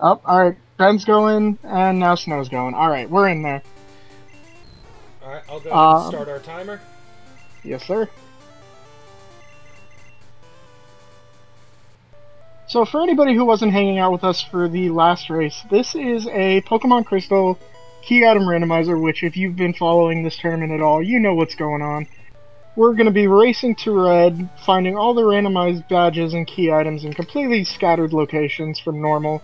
Oh, alright. Ben's going, and now Snow's going. Alright, we're in there. Alright, I'll go ahead and start our timer. Yes, sir. So for anybody who wasn't hanging out with us for the last race, this is a Pokemon Crystal key item randomizer, which if you've been following this tournament at all, you know what's going on. We're going to be racing to red, finding all the randomized badges and key items in completely scattered locations from normal,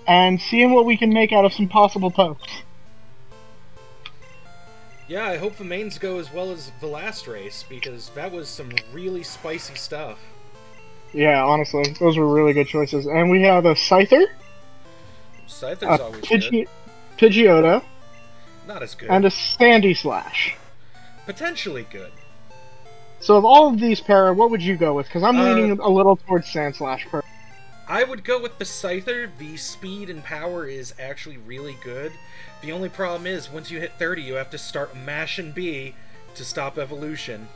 and seeing what we can make out of some possible pokes. Yeah, I hope the mains go as well as the last race, because that was some really spicy stuff. Yeah, honestly, those were really good choices. And we have a Scyther, Scyther's always good. Pidgeotto, Not as good. and a Sandy Slash. Potentially good. So of all of these, Para, what would you go with? Because I'm leaning a little towards Sand Slash. I would go with the Scyther. The speed and power is actually really good. The only problem is, once you hit 30, you have to start mashing B to stop evolution.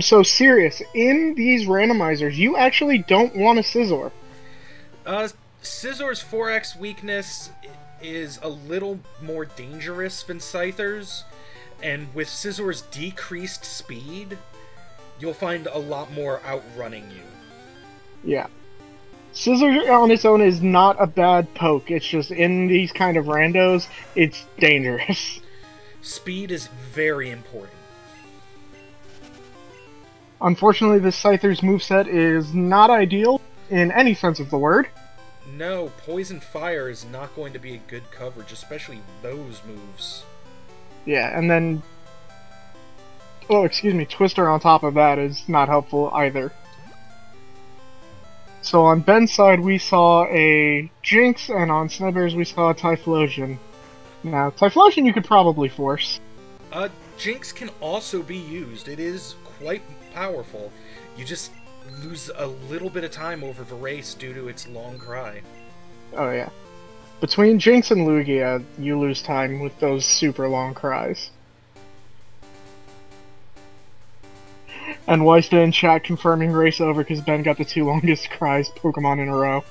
So serious, in these randomizers, you actually don't want a Scizor. Scizzor's 4x weakness is a little more dangerous than Scyther's, and with Scizzor's decreased speed, you'll find a lot more outrunning you. Yeah. Scizor on its own is not a bad poke, it's just in these kind of randos, it's dangerous. Speed is very important. Unfortunately, this Scyther's moveset is not ideal in any sense of the word. No, Poison Fire is not going to be a good coverage, especially those moves. Yeah, and then... oh, excuse me, Twister on top of that is not helpful either. So on Ben's side, we saw a Jinx, and on Snowbear's we saw a Typhlosion. Now, Typhlosion you could probably force. Jinx can also be used. It is quite powerful. You just lose a little bit of time over the race due to its long cry. Oh yeah. Between Jinx and Lugia, you lose time with those super long cries. And Weista in chat confirming race over because Ben got the 2 longest cries Pokemon in a row.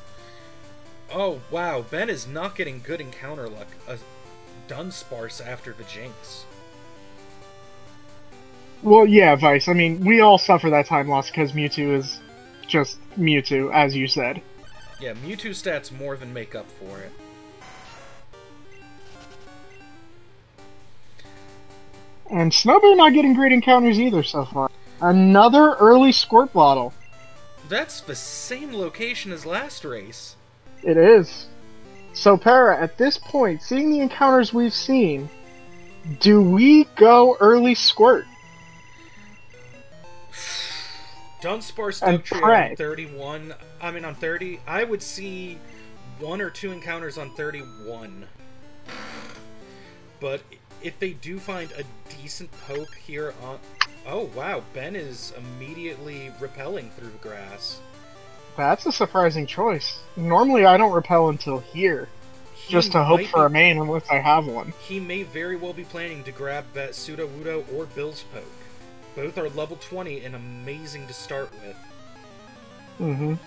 Oh wow, Ben is not getting good encounter luck. Dunsparce after the Jinx. Well, yeah, Vice. I mean, we all suffer that time loss because Mewtwo is just Mewtwo, as you said. Yeah, Mewtwo stats more than make up for it. And Snowbear not getting great encounters either so far. Another early Squirt Bottle. That's the same location as last race. It is. So, Para, at this point, seeing the encounters we've seen, do we go early Squirt? Dunsparce And Dugtrio on 31. I mean, on 30. I would see 1 or 2 encounters on 31. But if they do find a decent poke here on... oh, wow. Ben is immediately repelling through the grass. That's a surprising choice. Normally I don't repel until here, just to hope for a main unless I have one. He may very well be planning to grab that Sudowoodo or Bill's poke. Both are level 20 and amazing to start with.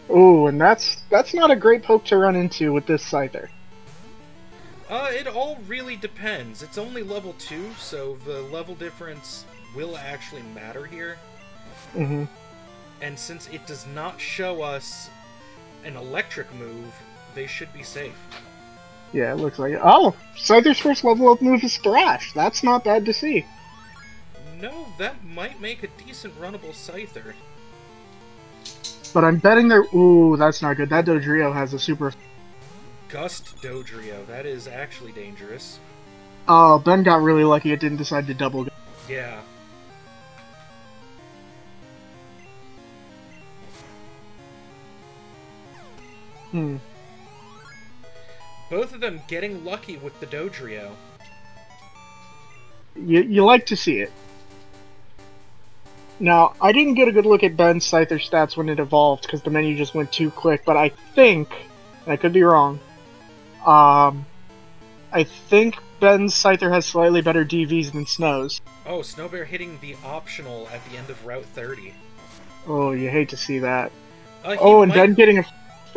Ooh, and that's not a great poke to run into with this Scyther. It all really depends. It's only level 2, so the level difference will actually matter here. And since it does not show us an electric move, they should be safe. Yeah, it looks like it. Oh! Scyther's first level up move is Thrash. That's not bad to see. No, that might make a decent runnable Scyther. But I'm betting they're... ooh, that's not good. That Dodrio has a super... Gust Dodrio. That is actually dangerous. Oh, Ben got really lucky it didn't decide to double... yeah. Both of them getting lucky with the Dodrio. You like to see it. Now, I didn't get a good look at Ben's Scyther stats when it evolved, because the menu just went too quick, but I think, and I could be wrong, I think Ben's Scyther has slightly better DVs than Snow's. Oh, Snowbear hitting the optional at the end of Route 30. Oh, you hate to see that. And Ben getting a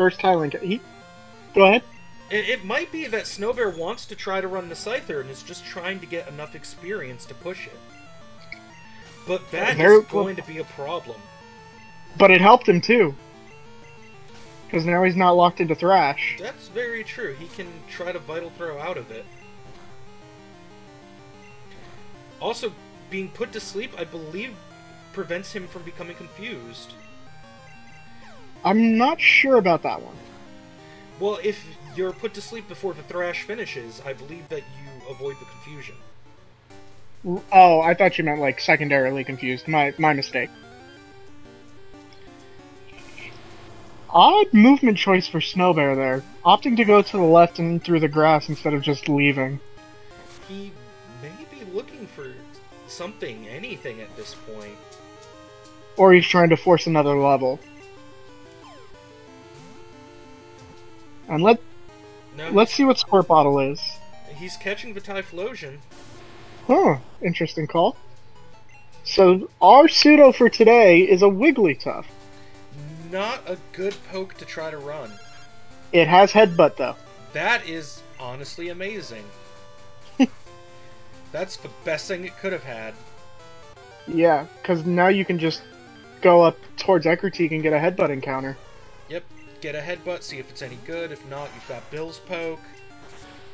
first Thailand. Go ahead. It might be that Snowbear wants to try to run the Scyther and is just trying to get enough experience to push it. But that is going to be a problem. But it helped him too. Because now he's not locked into Thrash. That's very true. He can try to Vital Throw out of it. Also, being put to sleep, I believe, prevents him from becoming confused. I'm not sure about that one. Well, if you're put to sleep before the Thrash finishes, I believe that you avoid the confusion. Oh, I thought you meant, like, secondarily confused. My mistake. Odd movement choice for Snowbear there. Opting to go to the left and through the grass instead of just leaving. He may be looking for something, anything at this point. Or he's trying to force another level. And let's see what Squirt Bottle is. He's catching the Typhlosion. Huh, interesting call. So, our pseudo for today is a Wigglytuff. Not a good poke to try to run. It has Headbutt, though. That is honestly amazing. That's the best thing it could have had. Yeah, because now you can just go up towards Ekritique and get a Headbutt encounter. Yep, get a Headbutt, see if it's any good. If not, you've got Bill's Poke.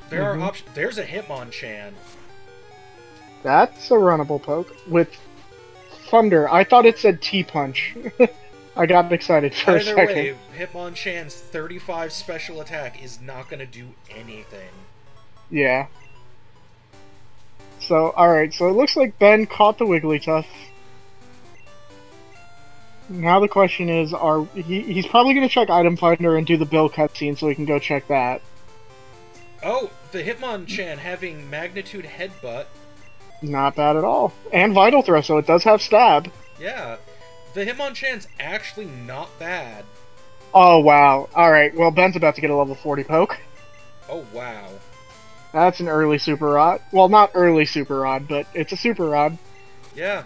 There are options. There's a Hitmonchan. That's a runnable poke. With Thunder. I thought it said T-Punch. I got excited for a second. Either way, Hitmonchan's 35 special attack is not going to do anything. Yeah. So, alright, so it looks like Ben caught the Wigglytuff. Now the question is, he's probably going to check Item Finder and do the Bill cutscene so we can go check that. Oh, the Hitmonchan having Magnitude Headbutt. Not bad at all. And Vital Throw, so it does have Stab. Yeah. The Hitmonchan's actually not bad. Oh, wow. Alright, well, Ben's about to get a level 40 poke. Oh, wow. That's an early Super Rod. Well, not early Super Rod, but it's a Super Rod. Yeah.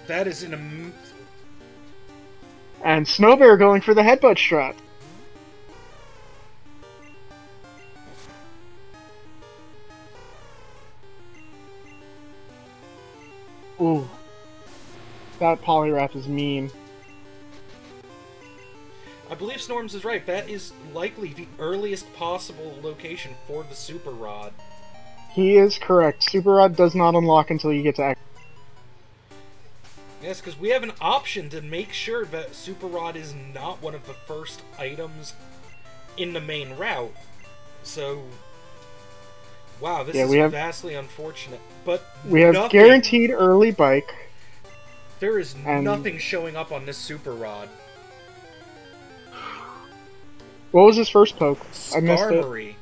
That is an And Snowbear going for the Headbutt strat. Ooh. That Poliwrath is mean. I believe Snorms is right. That is likely the earliest possible location for the Super Rod. He is correct. Super Rod does not unlock until you get to X. Yes, because we have an option to make sure that Super Rod is not one of the first items in the main route. So, wow, this is vastly unfortunate. But we have guaranteed early bike. There is nothing showing up on this Super Rod. What was his first poke? I missed Skarmory. it.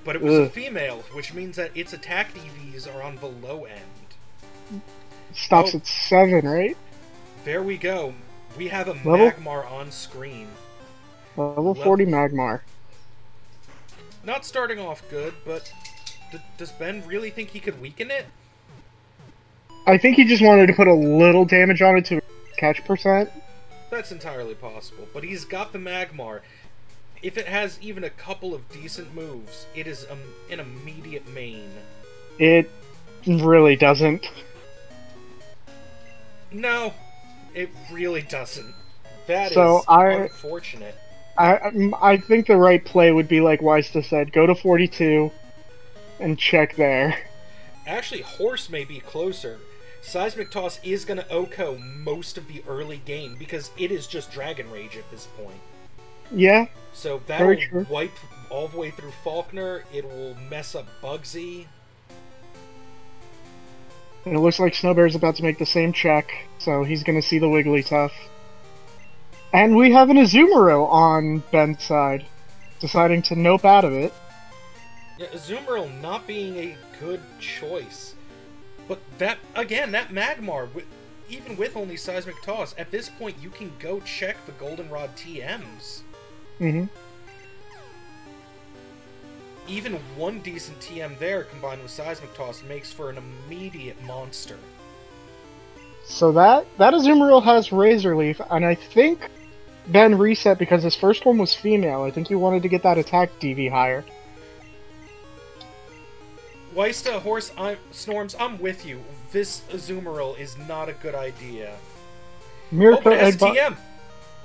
But it was a female, which means that its attack DVs are on the low end. Stops at 7, right? There we go. We have a Magmar on screen. Level 40 Magmar. Not starting off good, but does Ben really think he could weaken it? I think he just wanted to put a little damage on it to catch percent. That's entirely possible, but he's got the Magmar. If it has even a couple of decent moves, it is an immediate main. It really doesn't. No, it really doesn't. That is unfortunate. I think the right play would be like Weista said, go to 42 and check there. Actually, Horse may be closer. Seismic Toss is going to OHKO most of the early game because it is just Dragon Rage at this point. Yeah. So that will wipe all the way through Faulkner. It will mess up Bugsy. And it looks like Snowbear's about to make the same check, so he's going to see the Wigglytuff. And we have an Azumarill on Ben's side, deciding to nope out of it. Yeah, Azumarill not being a good choice. But that, again, that Magmar, even with only Seismic Toss, at this point you can go check the Goldenrod TMs. Mm-hmm. Even one decent TM there combined with Seismic Toss makes for an immediate monster. So that Azumarill has Razor Leaf, and I think Ben reset because his first one was female. I think he wanted to get that attack DV higher. Weista, Horse, Snorms, I'm with you. This Azumarill is not a good idea. Miracle it has Egg TM!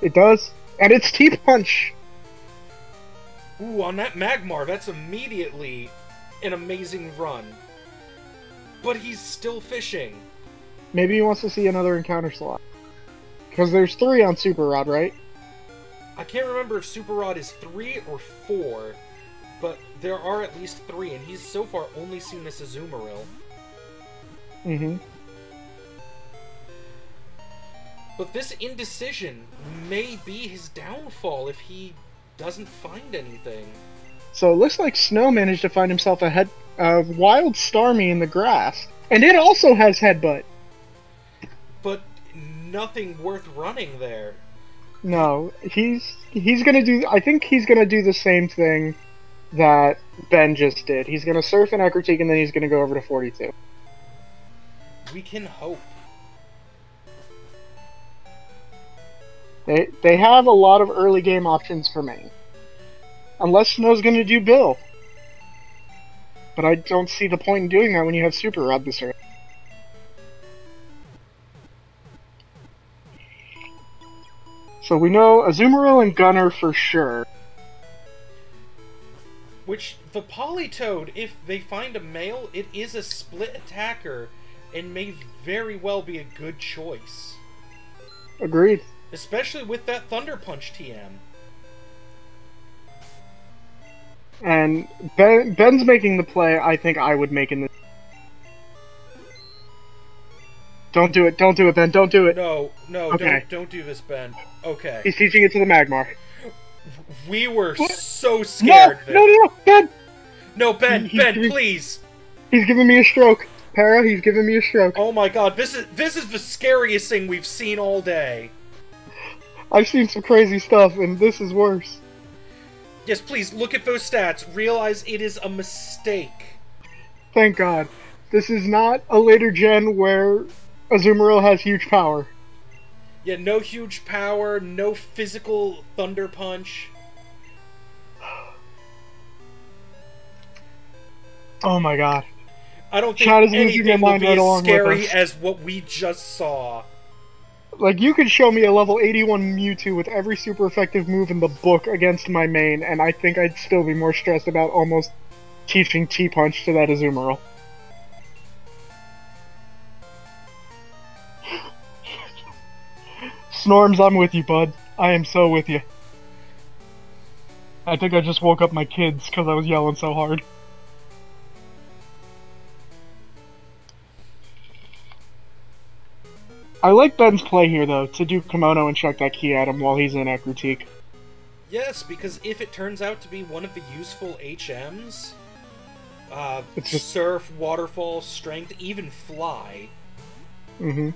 It does. And it's T-Punch! Ooh, on that Magmar, that's immediately an amazing run. But he's still fishing. Maybe he wants to see another encounter slot. Because there's 3 on Super Rod, right? I can't remember if Super Rod is 3 or 4, but there are at least 3, and he's so far only seen this Azumarill. Mm-hmm. But this indecision may be his downfall if he doesn't find anything. So it looks like Snow managed to find himself a Wild Starmie in the grass. And it also has Headbutt. But nothing worth running there. No, he's gonna do... I think he's gonna do the same thing that Ben just did. He's gonna surf an Ecruteak and then he's gonna go over to 42. We can hope. They have a lot of early game options for main. Unless Snow's gonna do Bill. But I don't see the point in doing that when you have Super Rod this early. So we know Azumarill and Gunner for sure. Which, the Politoed, if they find a male, it is a split attacker and may very well be a good choice. Agreed. Especially with that Thunder Punch TM. And Ben's making the play I think I would make in this. Don't do it, Ben, don't do it. No, okay. don't do this, Ben. Okay. He's teaching it to the Magmar. We were so scared. No, Ben! No, Ben, please! He's giving me a stroke. Para, he's giving me a stroke. Oh my god, this is the scariest thing we've seen all day. I've seen some crazy stuff, and this is worse. Yes, please, look at those stats. Realize it is a mistake. Thank God. This is not a later gen where Azumarill has huge power. Yeah, no huge power, no physical Thunder Punch. Oh my god. I don't think anything will be as scary as what we just saw. Like, you could show me a level 81 Mewtwo with every super effective move in the book against my main, and I think I'd still be more stressed about almost teaching T-Punch to that Azumarill. Snorms, I'm with you, bud. I am so with you. I think I just woke up my kids because I was yelling so hard. I like Ben's play here, though, to do Kimono and chuck that key at him while he's in Ecruteak. Yes, because if it turns out to be one of the useful HMs, it's just... Surf, Waterfall, Strength, even Fly. Mm-hmm.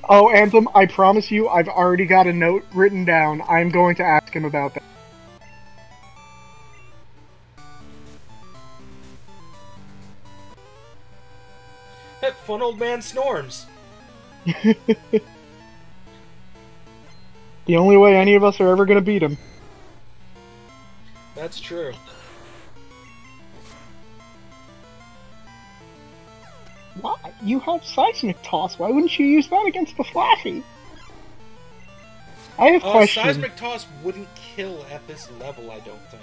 Oh, Anthem, I promise you, I've already got a note written down. I'm going to ask him about that. That fun old man Snorms. The only way any of us are ever going to beat him. That's true. Why? You have Seismic Toss. Why wouldn't you use that against the Flashy? I have questions. Seismic Toss wouldn't kill at this level, I don't think.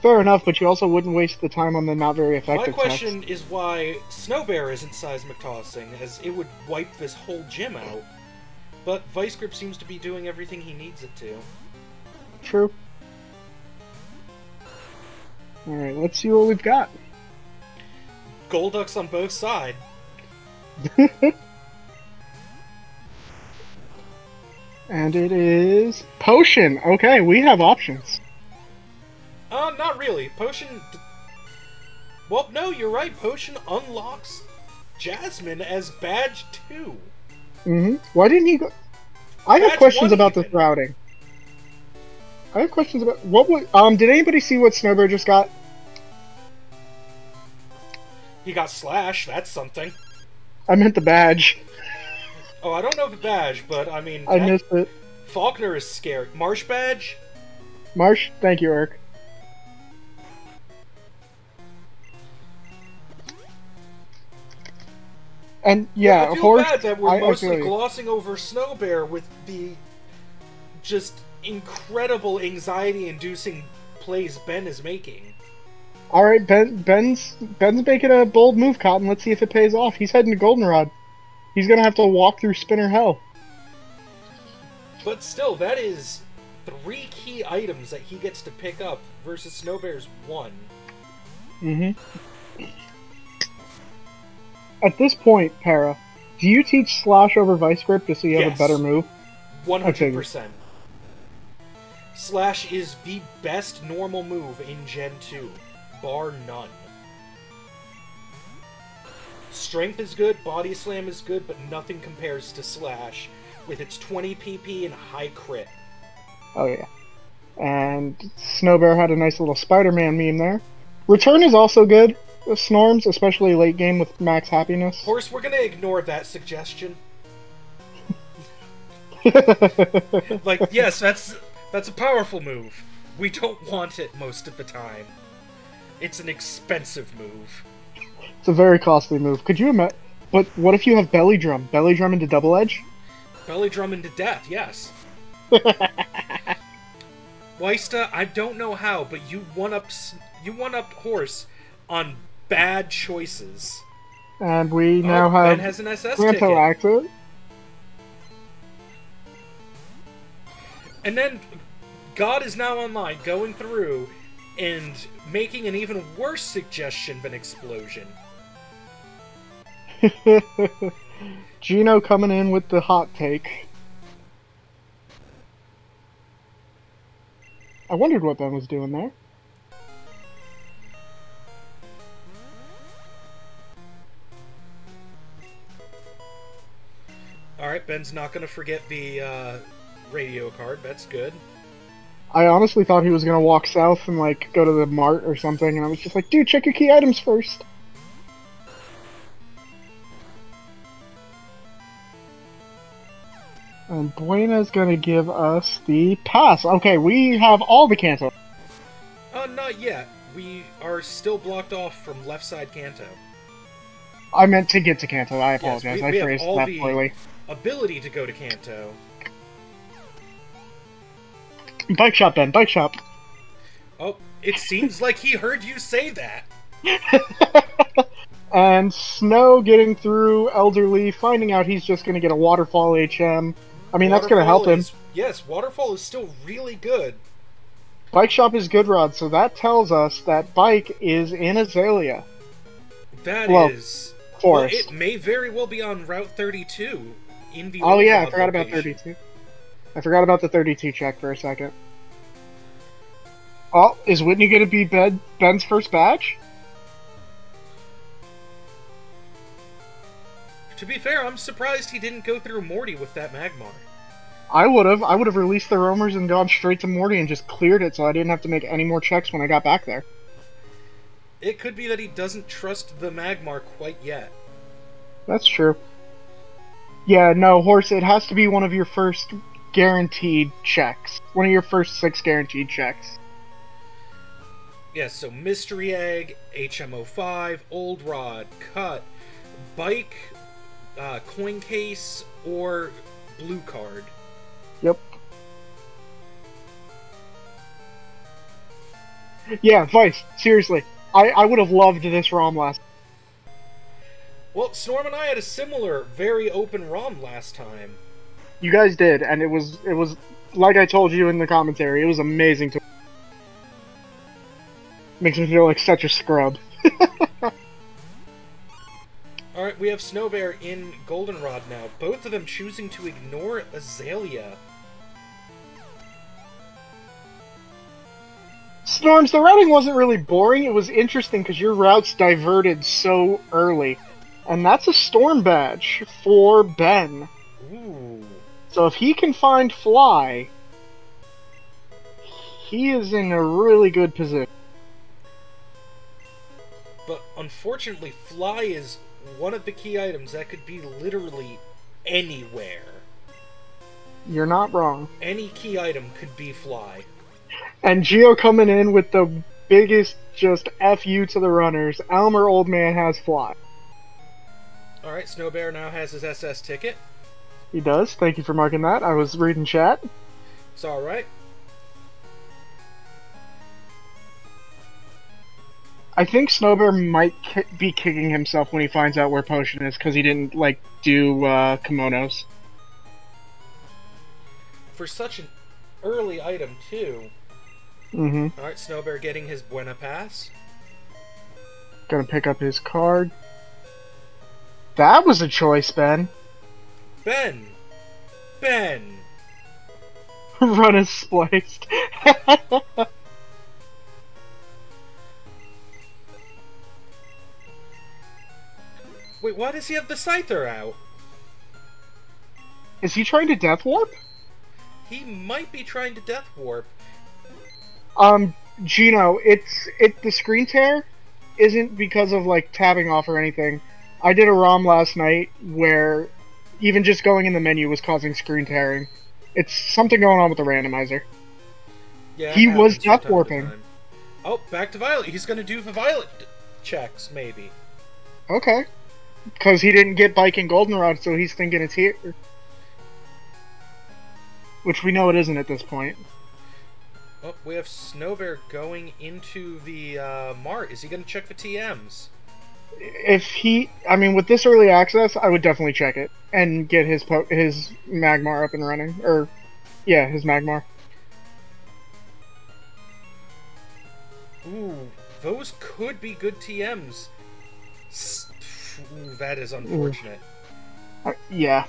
Fair enough, but you also wouldn't waste the time on the not very effective My question is why Snowbear isn't Seismic Tossing, as it would wipe this whole gym out. But Vice Grip seems to be doing everything he needs it to. True. Alright, let's see what we've got. Golducks on both sides. And it is... Potion! Okay, we have options. Not really. Potion... Well, no, you're right. Potion unlocks Jasmine as Badge 2. Mm-hmm. Why didn't he go... I have questions about this routing. I have questions about... What was... did anybody see what Snowbear just got? He got Slash. That's something. I meant the badge. Oh, I don't know the badge, but I mean... I missed it. Faulkner is scary. Marsh badge? Marsh, thank you, Eric. And yeah, I feel horse. bad that we're mostly feel glossing over Snowbear with the just incredible anxiety-inducing plays Ben is making. All right, Ben's making a bold move, Cotton. Let's see if it pays off. He's heading to Goldenrod. He's gonna have to walk through Spinner Hell. But still, that is 3 key items that he gets to pick up versus Snowbear's 1. Mm-hmm. At this point, Para, do you teach Slash over Vice Grip just so you have a better move? 100%. Slash is the best normal move in Gen 2, bar none. Strength is good, Body Slam is good, but nothing compares to Slash with its 20 PP and high crit. Oh yeah. And Snowbear had a nice little Spider-Man meme there. Return is also good. Snorms, especially late game with max happiness. Of course, we're gonna ignore that suggestion. Like, yes, that's a powerful move. We don't want it most of the time. It's an expensive move. It's a very costly move. Could you imagine? But what if you have Belly Drum? Belly Drum into Double Edge? Belly Drum into death, yes. Weista, I don't know how, but you one-upped Horse on bad choices. And we now have... Ben has an SS Ranto active. And then God is now online, going through and making an even worse suggestion than Explosion. Gino coming in with the hot take. I wondered what Ben was doing there. Alright, Ben's not going to forget the radio card. That's good. I honestly thought he was going to walk south and, like, go to the mart or something, and I was just like, dude, check your key items first. And Buena's going to give us the pass. Okay, we have all the Kanto. Not yet. We are still blocked off from left side Kanto. I meant to get to Kanto. I apologize. Yes, we I phrased have all that the poorly. Ability to go to Kanto. Bike shop, Ben. Bike shop. Oh, it seems like he heard you say that. And Snow getting through Elderly, finding out he's just going to get a Waterfall HM. I mean, that's going to help him. Yes, Waterfall is still really good. Bike shop is good, Rod, so that tells us that Bike is in Azalea. That is... Forest. Well, it may very well be on Route 32 in the Oh yeah, I forgot location. about 32. I forgot about the 32 check for a second. Oh, is Whitney going to be Ben's first badge? To be fair, I'm surprised he didn't go through Morty with that Magmar. I would have. I would have released the roamers and gone straight to Morty and just cleared it so I didn't have to make any more checks when I got back there. It could be that he doesn't trust the Magmar quite yet. That's true. Yeah, no, Horse, it has to be one of your first guaranteed checks. One of your first 6 guaranteed checks. Yes, so Mystery Egg, HM05, Old Rod, Cut, Bike, Coin Case, or Blue Card. Yep. Yeah, Vice, seriously. I would have loved this ROM last. Well, Snorm and I had a similar, very open ROM last time. You guys did, and it was like I told you in the commentary, it was amazing to... Makes me feel like such a scrub. Alright, we have Snowbear in Goldenrod now. Both of them choosing to ignore Azalea. Storms, the routing wasn't really boring, it was interesting because your routes diverted so early. And that's a Storm badge for Ben. Ooh. So if he can find Fly, he is in a really good position. But unfortunately, Fly is one of the key items that could be literally anywhere. You're not wrong. Any key item could be fly. And Geo coming in with the biggest just FU to the runners. Elmer Old Man has fly. Alright, Snowbear now has his SS ticket. He does. Thank you for marking that. I was reading chat. It's alright. I think Snowbear might be kicking himself when he finds out where Potion is, because he didn't, like, do kimonos. For such an early item, too. Mm-hmm. Alright, Snowbear getting his Buena Pass. Gonna pick up his card. That was a choice, Ben. Ben! Ben! Run is spliced. Wait, why does he have the Scyther out? Is he trying to Death Warp? He might be trying to Death Warp. Gino, the screen tear isn't because of, like, tabbing off or anything. I did a ROM last night where even just going in the menu was causing screen tearing. It's something going on with the randomizer. Yeah, he was Death Warping. Oh, back to Violet. He's gonna do the Violet checks, maybe. Okay. Because he didn't get Biking Goldenrod, so he's thinking it's here. Which we know it isn't at this point. Oh, we have Snowbear going into the Mart. Is he going to check the TMs? With this early access, I would definitely check it. And get his Magmar up and running. Yeah, his Magmar. Ooh, those could be good TMs. Ooh, that is unfortunate. Yeah.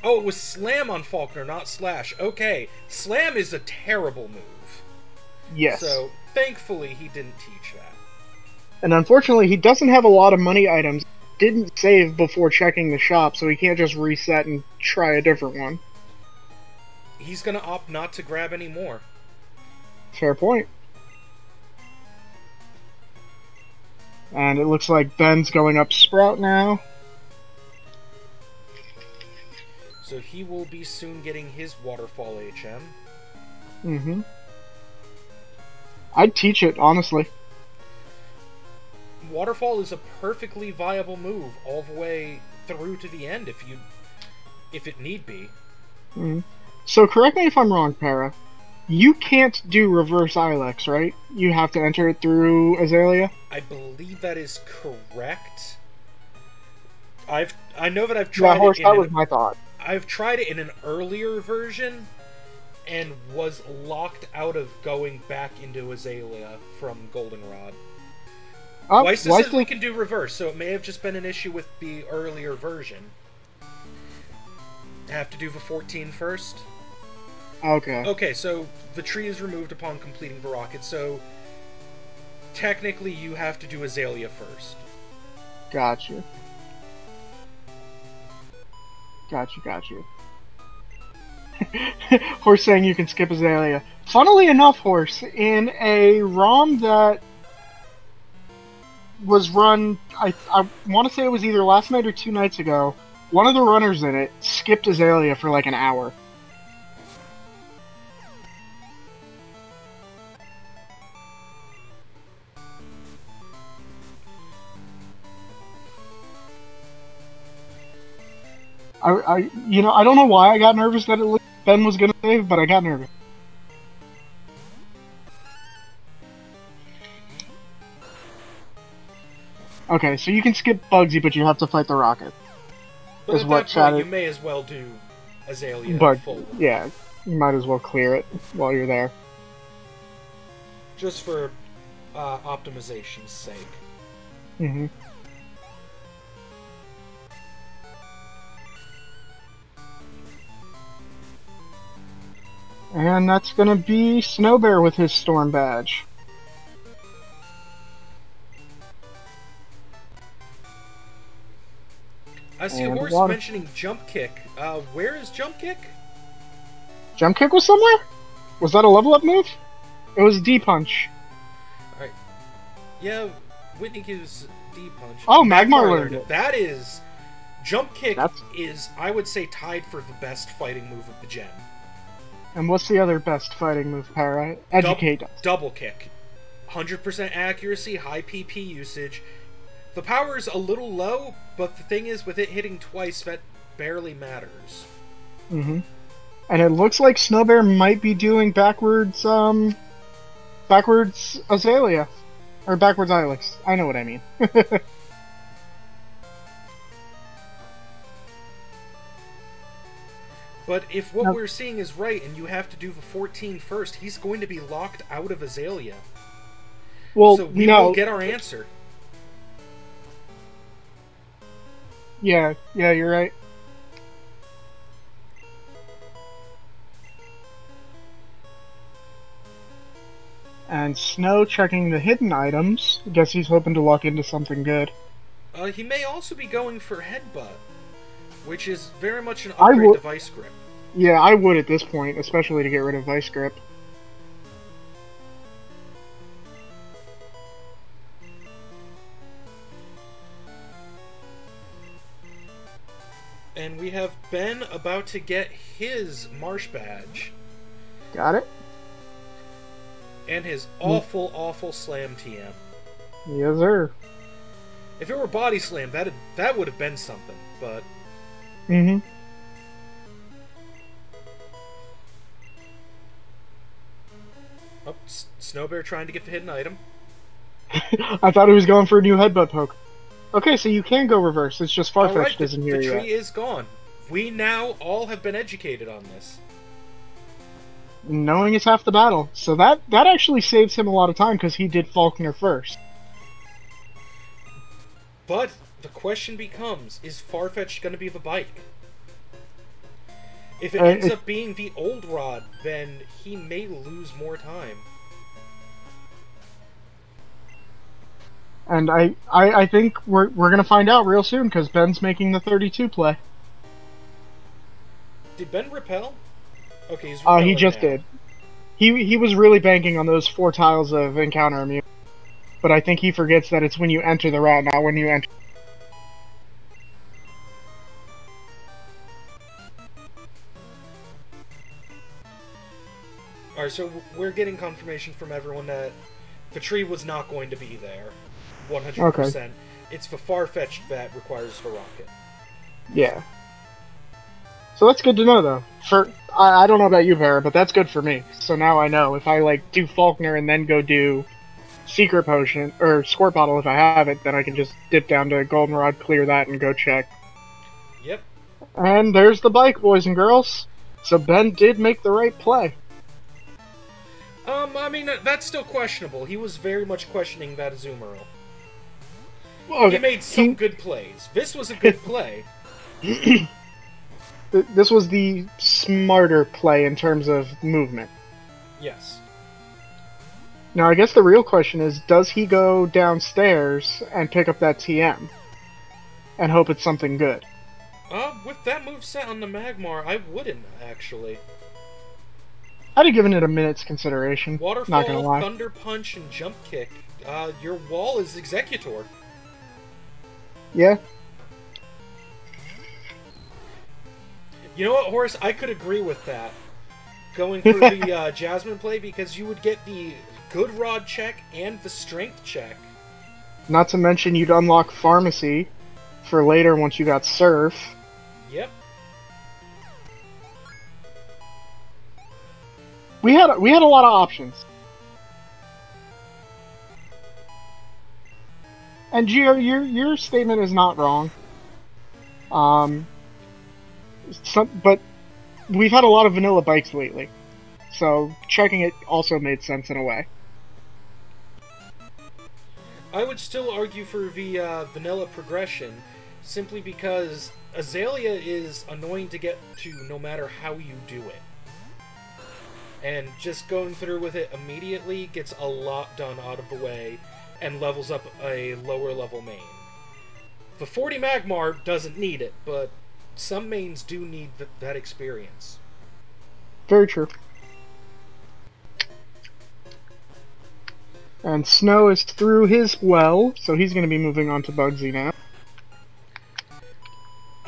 Oh, it was Slam on Faulkner, not Slash. Okay, Slam is a terrible move. Yes. So, thankfully, he didn't teach that. And unfortunately, he doesn't have a lot of money items. Didn't save before checking the shop, so he can't just reset and try a different one. He's gonna opt not to grab any more. Fair point. And it looks like Ben's going up Sprout now. So he will be soon getting his Waterfall HM. Mm-hmm. I'd teach it, honestly. Waterfall is a perfectly viable move all the way through to the end if it need be. Mm-hmm. So correct me if I'm wrong, Para. You can't do reverse Ilex, right? You have to enter it through Azalea? I believe that is correct. I know that I've tried Horse, that was my thought. I've tried it in an earlier version and was locked out of going back into Azalea from Goldenrod. Weiss says we can do reverse, so it may have just been an issue with the earlier version. Have to do the 14 first? Okay. Okay, so the tree is removed upon completing the rocket, so technically you have to do Azalea first. Gotcha. Horse saying you can skip Azalea. Funnily enough, Horse, in a ROM that was run, I want to say it was either last night or 2 nights ago, one of the runners in it skipped Azalea for like an hour. I don't know why I got nervous that Ben was gonna save, but I got nervous. Okay, so you can skip Bugsy, but you have to fight the rocket. But at that point, you may as well do Azalea full. Yeah, you might as well clear it while you're there. Just for optimization's sake. Mm-hmm. And that's gonna be Snowbear with his Storm Badge. I see a horse mentioning Jump Kick. Where is Jump Kick? Jump Kick was somewhere? Was that a level up move? It was D-Punch. Alright. Yeah, Whitney gives D-Punch. Oh, Magmar learned it. That is Jump Kick is, I would say, tied for the best fighting move of the gen. And what's the other best fighting move, Para? Educate us. Double Kick. 100% accuracy, high PP usage. The power is a little low, but the thing is, with it hitting twice, that barely matters. Mm-hmm. And it looks like Snowbear might be doing backwards Azalea. Or backwards Ilex. I know what I mean. But if what we're seeing is right, and you have to do the 14 first, he's going to be locked out of Azalea. Well, so we will get our answer. Yeah, you're right. And Snow checking the hidden items. I guess he's hoping to lock into something good. He may also be going for Headbutt, which is very much an upgrade to Vice Grip. Yeah, I would at this point, especially to get rid of Vice Grip. And we have Ben about to get his Marsh Badge. Got it. And his awful Slam TM. Yes, sir. If it were Body Slam, that would have been something, but... Mm-hmm. Oh, Snowbear trying to get the hidden item. I thought he was going for a new headbutt poke. Okay, so you can go reverse. It's just Farfetch'd isn't here yet. The tree is gone. We now all have been educated on this. Knowing is half the battle. So that actually saves him a lot of time because he did Faulkner first. But the question becomes, is Farfetch'd going to be the bike? If it ends up being the old rod, then he may lose more time. And I think we're gonna find out real soon because Ben's making the 32 play. Did Ben repel? Okay, he's he just did. He was really banking on those 4 tiles of encounter immunity, but I think he forgets that it's when you enter the route, not when you enter. Alright, so we're getting confirmation from everyone that the tree was not going to be there. 100%. Okay. It's the Farfetch'd that requires the rocket. Yeah. So that's good to know, though. I don't know about you, Vera, but that's good for me. So now I know if I do Faulkner and then go do Secret Potion or Squirt Bottle if I have it, then I can just dip down to Goldenrod, clear that, and go check. Yep. And there's the bike, boys and girls. So Ben did make the right play. I mean, that's still questionable. He was very much questioning that Azumarill. Okay. He made some good plays. This was a good play. This was the smarter play in terms of movement. Yes. Now, I guess the real question is, does he go downstairs and pick up that TM? And hope it's something good? With that moveset on the Magmar, I wouldn't, actually. I'd have given it a minute's consideration. Waterfall, not gonna lie. Thunder Punch, and Jump Kick. Your wall is Executor. Yeah. You know what, Horace? I could agree with that. Going for the Jasmine play, because you would get the good rod check and the strength check. Not to mention you'd unlock Pharmacy for later once you got Surf. Yep. We had a lot of options. And Gio, your statement is not wrong. But we've had a lot of vanilla bikes lately, so checking it also made sense in a way. I would still argue for the vanilla progression, simply because Azalea is annoying to get to no matter how you do it. And just going through with it immediately gets a lot done out of the way and levels up a lower level main. The 40 Magmar doesn't need it, but some mains do need that experience. Very true. And Snow is through his well, so he's going to be moving on to Bugsy now.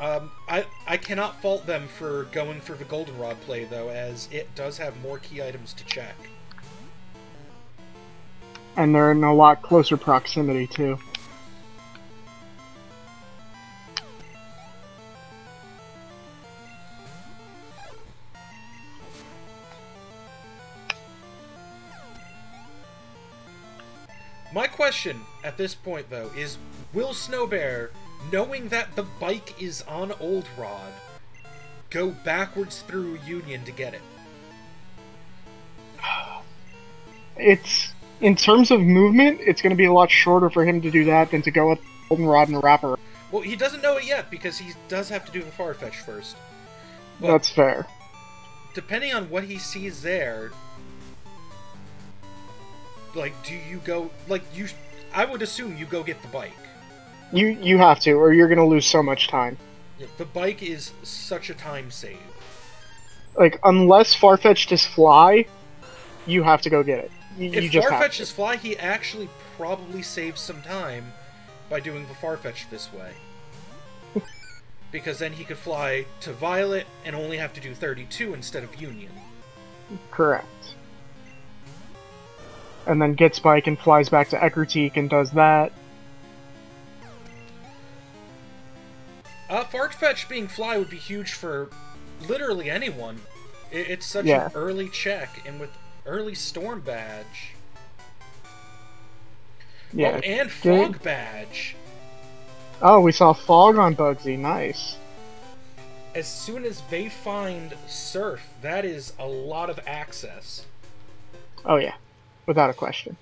I cannot fault them for going for the goldenrod play, though, as it does have more key items to check. And they're in a lot closer proximity, too. My question at this point, though, is will Snowbear, knowing that the bike is on Old Rod, go backwards through Union to get it? It's, in terms of movement, it's going to be a lot shorter for him to do that than to go up Goldenrod and wrapper. Well, he doesn't know it yet, because he does have to do the Farfetch first. But that's fair. Depending on what he sees there, like, do you go, like, I would assume you go get the bike. You have to, or you're going to lose so much time. Yeah, the bike is such a time save. Like, unless Farfetch just fly, you have to go get it. If Farfetch just fly, he actually probably saves some time by doing the Farfetch this way. Because then he could fly to Violet and only have to do 32 instead of Union. Correct. And then gets bike and flies back to Ecruteak and does that. Farfetch being fly would be huge for literally anyone. It's such an early check, and with early Storm badge. Yeah. Oh, and Fog badge. Oh, we saw Fog on Bugsy. Nice. As soon as they find Surf, that is a lot of access. Oh, yeah. Without a question.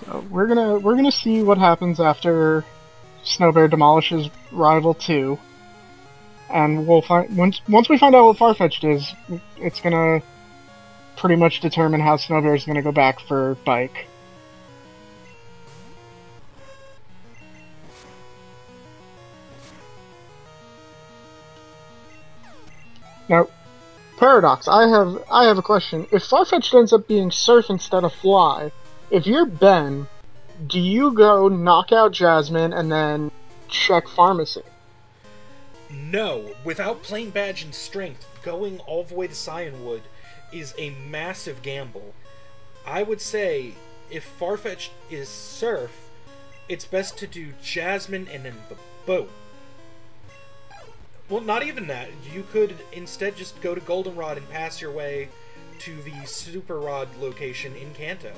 So we're gonna see what happens after Snowbear demolishes Rival 2. And we'll find once we find out what Farfetch'd is, it's gonna pretty much determine how Snowbear's gonna go back for bike. Now, Paradox, I have a question. If Farfetch'd ends up being Surf instead of Fly, if you're Ben, do you go knock out Jasmine and then check Pharmacy? No. Without Plain Badge and Strength, going all the way to Cyanwood is a massive gamble. I would say, if Farfetch is Surf, it's best to do Jasmine and then the boat. Well, not even that. You could instead just go to Goldenrod and pass your way to the Super Rod location in Kanto.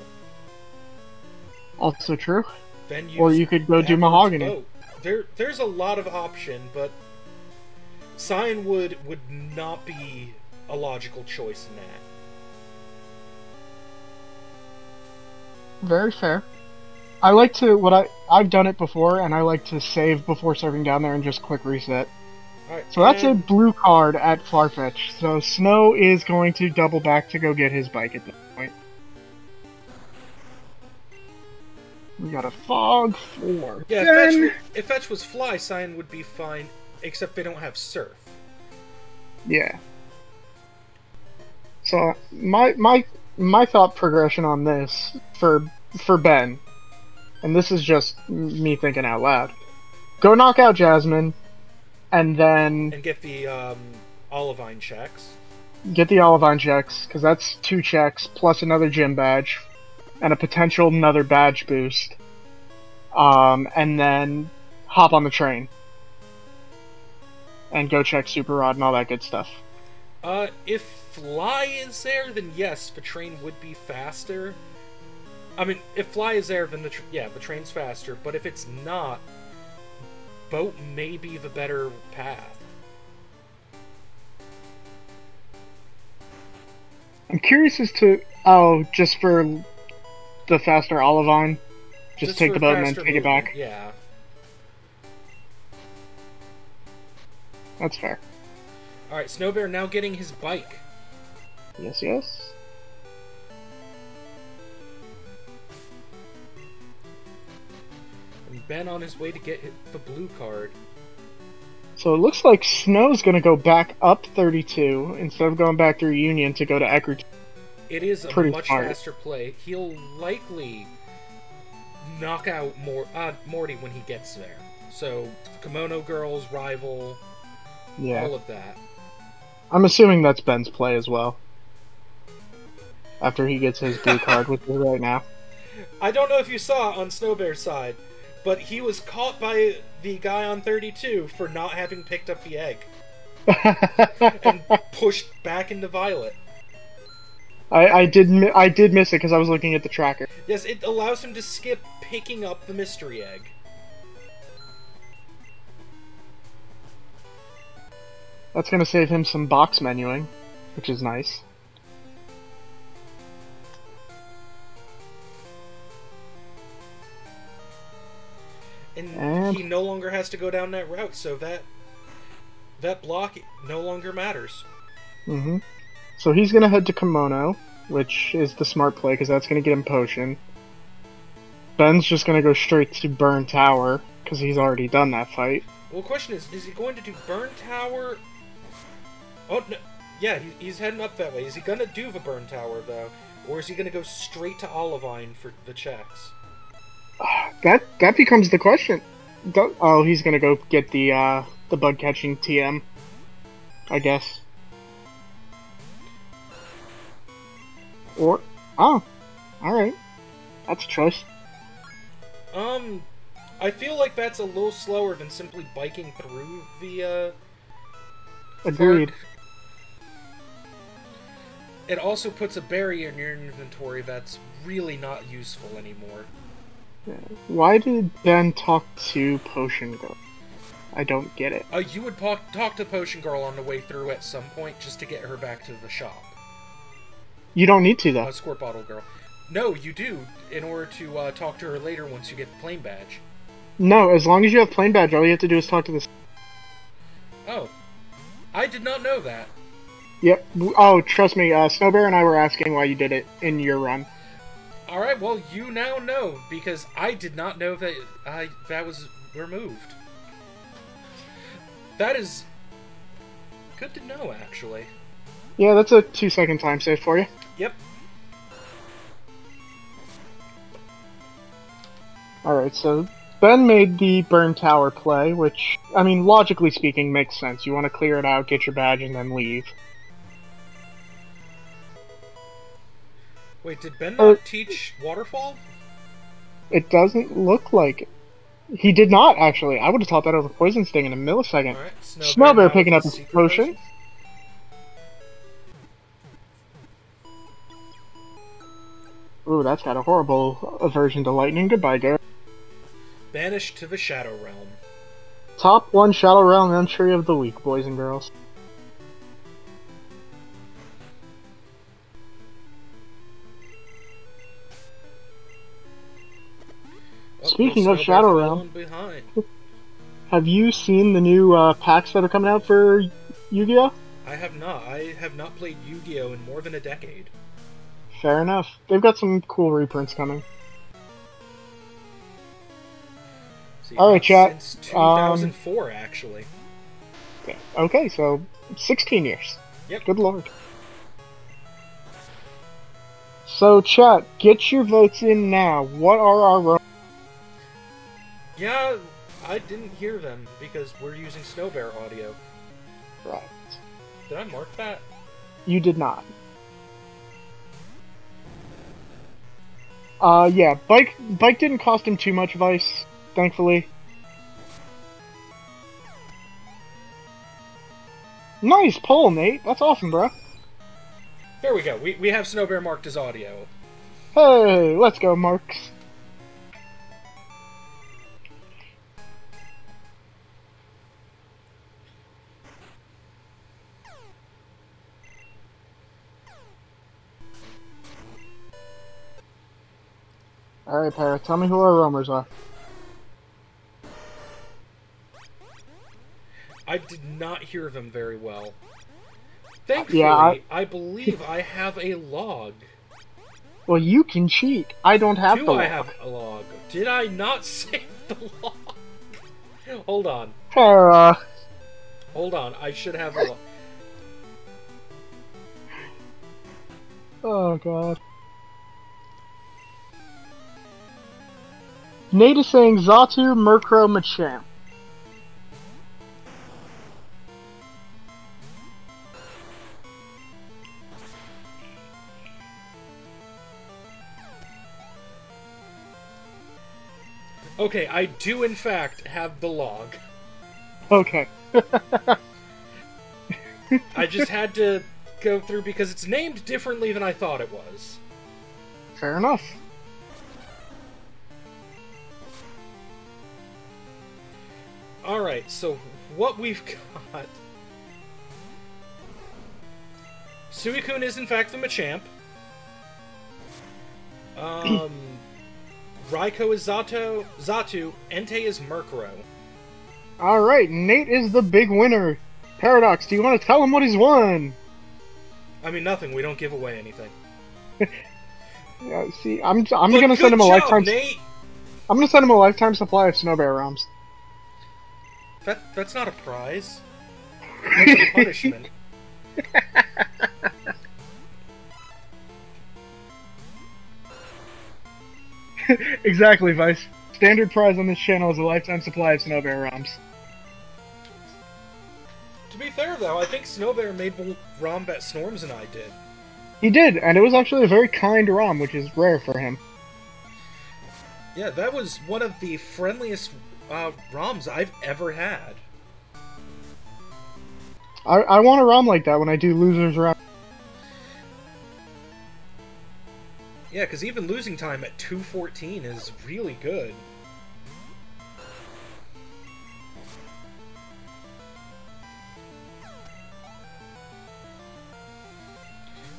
Also true. Then or you could go do Mahogany. There's a lot of option, but Cyanwood would not be a logical choice in that. Very fair. I like to, I've done it before, and I like to save before serving down there and just quick reset. Right, so that's a blue card at Farfetch. So Snow is going to double back to go get his bike at this point. We got a Fog 4. Yeah, if Fetch was Fly, Cyan would be fine, except they don't have Surf. Yeah. So my thought progression on this for Ben, and this is just me thinking out loud. Go knock out Jasmine. And then... And get the Olivine checks. Get the Olivine checks, because that's 2 checks, plus another gym badge, and a potential another badge boost. And then hop on the train. And go check Super Rod and all that good stuff. If Fly is there, then yes, the train would be faster. I mean, if Fly is there, then the train's faster, but if it's not... Boat may be the better path. I'm curious as to... just for the faster Olivine? Just take the boat and then take it back? Yeah. That's fair. Alright, Snowbear now getting his bike. Yes, yes. Ben on his way to get the blue card. So it looks like Snow's gonna go back up 32 instead of going back through Union to go to Eckert. It is a much faster play. He'll likely knock out Morty when he gets there. So, Kimono Girls, Rival, all of that. I'm assuming that's Ben's play as well. After he gets his blue card, which is right now. I don't know if you saw on Snowbear's side, but he was caught by the guy on 32 for not having picked up the egg. And pushed back into Violet. I did miss it because I was looking at the tracker. Yes, it allows him to skip picking up the mystery egg. That's going to save him some box menuing, which is nice. And he no longer has to go down that route, so that block no longer matters. Mm-hmm. So he's going to head to Kimono, which is the smart play, because that's going to get him Potion. Ben's just going to go straight to Burn Tower, because he's already done that fight. Well, the question is he going to do Burn Tower? Oh, no. Yeah, he's heading up that way. Is he going to do the Burn Tower, though? Or is he going to go straight to Olivine for the checks? That becomes the question. Oh, he's going to go get the bug-catching TM, I guess. Or, oh, alright. That's a choice. I feel like that's a little slower than simply biking through the, Agreed. Park. It also puts a barrier in your inventory that's really not useful anymore. Yeah. Why did Ben talk to Potion Girl? I don't get it. You would talk to Potion Girl on the way through at some point just to get her back to the shop. You don't need to, though. Squirt Bottle Girl. No, you do, in order to talk to her later once you get the plane badge. No, as long as you have plane badge, all you have to do is talk to this. Oh. I did not know that. Yep. Oh, trust me, Snowbear and I were asking why you did it in your run. Alright, well, you now know, because I did not know that that was removed. That is good to know, actually. Yeah, that's a 2-second time save for you. Yep. Alright, so Ben made the Burn Tower play, which, I mean, logically speaking, makes sense. You want to clear it out, get your badge, and then leave. Wait, did Ben not teach Waterfall? It doesn't look like it. He did not, actually. I would have taught that over Poison Sting in a millisecond. Alright, Snowbear picking up his potion. Ooh, that's got a horrible aversion to lightning. Goodbye, Garrett. Banished to the Shadow Realm. Top 1 Shadow Realm entry of the week, boys and girls. Speaking of Shadow Realm, have you seen the new packs that are coming out for Yu-Gi-Oh? I have not. I have not played Yu-Gi-Oh in more than a decade. Fair enough. They've got some cool reprints coming. Alright, chat. Since 2004, actually. Okay, so 16 years. Yep. Good lord. So, chat, get your votes in now. What are our... Yeah, I didn't hear them because we're using Snowbear audio. Right. Did I mark that? You did not. Yeah, Bike didn't cost him too much Vice, thankfully. Nice poll, Nate. That's awesome, bro. There we go. We have Snowbear marked as audio. Hey, let's go, Marks. Alright, Para, tell me who our roamers are. I did not hear them very well. Thankfully, yeah, I believe I have a log. Well, you can cheat. I don't have the log. Do I have a log? Did I not save the log? Hold on. Para. Hold on, I should have a... Oh, God. Nate is saying Xatu, Murkrow, Machamp. Okay, I do in fact have the log. Okay. I just had to go through because it's named differently than I thought it was. Fair enough. Alright, so what we've got... Suicune is in fact the Machamp. Raikou is Xatu, Entei is Murkrow. Alright, Nate is the big winner. Paradox, do you want to tell him what he's won? I mean, nothing. We don't give away anything. Yeah, see, I'm gonna send him a lifetime. Nate! I'm gonna send him a lifetime supply of snowbear ROMs. That's not a prize. That's a punishment. Exactly, Vice. Standard prize on this channel is a lifetime supply of snowbear ROMs. To be fair, though, I think Snowbear made more ROM bet Snorms than I did. He did, and it was actually a very kind ROM, which is rare for him. Yeah, that was one of the friendliest ROMs I've ever had. I want a ROM like that when I do losers round. Yeah, because even losing time at 2:14 is really good.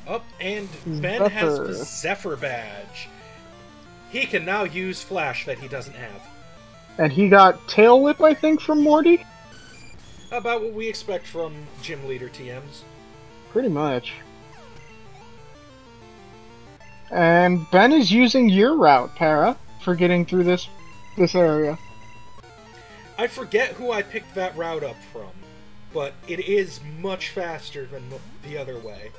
Up, and Ben has the Zephyr badge. He can now use Flash that he doesn't have. And he got Tail Whip, I think, from Morty? About what we expect from Gym Leader TMs. Pretty much. And Ben is using your route, Para, for getting through this area. I forget who I picked that route up from, but it is much faster than the other way.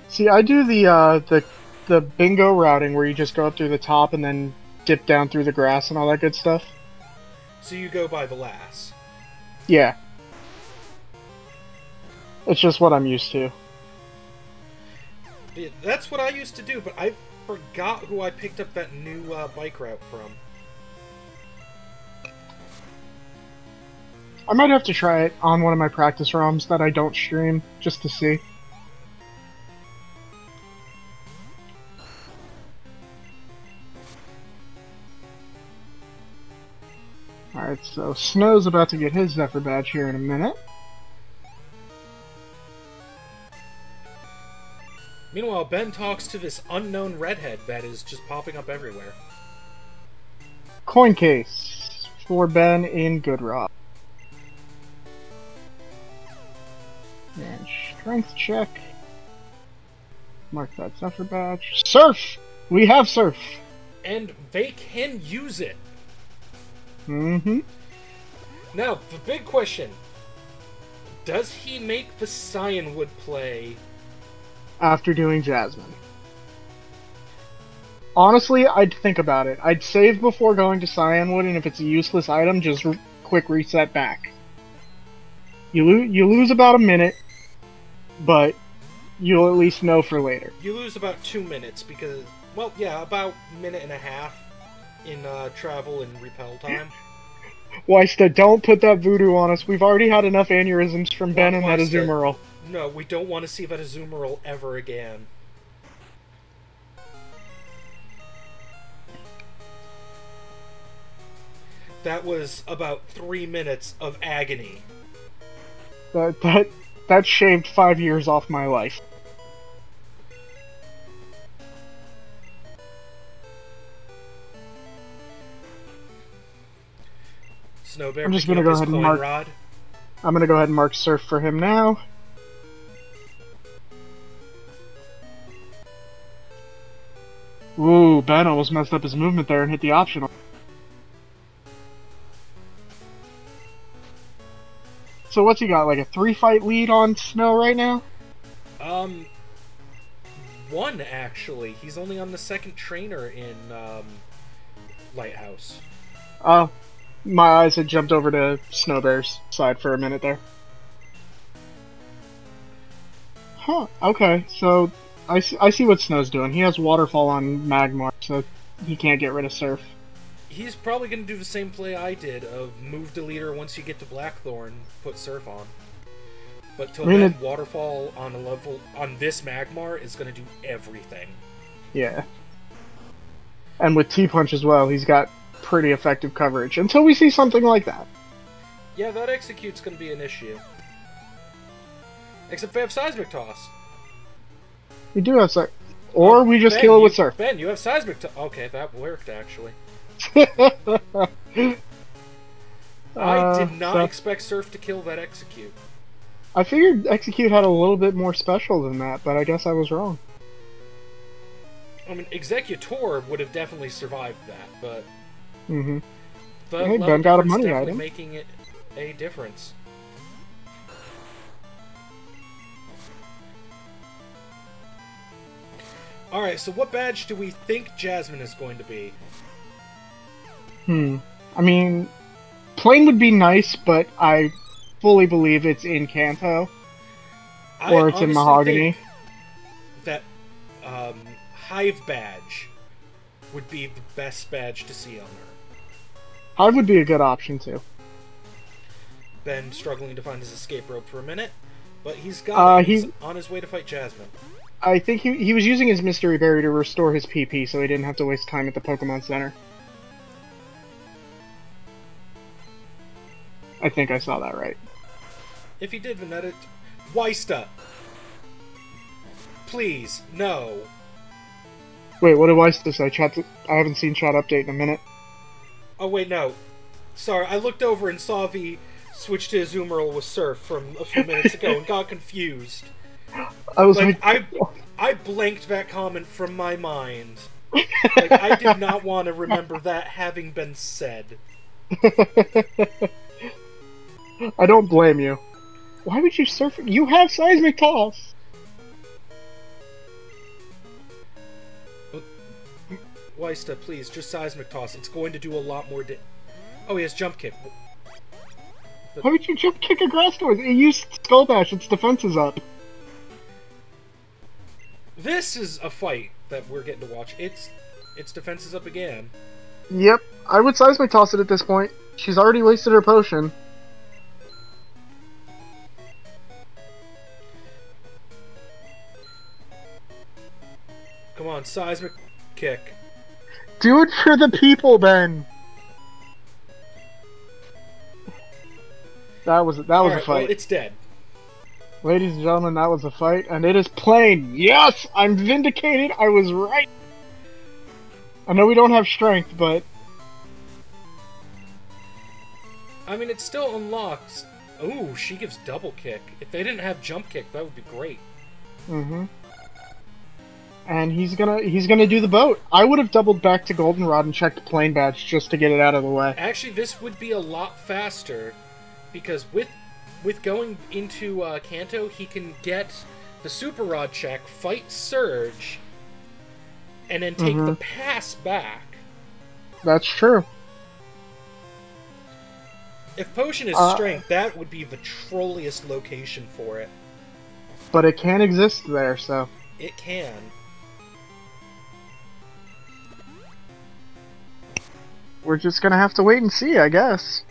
See, I do the bingo routing where you just go up through the top and then dip down through the grass and all that good stuff. So you go by the lass. Yeah. It's just what I'm used to. Yeah, that's what I used to do, but I forgot who I picked up that new bike route from. I might have to try it on one of my practice ROMs that I don't stream, just to see. Alright, so Snow's about to get his Zephyr badge here in a minute. Meanwhile, Ben talks to this unknown redhead that is just popping up everywhere. Coin case for Ben in Good Rock. And strength check. Mark that Zephyr badge. Surf! We have Surf! And they can use it. Mm-hmm. Now, the big question. Does he make the Cyanwood play after doing Jasmine? Honestly, I'd think about it. I'd save before going to Cyanwood, and if it's a useless item, just quick reset back. You lose about a minute, but you'll at least know for later. You lose about 2 minutes because, well, yeah, about a minute and a half in travel and repel time. Weista, don't put that voodoo on us. We've already had enough aneurysms from Ben and that Azumarill. No, we don't want to see that Azumarill ever again. That was about 3 minutes of agony. That shaved 5 years off my life. Snowbear, I'm just gonna go ahead and mark. Rod. I'm gonna go ahead and mark Surf for him now. Ooh, Ben almost messed up his movement there and hit the optional. So what's he got? Like a 3-fight lead on Snow right now? One actually. He's only on the second trainer in Lighthouse. Oh, my eyes had jumped over to Snowbear's side for a minute there. Huh, okay, so I see what Snow's doing. He has Waterfall on Magmar, so he can't get rid of Surf. He's probably going to do the same play I did of move Deleter once you get to Blackthorn, put Surf on. But till then, Waterfall on a level on this Magmar is going to do everything. Yeah. And with T-Punch as well, he's got pretty effective coverage until we see something like that. Yeah, that Execute's going to be an issue. Except if we have Seismic Toss. We do have Seismic. Or we just kill it with Surf. Ben, you have Seismic Toss. Okay, that worked, actually. I did not expect Surf to kill that Execute. I figured Execute had a little bit more special than that, but I guess I was wrong. I mean, Executor would have definitely survived that, but... Mm-hmm. The hey, Ben got a money definitely item. Making it a difference. Alright, so what badge do we think Jasmine is going to be? I mean, Plain would be nice, but I fully believe it's in Kanto. Or it's in Mahogany. Think that Hive badge would be the best badge to see on her. Hive would be a good option, too. Ben struggling to find his escape rope for a minute, but he's got it. He's on his way to fight Jasmine. I think he was using his Mystery Berry to restore his PP, so he didn't have to waste time at the Pokemon Center. I think I saw that right. If he did, Venetta... Weista! Please, no. Wait, what did Weista say? I haven't seen chat update in a minute. Oh, wait, no. Sorry, I looked over and saw the switch to Azumarill with Surf from a few minutes ago and got confused. I was I blanked that comment from my mind. Like, I did not want to remember that having been said. I don't blame you. Why would you Surf? You have Seismic Toss! Weista, please, just Seismic Toss. It's going to do a lot more Oh, he has Jump Kick. Why would you Jump Kick a Grass Doors? It used Skull Dash, its defense is up. This is a fight that we're getting to watch. Its defense is up again. Yep, I would Seismic Toss it at this point. She's already wasted her potion. Come on, Seismic Kick. Do it for the people, Ben! That was a fight. Well, it's dead. Ladies and gentlemen, that was a fight, and it is Plain. Yes! I'm vindicated! I was right! I know we don't have strength, but... I mean, it still unlocks. Ooh, she gives Double Kick. If they didn't have Jump Kick, that would be great. Mm-hmm. And he's gonna do the boat. I would have doubled back to Goldenrod and checked Plain Badge just to get it out of the way. Actually, this would be a lot faster, because with going into Kanto, he can get the Super Rod check, fight Surge, and then take the pass back. That's true. If Potion is Strength, that would be the trolliest location for it. But it can exist there, so... It can. We're just gonna have to wait and see, I guess.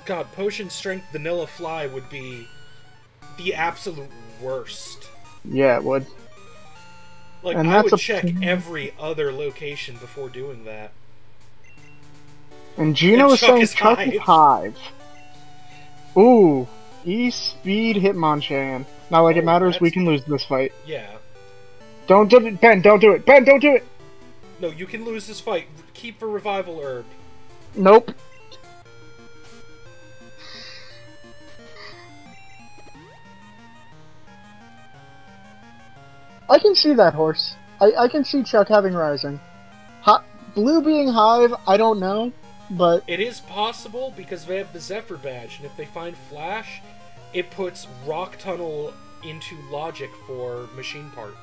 God, Potion Strength Vanilla Fly would be the absolute worst. Yeah, it would. Like, I would check every other location before doing that. And Gino is saying Chuck is Hive. Ooh, E-Speed Hitmonchan. Not like it matters, we can lose this fight. Yeah. Don't do it, Ben, don't do it! Ben, don't do it! No, you can lose this fight. Keep the Revival Herb. Nope. I can see that horse. I can see Chuck having Rising. Blue being Hive, I don't know, but... It is possible because they have the Zephyr badge, and if they find Flash, it puts Rock Tunnel into logic for Machine Part.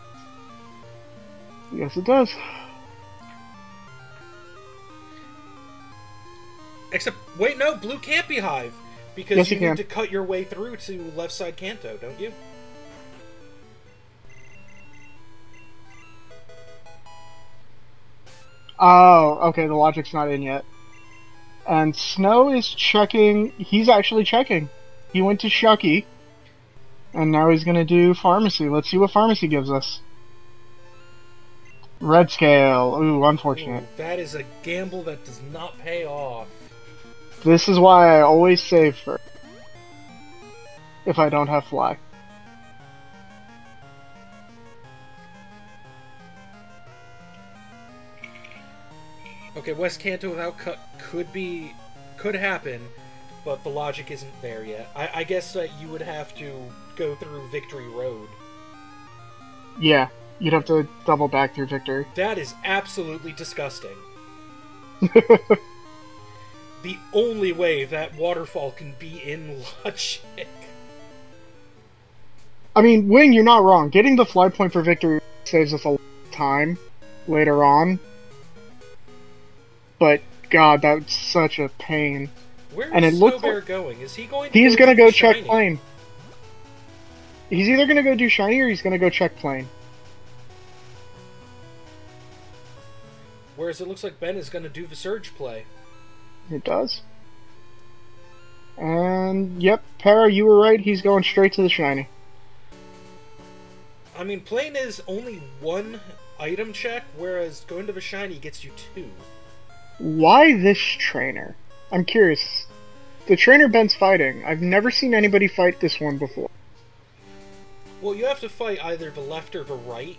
Yes, it does. Except, wait, no, Blue can't be Hive, because yes, you need to cut your way through to left side Kanto, don't you? Oh, okay, the logic's not in yet. And Snow is checking... He's actually checking. He went to Shucky, and now he's gonna do Pharmacy. Let's see what Pharmacy gives us. Red Scale. Ooh, unfortunate. Ooh, that is a gamble that does not pay off. This is why I always save for... if I don't have Fly. Okay, West Kanto without cut could happen, but the logic isn't there yet. I guess that you would have to go through Victory Road. Yeah, you'd have to double back through Victory. That is absolutely disgusting. The only way that waterfall can be in logic. I mean, Wing, you're not wrong. Getting the fly point for Victory saves us a lot of time later on. But, God, that's such a pain. Where and is it looks Snowbear like going? Is he going to He's go gonna go check Shiny? plane. He's either gonna go do Shiny or he's gonna go check plane. Whereas it looks like Ben is gonna do the Surge play. It does. And, yep, Para, you were right. He's going straight to the Shiny. I mean, plane is only one item check, whereas going to the Shiny gets you 2. Why this trainer? I'm curious. The trainer Ben's fighting. I've never seen anybody fight this one before. Well, you have to fight either the left or the right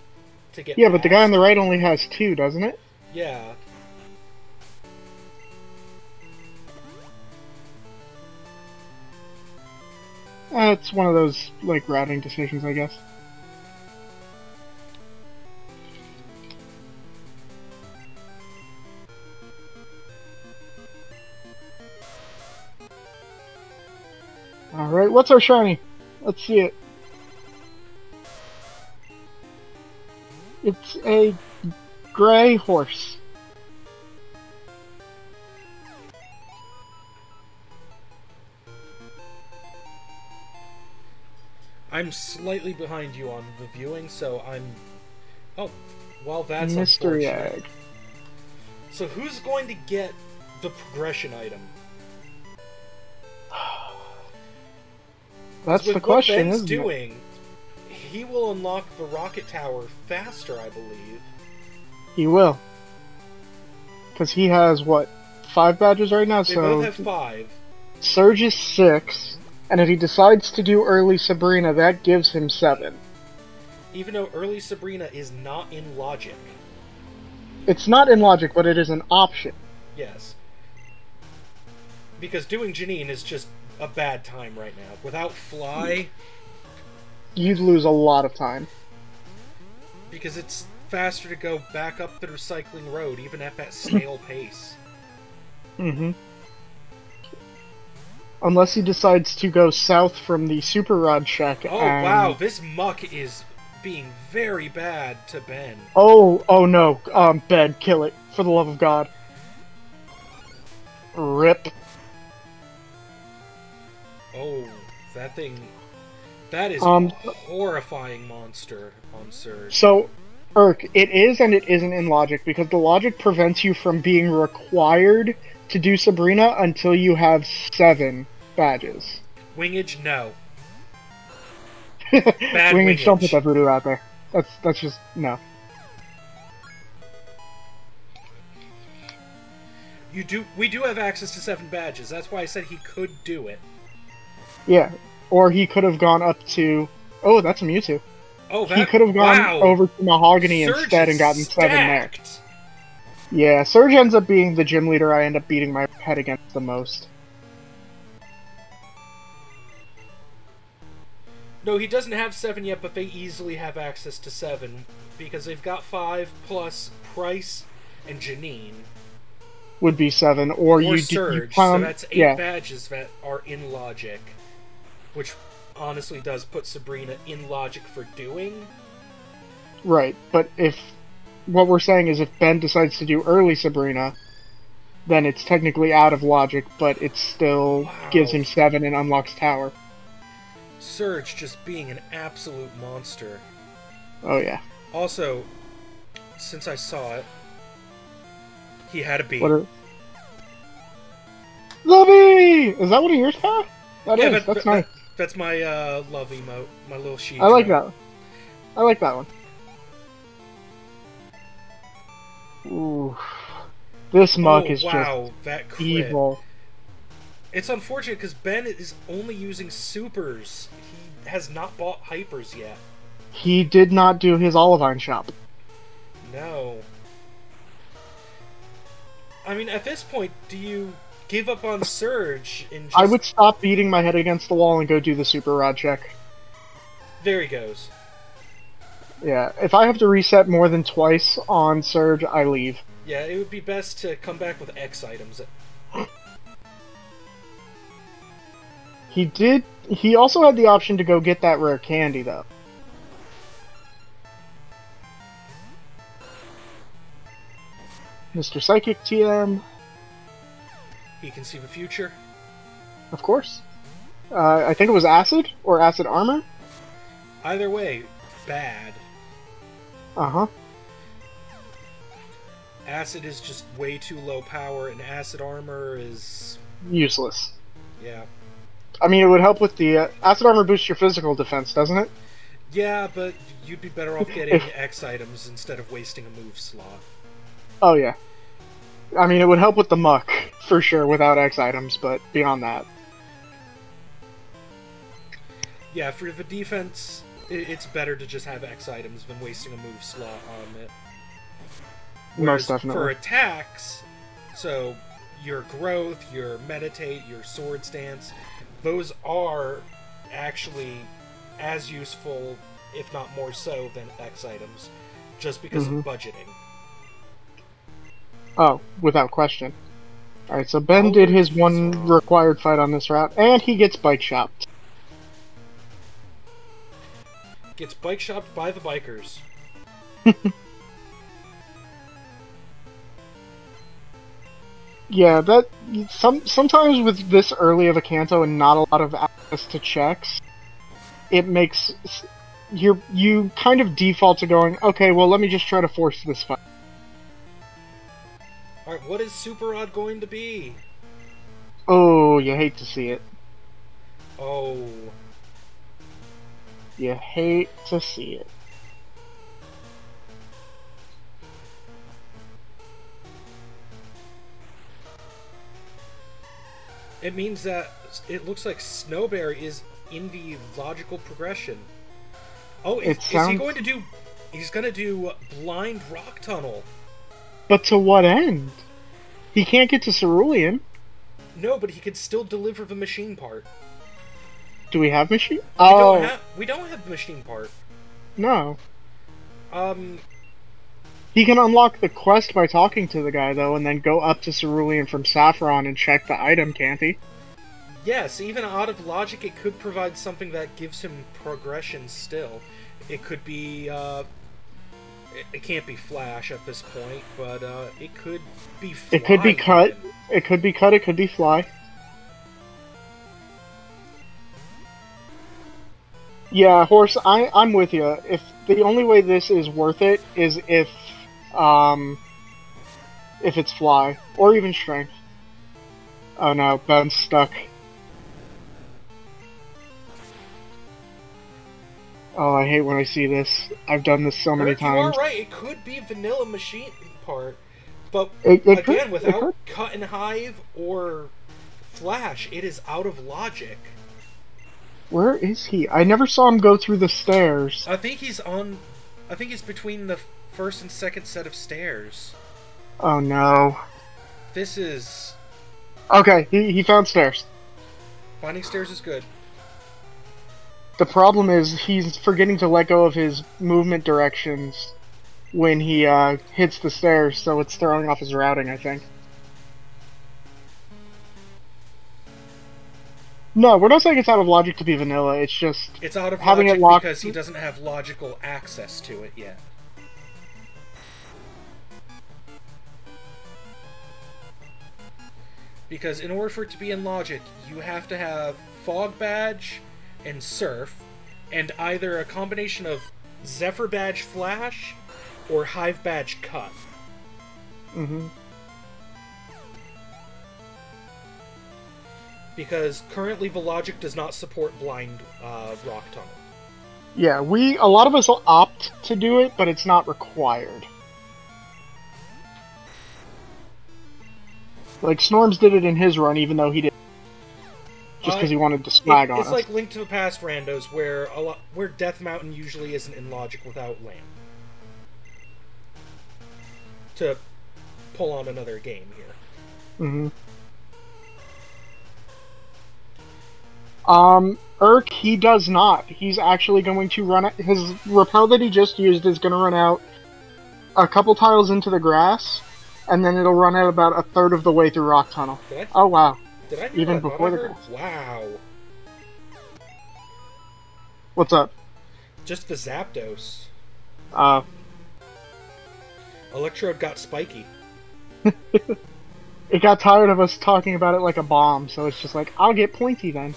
to get Yeah, but the guy on past. the right only has 2, doesn't it? Yeah. It's one of those, like, routing decisions, I guess. Alright, what's our shiny? Let's see it. It's a gray horse. I'm slightly behind you on the viewing, so I'm... Oh, well, that's Mystery unfortunate. egg. So who's going to get the progression item? That's With the question, what Ben's isn't it? doing, he will unlock the rocket tower faster, I believe. He will. Because he has, what, 5 badges right now? They So both have 5. Surge is 6, and if he decides to do early Sabrina, that gives him 7. Even though early Sabrina is not in logic. It's not in logic, but it is an option. Yes. Because doing Janine is just a bad time right now. Without Fly, You'd lose a lot of time. because it's faster to go back up the recycling road, even at that snail pace. Mm-hmm. Unless he decides to go south from the Super Rod Shack. Oh, and... wow, this muck is being very bad to Ben. Oh no. Ben, kill it. For the love of God. Rip. Oh, that thing... That is Um, a horrifying monster on Surge. So, Urk, it is and it isn't in logic, because the logic prevents you from being required to do Sabrina until you have 7 badges. Wingage, no. Bad wingage. Don't put that voodoo out there. That's just, no. We do have access to 7 badges. That's why I said he could do it. Yeah. Or he could have gone up to... Oh, that's a Mewtwo. Oh, that... He could have gone wow. over to Mahogany Surge instead and is gotten 7 there. stacked. Yeah, Surge ends up being the gym leader I end up beating my head against the most. No, he doesn't have 7 yet, but they easily have access to 7. Because they've got 5 plus Price and Janine. Would be 7, or you Surge, found, so that's 8 badges that are in logic. Which honestly does put Sabrina in logic for doing. Right, but if... What we're saying is if Ben decides to do early Sabrina, then it's technically out of logic, but it still gives him 7 and unlocks Tower. Surge just being an absolute monster. Oh yeah. Also, since I saw it, he had a bee. The bee! Is that one of yours, Pat? That's nice. That's my love emote, my little sheet. I like that. I like that one. Ooh. This muck is just that crit. evil. It's unfortunate because Ben is only using supers. He has not bought hypers yet. He did not do his Olivine shop. No. I mean, at this point, do you give up on Surge and just... I would stop beating my head against the wall and go do the super rod check. There he goes. Yeah, if I have to reset more than twice on Surge, I leave. Yeah, it would be best to come back with X items. He also had the option to go get that rare candy, though. Mr. Psychic TM. He can see the future. Of course. I think it was Acid, or Acid Armor? Either way, bad. Uh-huh. Acid is just way too low power, and Acid Armor is... useless. Yeah. I mean, it would help with the... Acid Armor boosts your physical defense, doesn't it? Yeah, but you'd be better off getting X items instead of wasting a move slot. Oh, yeah. I mean, it would help with the muck, for sure, without X items, but beyond that. Yeah, for the defense, it's better to just have X items than wasting a move slot on it. Whereas most definitely. For attacks, so your growth, your meditate, your sword stance, those are actually as useful, if not more so, than X items, just because of budgeting. Oh, without question. Alright, so Ben did his one required fight on this route, and he gets bike shopped. Gets bike shopped by the bikers. Yeah, that sometimes with this early of a Kanto and not a lot of access to checks, it makes you kind of default to going, okay, well, let me just try to force this fight. Alright, what is Super Rod going to be? Oh, you hate to see it. Oh. You hate to see it. It means that it looks like Snowbear is in the logical progression. Oh, is he going to do... He's going to do Blind Rock Tunnel. But to what end? He can't get to Cerulean. No, but he could still deliver the machine part. Do we have machine? We don't have the machine part. No. He can unlock the quest by talking to the guy, though, and then go up to Cerulean from Saffron and check the item, can't he? Yes, even out of logic, it could provide something that gives him progression still. It could be, it can't be Flash at this point, but, it could be Fly. It could be Cut. It could be Cut, it could be Fly. Yeah, Horse, I'm with you. If the only way this is worth it is if it's Fly. Or even Strength. Oh no, Ben's stuck. Oh, I hate when I see this. I've done this so many times. You are right, it could be Vanilla Machine part. But, again, without Cut and Hive or Flash, it is out of logic. Where is he? I never saw him go through the stairs. I think he's between the first and second set of stairs. Oh no. This is... Okay, he found stairs. Finding stairs is good. The problem is he's forgetting to let go of his movement directions when he hits the stairs, so it's throwing off his routing, I think. No, we're not saying it's out of logic to be vanilla, it's just... It's out of having logic it locked because he doesn't have logical access to it yet. Because in order for it to be in logic, you have to have Fog Badge and Surf, and either a combination of Zephyr Badge Flash or Hive Badge Cut. Mm-hmm. Because currently the logic does not support blind rock tunnel. Yeah, a lot of us will opt to do it, but it's not required. Like, Snorms did it in his run, even though he didn't. Just because he wanted to swag on us. It's like Link to the Past randos, where Death Mountain usually isn't in logic without Lamp. To pull on another game here. Mm-hmm. Urk, he does not. He's actually going to run out. His repel that he just used is going to run out a couple tiles into the grass, and then it'll run out about a third of the way through Rock Tunnel. Oh, wow. Did I hear even what before I the heard? grass. Wow. What's up? Just the Zapdos. Electrode got spiky. It got tired of us talking about it like a bomb, so it's just like, I'll get pointy then.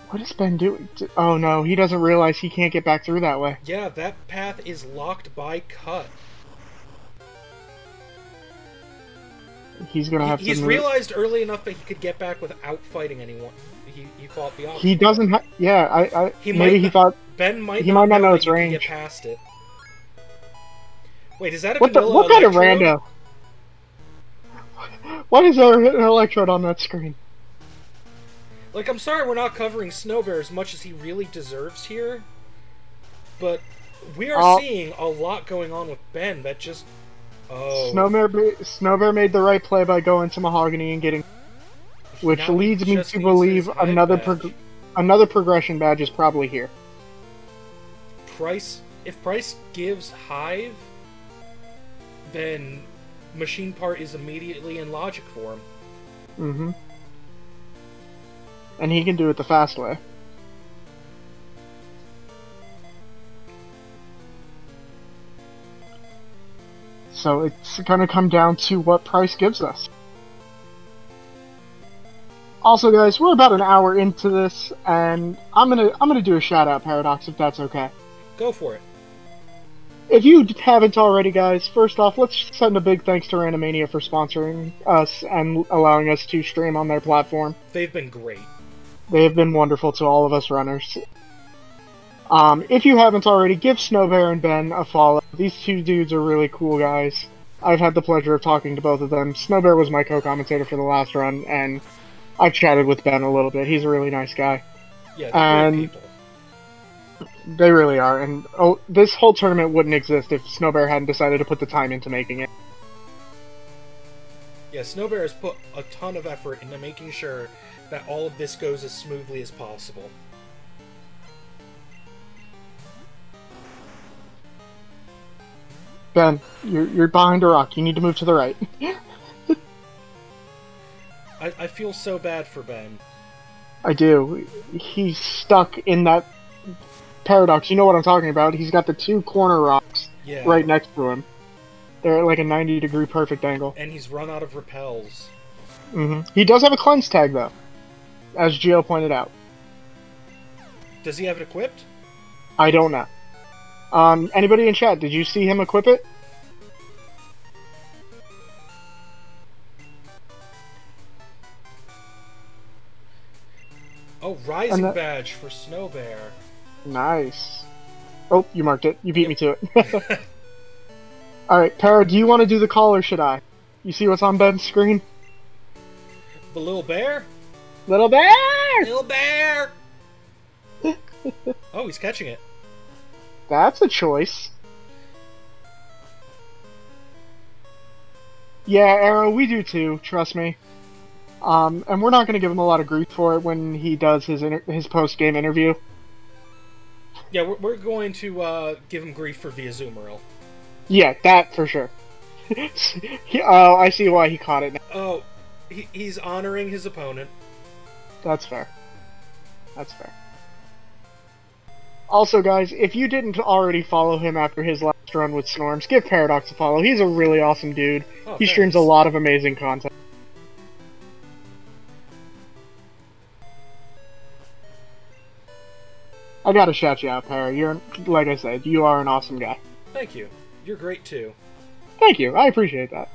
What is Ben doing? Oh no, he doesn't realize he can't get back through that way. Yeah, that path is locked by Cut. He's gonna have to He's move. realized early enough that he could get back without fighting anyone. He fought the option. He doesn't have... Yeah, he thought... Ben might he might not know its that he range. can get past it. Wait, is that a what vanilla kind of Electrode? rando? Why is there an Electrode on that screen? Like, I'm sorry we're not covering Snowbear as much as he really deserves here, but we are seeing a lot going on with Ben that just... Oh. Snowbear made the right play by going to Mahogany and getting... Which Now leads me to believe another progression badge is probably here. If Price gives Hive, then Machine Part is immediately in logic for him. Mm-hmm. And he can do it the fast way. So it's gonna come down to what Price gives us. Also, guys, we're about an hour into this, and I'm gonna do a shout out, Paradox, if that's okay. Go for it. If you haven't already, guys, first off, let's send a big thanks to Randomania for sponsoring us and allowing us to stream on their platform. They've been great. They have been wonderful to all of us runners. If you haven't already, give Snowbear and Ben a follow. These two dudes are really cool guys. I've had the pleasure of talking to both of them. Snowbear was my co-commentator for the last run, and I've chatted with Ben a little bit. He's a really nice guy. Yeah, they're great people. They really are, and this whole tournament wouldn't exist if Snowbear hadn't decided to put the time into making it. Yeah, Snowbear has put a ton of effort into making sure that all of this goes as smoothly as possible. Ben, you're behind a rock. You need to move to the right. I feel so bad for Ben. I do. He's stuck in that Paradox. You know what I'm talking about. He's got the two corner rocks right next to him. They're at like a 90-degree perfect angle. And he's run out of repels. Mm-hmm. He does have a cleanse tag, though, as Gio pointed out. Does he have it equipped? I don't know. Anybody in chat, did you see him equip it? Oh, Rising Badge for Snowbear. Nice. Oh, you marked it. You beat me to it. Alright, Para, do you want to do the call or should I? You see what's on Ben's screen? The little bear? Little bear! Little bear! Oh, he's catching it. That's a choice. Yeah, Arrow, we do too, trust me. And we're not going to give him a lot of grief for it when he does his post-game interview. Yeah, we're going to give him grief for the Azumarill. Yeah, that for sure. Oh, I see why he caught it now. Oh, he's honoring his opponent. That's fair. That's fair. Also, guys, if you didn't already follow him after his last run with Snorms, give Paradox a follow. He's a really awesome dude. Oh, he streams a lot of amazing content. I gotta shout you out, Para. You're, like I said, you are an awesome guy. Thank you. You're great, too. Thank you. I appreciate that.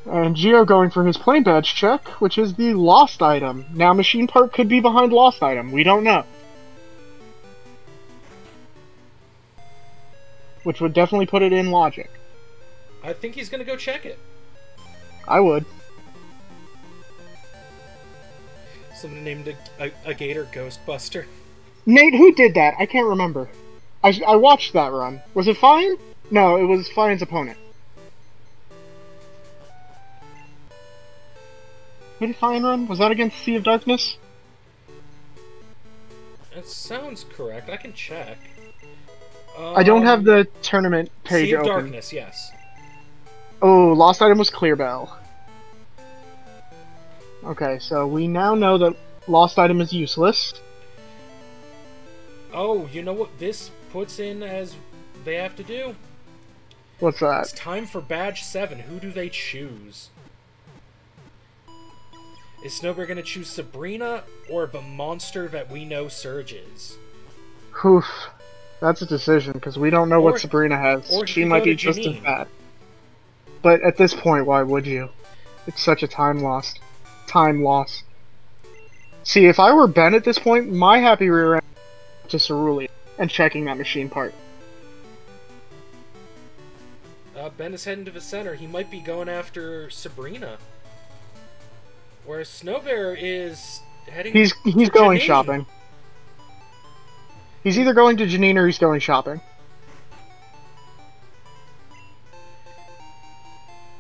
And Geo going for his plain badge check, which is the lost item. Now, machine part could be behind lost item. We don't know. Which would definitely put it in logic. I think he's gonna go check it. I would. Someone named a gator Ghostbuster. Nate, who did that? I can't remember. I watched that run. Was it Fine? No, it was Fine's opponent. Who did Fine run? Was that against Sea of Darkness? That sounds correct. I can check. I don't have the tournament page Sea of open. Darkness, yes. Oh, lost item was Clearbell. Okay, so we now know that lost item is useless. Oh, you know what this puts in as they have to do? What's that? It's time for Badge 7. Who do they choose? Is Snowbear gonna choose Sabrina or the monster that we know Surge is? Oof. That's a decision, because we don't know what Sabrina has. Or she might be just as bad. But at this point, why would you? It's such a time loss. See, if I were Ben at this point, my happy rear end to Cerulean and checking that machine part. Ben is heading to the center. He might be going after Sabrina. Whereas Snowbear is heading He's to going Janine. shopping. He's either going to Janine or he's going shopping.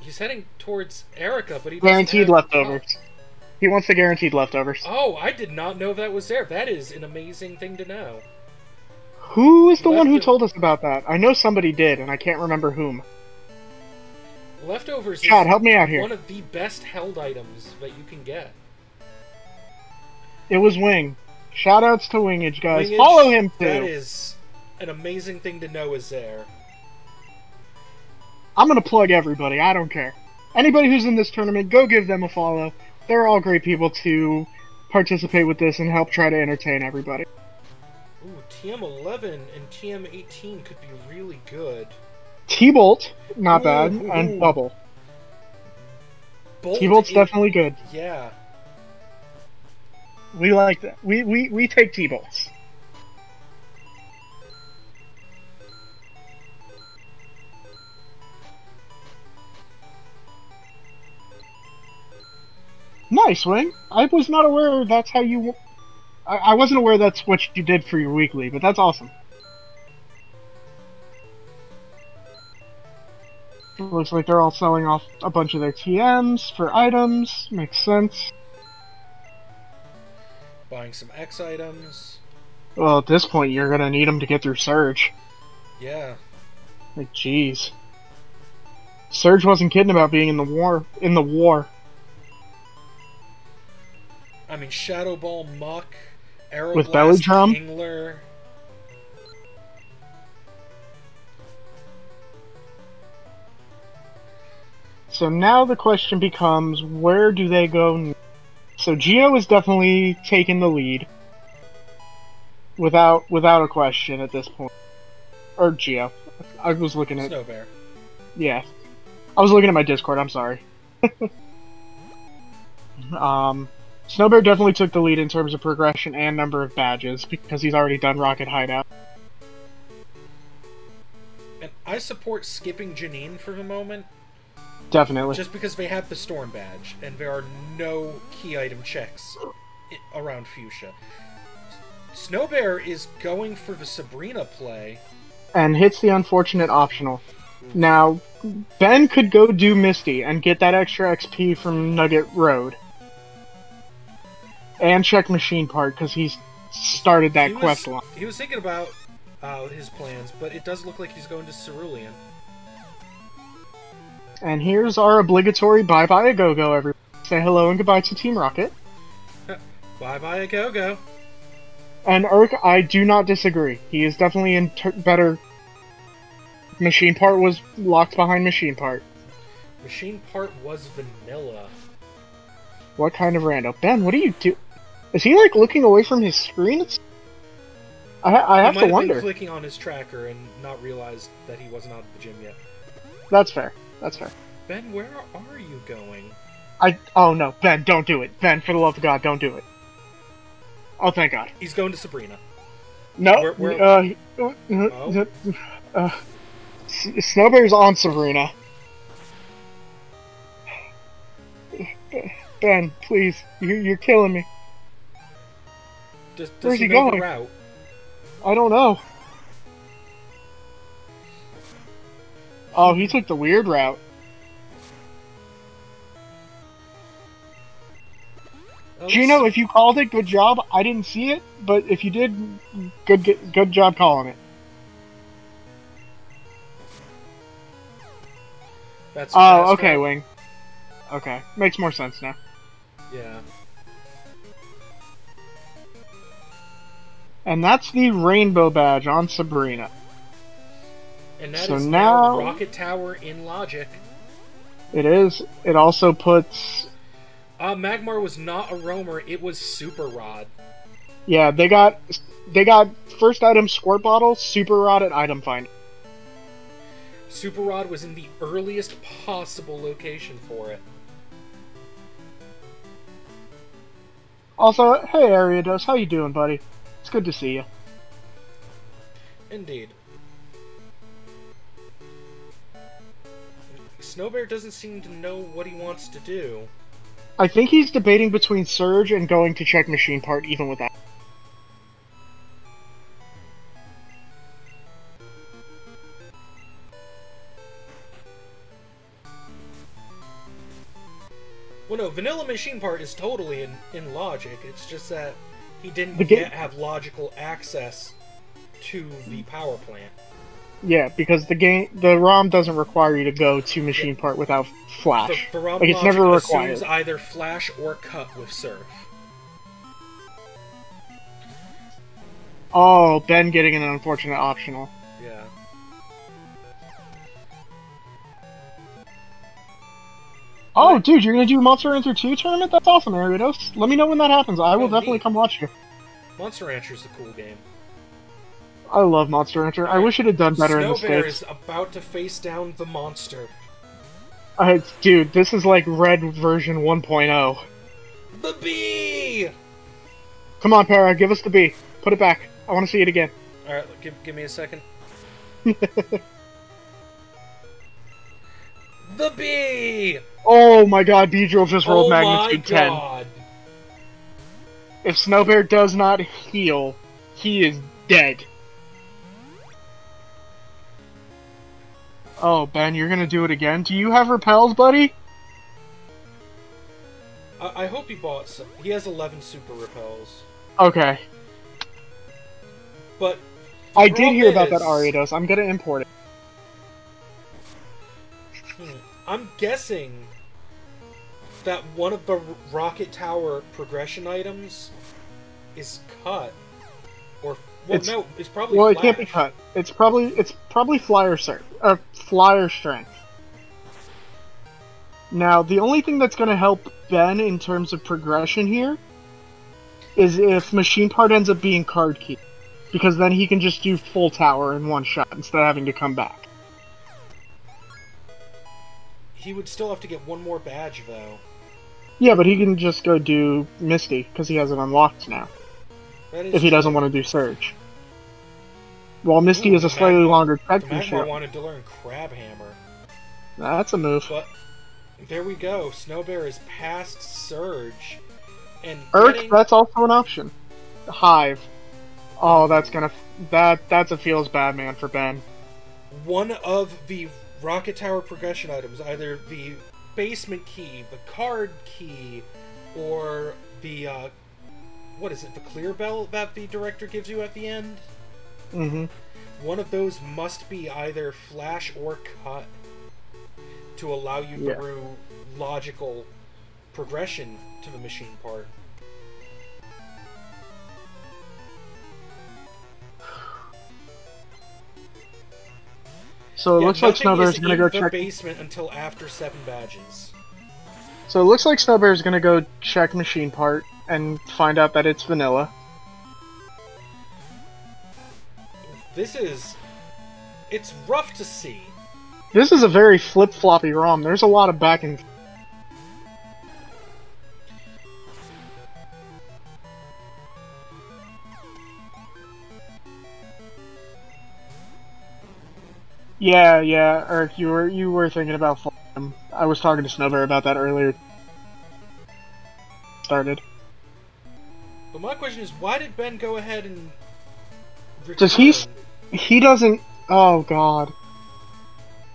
He's heading towards Erica, but he doesn't Guaranteed have... leftovers. He wants the guaranteed leftovers. Oh, I did not know that was there. That is an amazing thing to know. Who is the one who told us about that? I know somebody did, and I can't remember whom. Leftovers Chad, is help me out here. one of the best held items that you can get. It was Wing. Shoutouts to Wingage, guys. Wingage, Follow him, too. That is an amazing thing to know is there. I'm gonna plug everybody, I don't care. Anybody who's in this tournament, go give them a follow. They're all great people to participate with this and help try to entertain everybody. Ooh, TM11 and TM18 could be really good. T-Bolt, not bad, Ooh. and Bubble. Bolt T-Bolt's definitely good. Yeah. We like that. We take T-Bolts. Nice, Wing. I was not aware that's how you... I wasn't aware that's what you did for your weekly, but that's awesome. Looks like they're all selling off a bunch of their TMs for items. Makes sense. Buying some X items. Well, at this point, you're gonna need them to get through Surge. Yeah. Like, jeez. Surge wasn't kidding about being in the war. I mean, Shadow Ball, Muck, Aeroblast, With Belly Drum? Kingler. So now the question becomes, where do they go? So Geo is definitely taking the lead. Without a question at this point. Or Geo. I was looking at... Snowbear. Yeah. I was looking at my Discord, I'm sorry. Snowbear definitely took the lead in terms of progression and number of badges, because he's already done Rocket Hideout. And I support skipping Janine for the moment. Definitely. Just because they have the Storm badge, and there are no key item checks around Fuchsia. Snowbear is going for the Sabrina play. And hits the unfortunate optional. Now, Ben could go do Misty and get that extra XP from Nugget Road. And check machine part, because he's started that quest line. He was thinking about his plans, but it does look like he's going to Cerulean. And here's our obligatory bye-bye a go-go, everyone. Say hello and goodbye to Team Rocket. Bye-bye a go-go. And Urk, I do not disagree. He is definitely in better... Machine part was locked behind machine part. Machine part was vanilla. What kind of rando? Ben, what do you do? Is he, like, looking away from his screen? I have to wonder. He might have been clicking on his tracker and not realized that he wasn't out of the gym yet. That's fair. That's fair. Ben, where are you going? Oh no, Ben, don't do it. Ben, for the love of God, don't do it. Oh, thank God. He's going to Sabrina. No, Snowbear's on Sabrina. Ben, please, you're killing me. Does Where's he he know going? the route? I don't know. Oh, he took the weird route. Gino, if you called it, good job. I didn't see it, but if you did, good job calling it. That's okay, Wing. Okay, makes more sense now. Yeah. And that's the rainbow badge on Sabrina. And that is now Rocket Tower in Logic. It is. It also puts... Magmar was not a roamer, it was Super Rod. Yeah, they got first item Squirt Bottle, Super Rod at Item Finder. Super Rod was in the earliest possible location for it. Also, hey Ariados, how you doing, buddy? It's good to see you. Indeed. Snowbear doesn't seem to know what he wants to do. I think he's debating between Surge and going to check machine part even with that. Well, no, vanilla machine part is totally in Logic. It's just that he didn't yet have logical access to the power plant. Yeah, because the ROM doesn't require you to go to machine part without Flash. The ROM like, it's logic never required. assumes either Flash or Cut with Surf. Oh, Ben getting an unfortunate optional. Yeah. Oh, dude, you're gonna do Monster Hunter 2 tournament? That's awesome, Ariados. Let me know when that happens. I will definitely come watch you. Monster Rancher's a cool game. I love Monster Hunter. I wish it had done better in the States. Snowbear is about to face down the monster. Dude, this is like Red version 1.0. The bee! Come on, Para, give us the bee. Put it back. I want to see it again. Alright, give me a second. The bee! Oh my god, Beedrill just rolled magnitude 10. God. If Snowbear does not heal, he is dead. Oh, Ben, you're gonna do it again? Do you have repels, buddy? I hope he bought some. He has 11 super repels. Okay. But I did hear about that Ariados. I'm gonna import it. I'm guessing that one of the Rocket Tower progression items is cut. Or no, it's probably Well, Flash. it can't be cut. It's probably flyer strength. Now, the only thing that's going to help Ben in terms of progression here is if machine part ends up being card key, because then he can just do full tower in one shot instead of having to come back. He would still have to get one more badge, though. Yeah, but he can just go do Misty, because he has it unlocked now. If he doesn't want to do Surge. While Misty is a slightly longer tech Magmar wanted to learn Crab Hammer. That's a move. But there we go. Snowbear is past Surge. And that's also an option. Hive. Oh, that's a feels bad man for Ben. One of the Rocket Tower progression items, either the basement key, the card key, or the what is it, the clear bell that the director gives you at the end? Mm-hmm. One of those must be either flash or cut to allow you through logical progression to the machine part. So it looks like Snowbear's gonna go check the basement until after 7 badges. So it looks like Snowbear's gonna go check machine part and find out that it's vanilla. It's rough to see. This is a very flip-floppy ROM. There's a lot of back and... Yeah, Eric, you were thinking about him. I was talking to Snowbear about that earlier. Started. But my question is, why did Ben go ahead and return? Does he doesn't... Oh, God.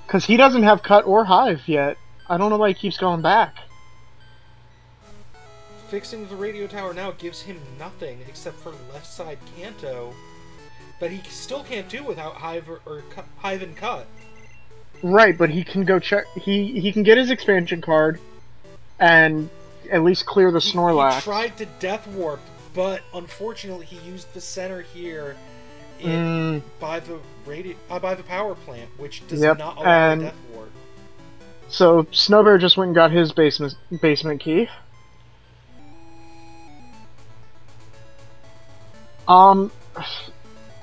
Because he doesn't have Cut or Hive yet. I don't know why he keeps going back. Fixing the radio tower now gives him nothing except for left side Kanto that he still can't do without Hive or Hive and Cut. Right, but he can go check... He can get his expansion card and at least clear the Snorlax. He tried to Death Warp, but unfortunately he used the center here by the power plant, which does not allow a Death Warp. So Snowbear just went and got his basement key.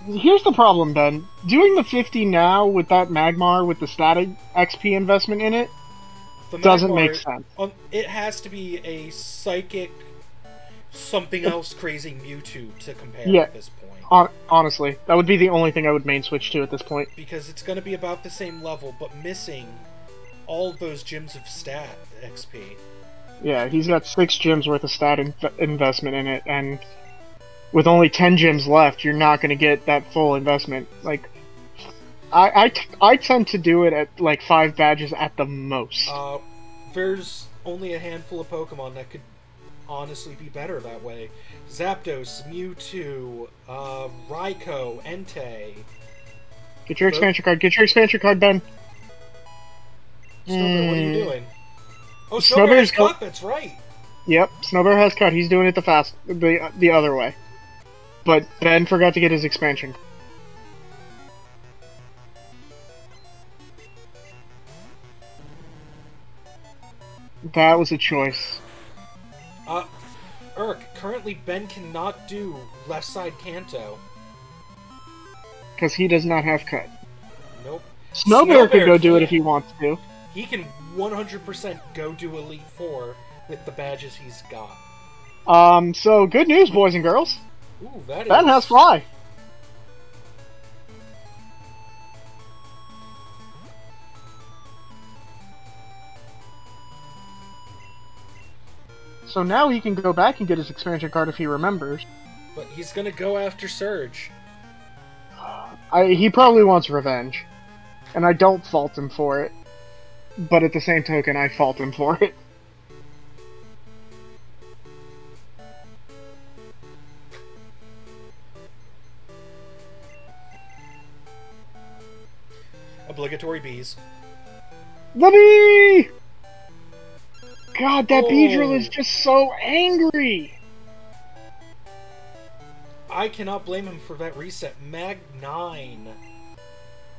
Here's the problem, Ben. Doing the 50 now with that Magmar with the static XP investment in it doesn't make sense. It has to be a psychic, something else crazy Mewtwo to compare at this point. Honestly, that would be the only thing I would main switch to at this point. Because it's going to be about the same level, but missing all of those gyms of stat XP. Yeah, he's got 6 gyms worth of stat investment in it, and with only 10 gyms left, you're not going to get that full investment. Like, I tend to do it at like 5 badges at the most. There's only a handful of Pokemon that could honestly be better that way. Zapdos, Mewtwo, Raikou, Entei. Get your expansion card. Get your expansion card, Ben. Snowbear, what are you doing? Oh, Snowbear has Cut, that's right! Yep, Snowbear has Cut. He's doing it the other way. But Ben forgot to get his expansion. That was a choice. Currently Ben cannot do left side Kanto. Because he does not have Cut. Nope. Snowbear could go do it if he wants to. He can 100% go do Elite Four with the badges he's got. So good news, boys and girls. Ooh, that Ben has Fly. So now he can go back and get his expansion card if he remembers. But he's gonna go after Surge. He probably wants revenge. And I don't fault him for it. But at the same token, I fault him for it. Obligatory bees. The bee! God, that Beedrill is just so angry! I cannot blame him for that reset. Mag 9.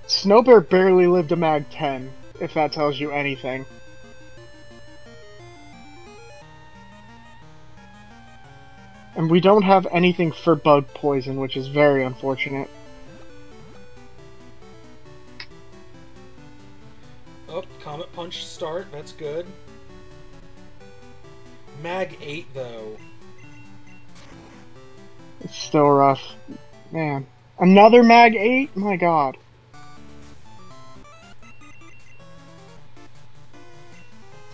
Snowbear barely lived a Mag 10, if that tells you anything. And we don't have anything for Bug Poison, which is very unfortunate. Oh, Comet Punch start, that's good. Mag 8, though. It's still rough. Man. Another Mag 8? My god.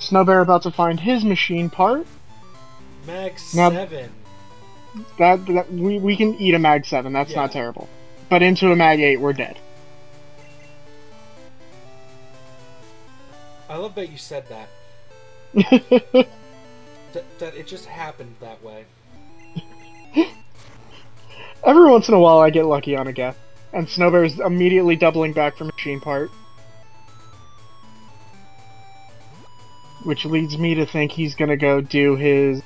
Snowbear about to find his machine part. Mag 7. We can eat a Mag 7, that's not terrible. But into a Mag 8, we're dead. I love that you said that. that it just happened that way. Every once in a while I get lucky on a gap. And Snowbear's immediately doubling back for machine part. Which leads me to think he's gonna go do his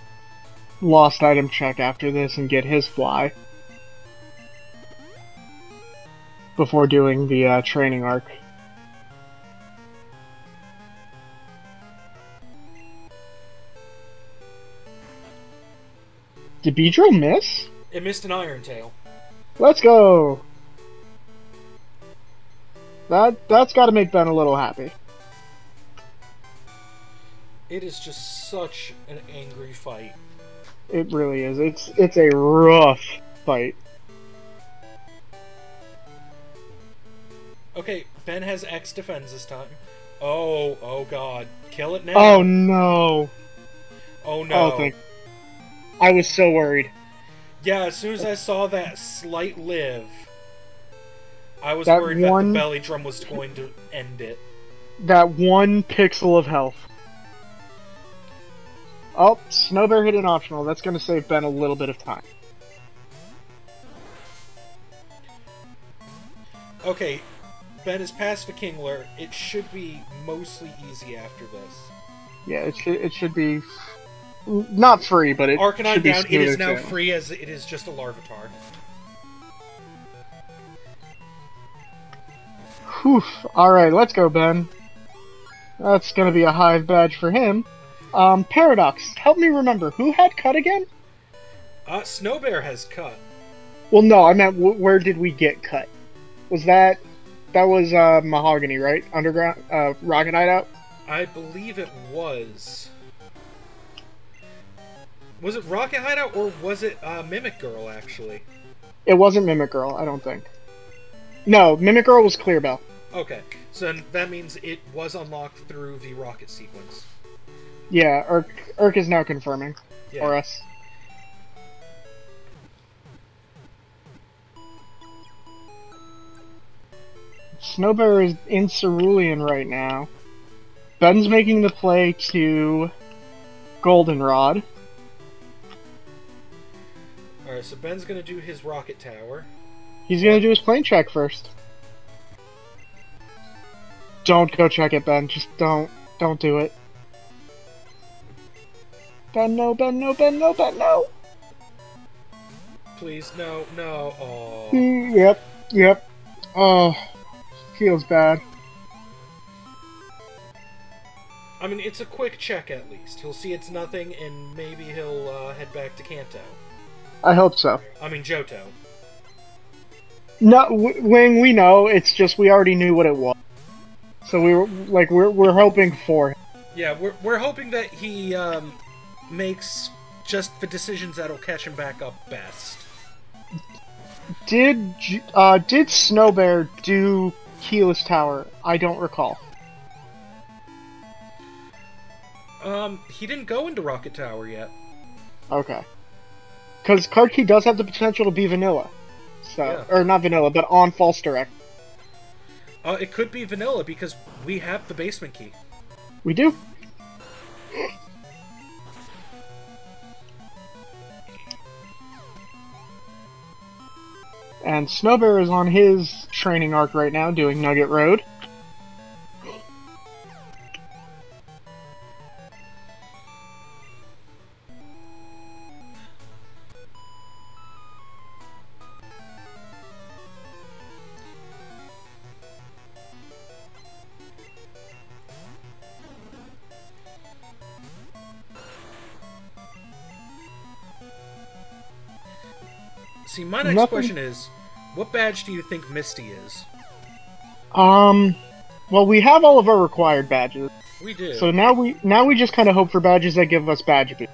lost item check after this and get his fly. Before doing the training arc. Did Beedrill miss? It missed an Iron Tail. Let's go! That's gotta make Ben a little happy. It is just such an angry fight. It really is. It's a rough fight. Okay, Ben has X defense this time. Oh god. Kill it now. Oh no. Oh no. Oh, I was so worried. Yeah, as soon as I saw that slight live, I was worried that the belly drum was going to end it. That one pixel of health. Oh, Snowbear hit an optional. That's going to save Ben a little bit of time. Okay, Ben is past the Kingler. It should be mostly easy after this. Yeah, it should be not free, but it Arcanine should be down. It is now too. free as it is just a Larvitar. Whew. Alright, let's go, Ben. That's going to be a Hive badge for him. Paradox, help me remember, who had cut again? Snowbear has cut. Well, no, I meant where did we get cut? Was that was Mahogany, right? Underground, Rocket Hideout? I believe it was. Was it Rocket Hideout or was it Mimic Girl, actually? It wasn't Mimic Girl, I don't think. No, Mimic Girl was Clearbell. Okay, so that means it was unlocked through the rocket sequence. Yeah, Urk is now confirming for us. Snowbear is in Cerulean right now. Ben's making the play to Goldenrod. Alright, so Ben's gonna do his rocket tower. He's gonna do his plane check first. Don't go check it, Ben. Just don't do it. Ben, no, Ben, no, Ben, no, Ben, no! Please, no, no, oh. Yep. Oh, feels bad. I mean, it's a quick check at least. He'll see it's nothing, and maybe he'll head back to Kanto. I hope so. I mean, Johto. No, when we know, it's just we already knew what it was. So we're hoping for him. Yeah, we're hoping that he makes just the decisions that'll catch him back up best. Did Snowbear do Keyless Tower? I don't recall. He didn't go into Rocket Tower yet. Okay. Because Card Key does have the potential to be vanilla. So, yeah. Or not vanilla, but on False Direct. It could be vanilla because we have the basement key. We do. And Snowbear is on his training arc right now, doing Nugget Road. See, my next question is, what badge do you think Misty is? Well, we have all of our required badges. We do. So now we just kind of hope for badges that give us badge boost.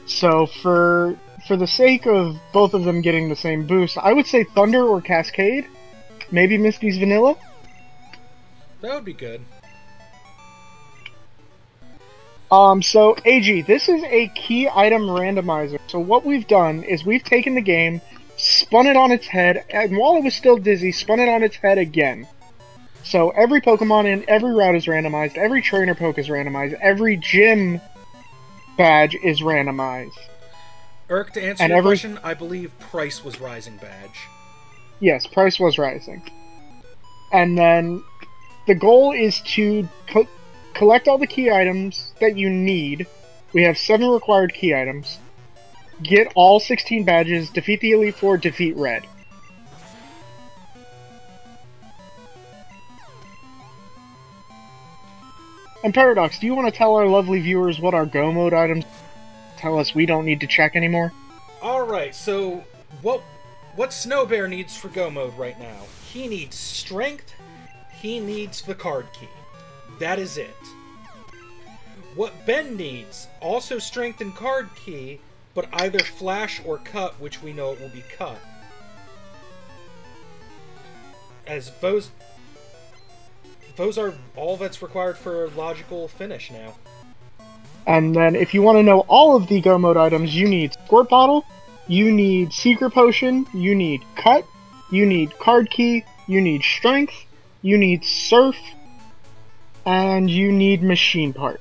So for the sake of both of them getting the same boost, I would say Thunder or Cascade. Maybe Misty's Vanilla. That would be good. So, AG, this is a key item randomizer. So what we've done is we've taken the game, spun it on its head, and while it was still dizzy, spun it on its head again. So every Pokemon in every route is randomized, every trainer poke is randomized, every gym badge is randomized. Urk, to answer your question, I believe price was rising badge. Yes, price was rising. And then the goal is to collect all the key items that you need. We have 7 required key items. Get all 16 badges, defeat the Elite Four, defeat Red. And Paradox, do you want to tell our lovely viewers what our Go Mode items tell us we don't need to check anymore? Alright, so what Snowbear needs for Go Mode right now? He needs Strength, he needs the card key. That is it. What Ben needs, also Strength and card key, but either Flash or Cut, which we know it will be Cut. As those are all that's required for a logical finish now. And then if you want to know all of the Go Mode items, you need Squirt Bottle, you need Secret Potion, you need Cut, you need Card Key, you need Strength, you need Surf, and you need Machine Part.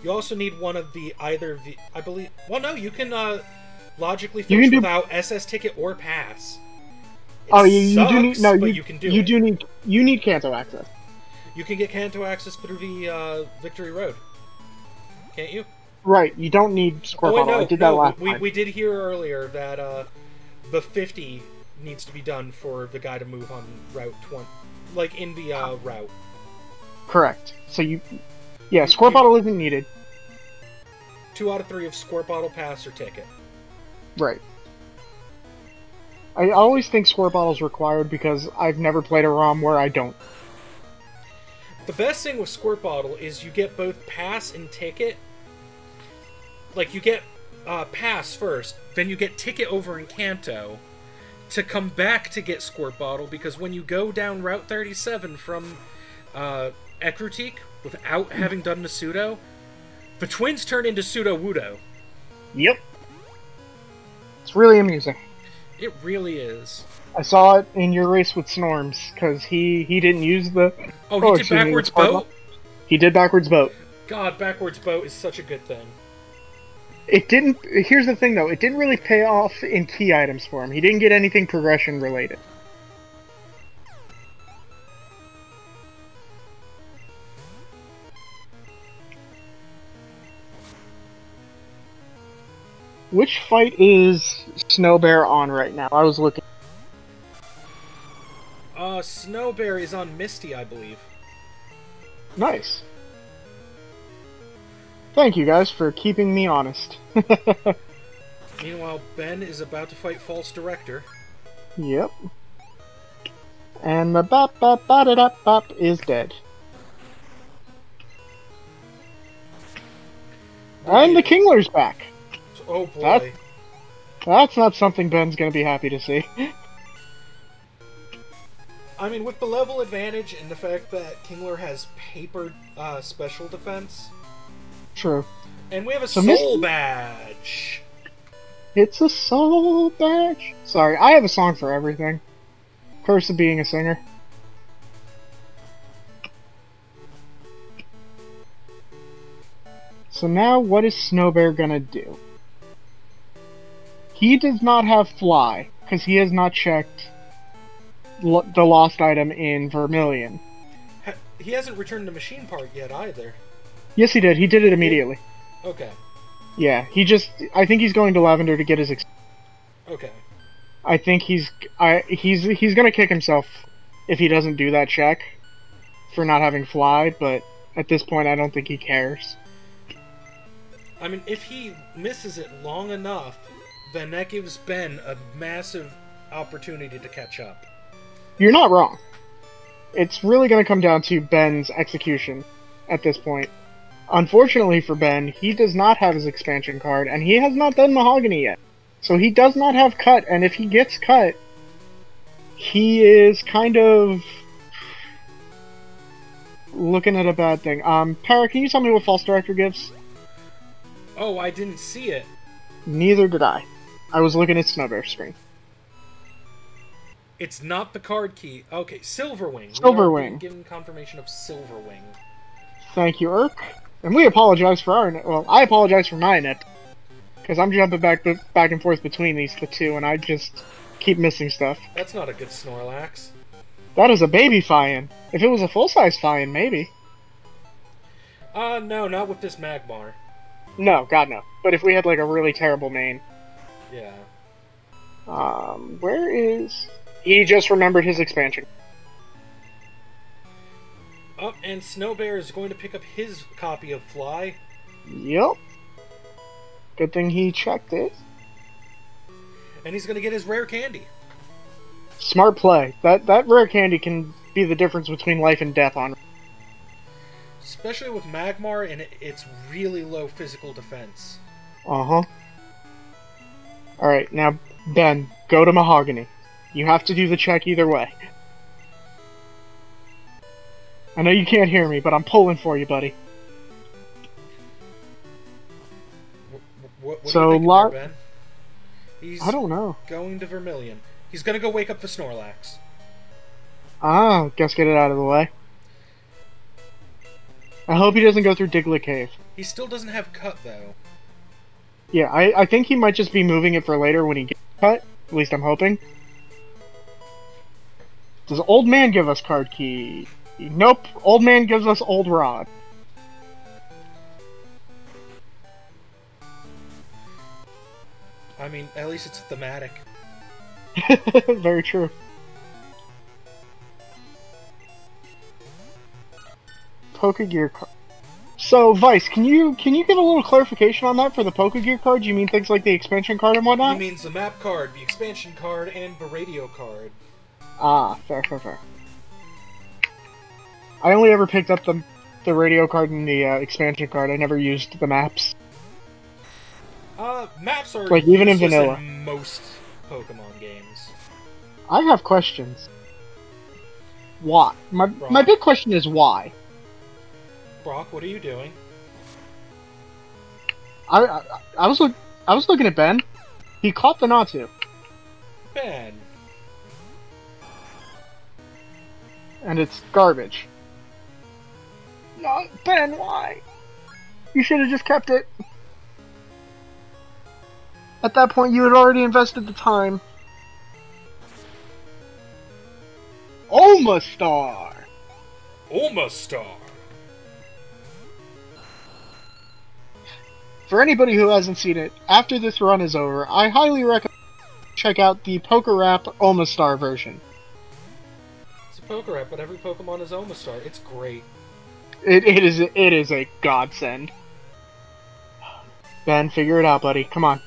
You also need one of the I believe. Well, no, you can logically finish without SS ticket or pass. You do need it. You need Kanto access. You can get Kanto access through the Victory Road, can't you? Right. You don't need Squirt Bottle. I did that last time. We did hear earlier that the 50 needs to be done for the guy to move on Route 20, like in the route. Correct. So Squirt Bottle isn't needed. 2 out of 3 of Squirt Bottle, pass, or ticket. Right. I always think Squirt Bottle is required because I've never played a ROM where I don't. The best thing with Squirt Bottle is you get both pass and ticket. Like, you get pass first, then you get ticket over in Kanto to come back to get Squirt Bottle, because when you go down Route 37 from Ekrutik without having done the pseudo, the twins turn into pseudo Wudo. Yep. It's really amusing. It really is. I saw it in your race with Snorms, because he didn't use the... Oh, he did backwards boat? He did backwards boat. God, backwards boat is such a good thing. It didn't... Here's the thing, though. It didn't really pay off in key items for him. He didn't get anything progression-related. Which fight is Snowbear on right now? I was looking. Snowbear is on Misty, I believe. Nice. Thank you guys for keeping me honest. Meanwhile, Ben is about to fight False Director. Yep. And the bop is dead. And the Kingler's back. Oh boy. That's not something Ben's gonna be happy to see. I mean, with the level advantage and the fact that Kingler has papered special defense. True. And we have a soul badge. It's a soul badge. Sorry, I have a song for everything. Curse of being a singer. So now, what is Snowbear gonna do? He does not have Fly, because he has not checked the lost item in Vermilion. He hasn't returned the machine part yet, either. Yes, he did. He did it immediately. Okay. Yeah, I think he's going to Lavender to get his... Okay. I think he's gonna kick himself if he doesn't do that check for not having Fly, but at this point I don't think he cares. I mean, if he misses it long enough, then that gives Ben a massive opportunity to catch up. You're not wrong. It's really going to come down to Ben's execution at this point. Unfortunately for Ben, he does not have his expansion card, and he has not done Mahogany yet. So he does not have Cut, and if he gets Cut, he is kind of looking at a bad thing. Para, can you tell me what False Director gives? Oh, I didn't see it. Neither did I. I was looking at Snowbear's screen. It's not the card key. Okay, Silverwing. Silverwing. Given confirmation of Silverwing. Thank you, Urk. And we apologize for our net. Well, I apologize for my net. Because I'm jumping back and forth between these two, and I just keep missing stuff. That's not a good Snorlax. That is a baby Fion. If it was a full-size Fion, maybe. No, not with this Magmar. No, God no. But if we had, like, a really terrible main. Yeah. Where is... He just remembered his expansion. Oh, and Snowbear is going to pick up his copy of Fly. Yep. Good thing he checked it. And he's going to get his rare candy. Smart play. That rare candy can be the difference between life and death on... Especially with Magmar and its really low physical defense. Uh-huh. Alright, now, Ben, go to Mahogany. You have to do the check either way. I know you can't hear me, but I'm pulling for you, buddy. What so, do you think there, Ben? He's I don't know. Going to Vermilion. He's going to go wake up the Snorlax. Ah, guess get it out of the way. I hope he doesn't go through Diglett Cave. He still doesn't have Cut, though. Yeah, I think he might just be moving it for later when he gets Cut. At least I'm hoping. Does Old Man give us Card Key? Nope. Old Man gives us Old Rod. I mean, at least it's thematic. Very true. Pokegear card. So, Vice, can you give a little clarification on that for the Pokegear cards? You mean things like the expansion card and whatnot? He means the map card, the expansion card, and the radio card. Ah, fair. I only ever picked up the radio card and the expansion card. I never used the maps. Maps are like even in useless vanilla. In most Pokemon games. I have questions. Why? My big question is why. Brock, what are you doing? I was looking at Ben. He caught the Natu. Ben. And it's garbage. No, Ben, why? You should have just kept it. At that point, you had already invested the time. Omastar! Omastar! For anybody who hasn't seen it, after this run is over, I highly recommend check out the Pokerap Omastar version. It's a Pokerap, but every Pokemon is Omastar. It's great. It is a godsend. Ben, figure it out, buddy. Come on.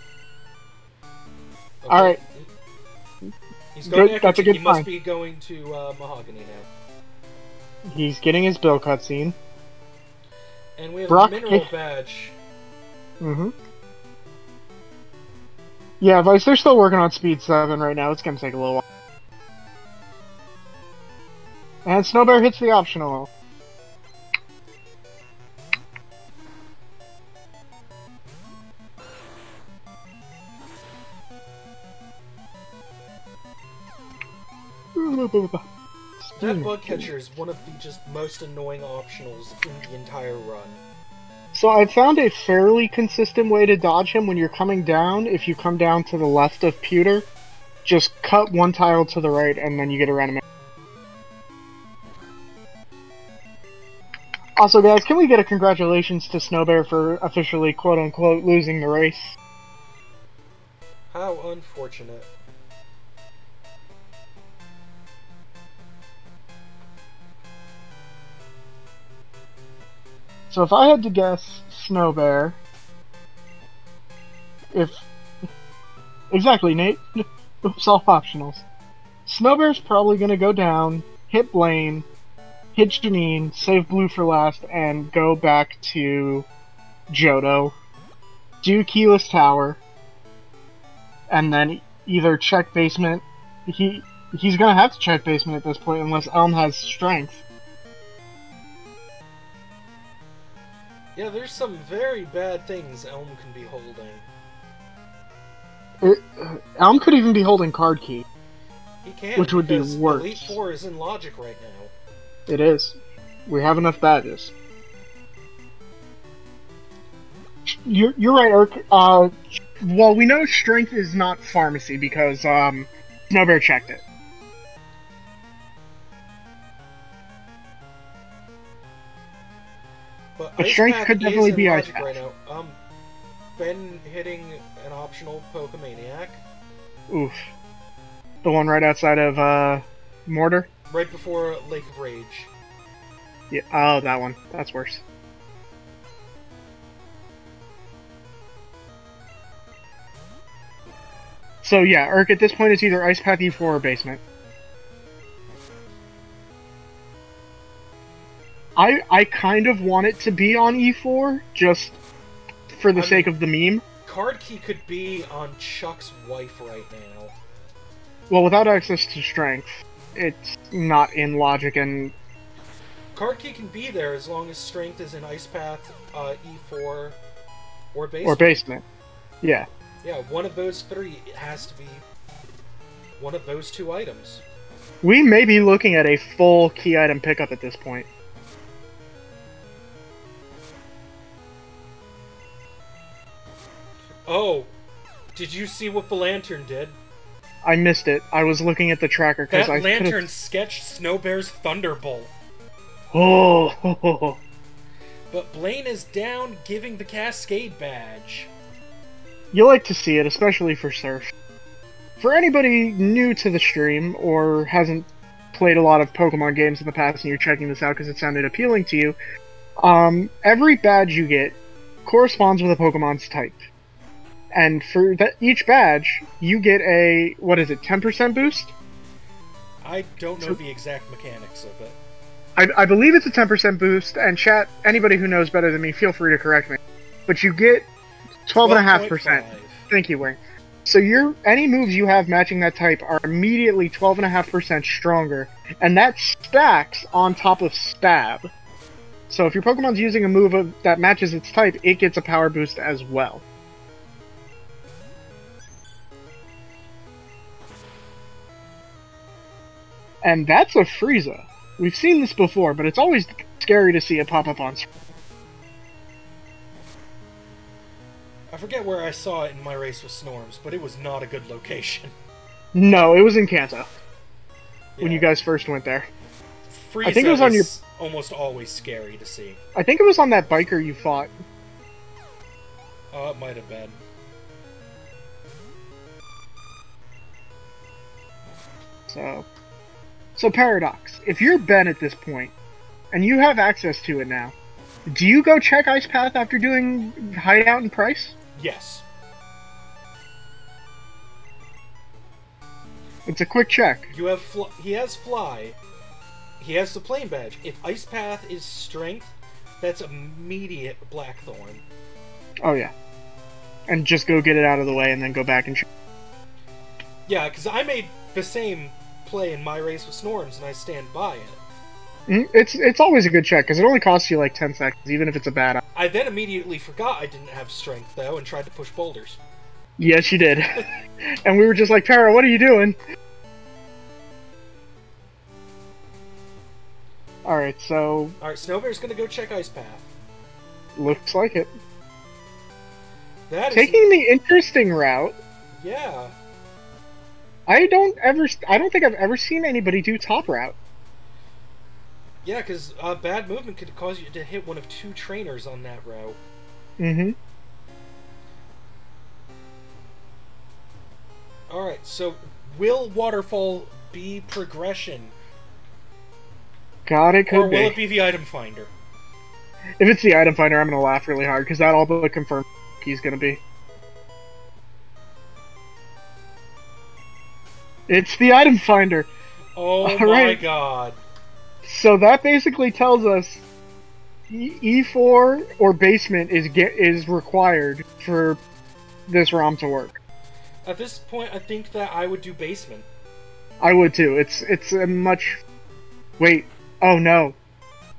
Okay. Alright. He's going to That's a good He must be going to Mahogany now. He's getting his bill cutscene. And we have Brock, a mineral badge. Mm-hmm. Yeah, Vice, they're still working on Speed 7 right now. It's gonna take a little while. And Snowbear hits the optional. That bug catcher is one of the just most annoying optionals in the entire run. So I found a fairly consistent way to dodge him when you're coming down. If you come down to the left of Pewter, just cut one tile to the right and then you get a random. Also, guys, can we get a congratulations to Snowbear for officially, quote-unquote, losing the race? How unfortunate. So if I had to guess Snowbear, Exactly, Nate. Oops, all optionals. Snowbear's probably gonna go down, hit Blaine, hit Janine, save Blue for last, and go back to Johto, do Keyless Tower, and then either check basement. He's gonna have to check basement at this point unless Elm has strength. Yeah, there's some very bad things Elm can be holding. Elm could even be holding Card Key. He can, which would be because worse. Elite Four is in Logic right now. It is. We have enough badges. You're right, Urk. Well, we know strength is not pharmacy because Snowbear checked it. But strength could definitely be Ice Path. Right now. Ben hitting an optional Pokemaniac. Oof. The one right outside of Mortar? Right before Lake of Rage. Yeah. Oh, that one. That's worse. So yeah, Urk at this point is either Ice Path E4 or Basement. I kind of want it to be on E4, just for the sake of the meme. Card Key could be on Chuck's wife right now. Well, without access to strength, it's not in logic, and... Card Key can be there as long as strength is in Ice Path, E4, or Basement. Or Basement, yeah. Yeah, one of those three has to be one of those two items. We may be looking at a full key item pickup at this point. Oh, did you see what the lantern did? I missed it. I was looking at the tracker because that lantern sketched Snowbear's Thunderbolt. Oh. But Blaine is down, giving the Cascade badge. You like to see it, especially for Surf. For anybody new to the stream or hasn't played a lot of Pokemon games in the past and you're checking this out because it sounded appealing to you, every badge you get corresponds with a Pokemon's type. And for each badge, you get a, 10% boost? I don't know the exact mechanics of it. I believe it's a 10% boost, and chat, anybody who knows better than me, feel free to correct me. But you get 12.5%. Thank you, Wing. So any moves you have matching that type are immediately 12.5% stronger, and that stacks on top of Stab. So if your Pokemon's using a move that matches its type, it gets a power boost as well. And that's a Frieza. We've seen this before, but it's always scary to see it pop up on screen. I forget where I saw it in my race with Snorms, but it was not a good location. No, it was in Kanto. Yeah. When you guys first went there. Frieza I think it was on almost always scary to see. I think it was on that biker you fought. Oh, it might have been. So Paradox, if you're Ben at this point, and you have access to it now, do you go check Ice Path after doing Hideout and Price? Yes. It's a quick check. You have he has Fly. He has the Plane badge. If Ice Path is Strength, that's immediate Blackthorn. Oh yeah. And just go get it out of the way and then go back and check. Yeah, because I made the same play in my race with Snorms, and I stand by it. It's always a good check, because it only costs you like 10 seconds, even if it's a bad... I then immediately forgot I didn't have strength, though, and tried to push boulders. Yes, you did. And we were just like, Para, what are you doing? Alright, so... Alright, Snowbear's gonna go check Ice Path. Looks like it. That Taking the interesting route. Yeah. I don't think I've ever seen anybody do top route. Yeah, because bad movement could cause you to hit one of two trainers on that route. Mm-hmm. Alright, so will Waterfall be progression? God, it could be. Or will it be the item finder? If it's the item finder, I'm going to laugh really hard, because that all but confirms he's going to be. It's the item finder. Oh my god. So that basically tells us E4 or Basement is required for this ROM to work. At this point, I think that I would do Basement. I would too. It's a much... Wait. Oh no.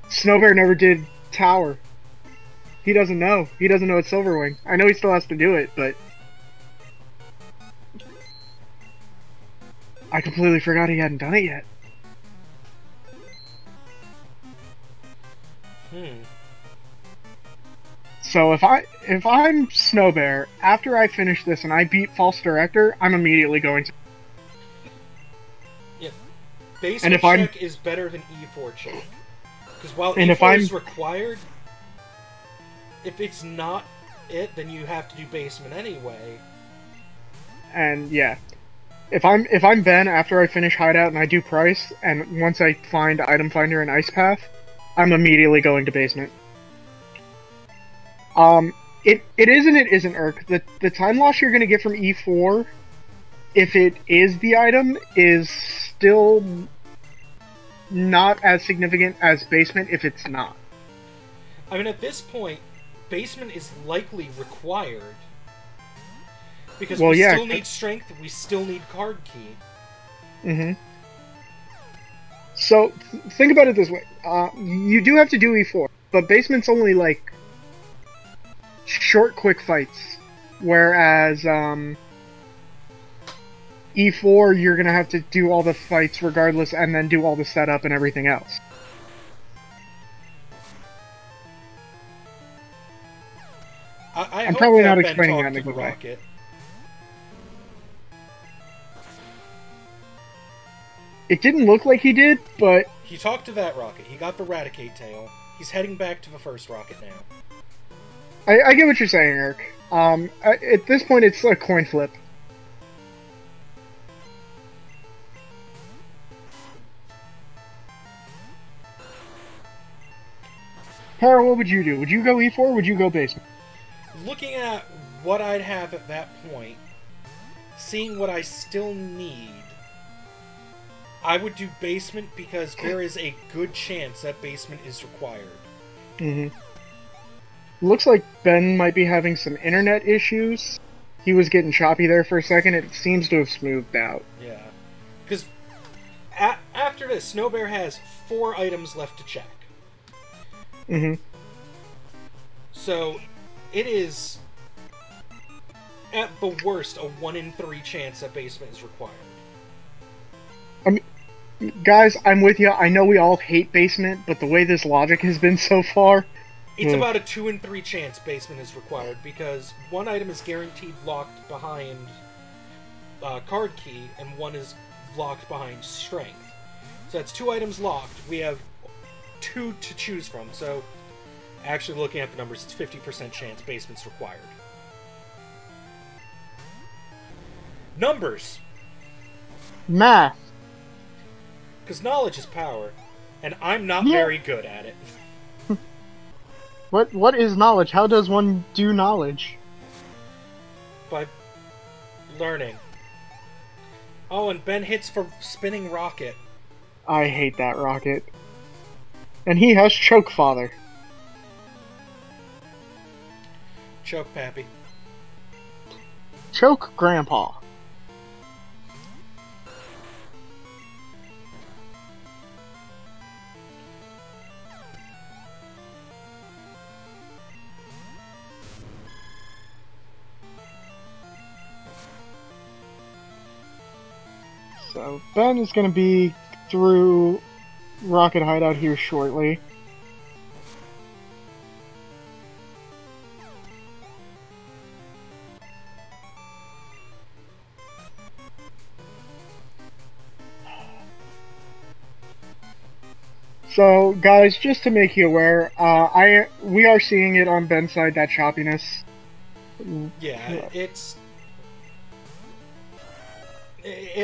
Snowbear never did Tower. He doesn't know. He doesn't know it's Silverwing. I know he still has to do it, but... I completely forgot he hadn't done it yet. So if I'm Snowbear, after I finish this and I beat False Director, I'm immediately going to. Yeah, basement check is better than E4 check, because while E4 is required, if it's not it, then you have to do basement anyway. And yeah, if I'm Ben after I finish Hideout and I do Price, and once I find Item Finder and Ice Path, I'm immediately going to basement. It is and it isn't, Urk. The time loss you're going to get from E4, if it is the item, is still not as significant as basement if it's not. I mean, at this point, basement is likely required. Because we still need strength, we still need card key. Mm-hmm. So, think about it this way. You do have to do E4, but basement's only, like, short, quick fights. Whereas, E4, you're gonna have to do all the fights regardless, and then do all the setup and everything else. I'm probably not explaining that in a good way. It didn't look like he did, but... He talked to that rocket. He got the Raticate tail. He's heading back to the first rocket now. I get what you're saying, Eric. At this point, it's a coin flip. Tara, what would you do? Would you go E4 or would you go basement? Looking at what I'd have at that point, seeing what I still need, I would do basement because there is a good chance that basement is required. Mm-hmm. Looks like Ben might be having some internet issues. He was getting choppy there for a second. It seems to have smoothed out. Yeah. Because after this, Snowbear has 4 items left to check. Mm-hmm. So, it is, at the worst, a 1 in 3 chance that basement is required. I mean, guys, I'm with you. I know we all hate basement, but the way this logic has been so far... It's about a 2 in 3 chance basement is required, because 1 item is guaranteed locked behind card key, and 1 is locked behind strength. So that's 2 items locked. We have 2 to choose from, so actually looking at the numbers, it's 50% chance basement's required. Numbers! Math. Because knowledge is power, and I'm not very good at it. What is knowledge? How does one do knowledge? By learning. Oh, and Ben hits for spinning rocket. I hate that rocket. And he has Choke Father. Choke Pappy. Choke Grandpa. So, Ben is going to be through Rocket Hideout here shortly. So, guys, just to make you aware, we are seeing it on Ben's side, that choppiness. Yeah, it's...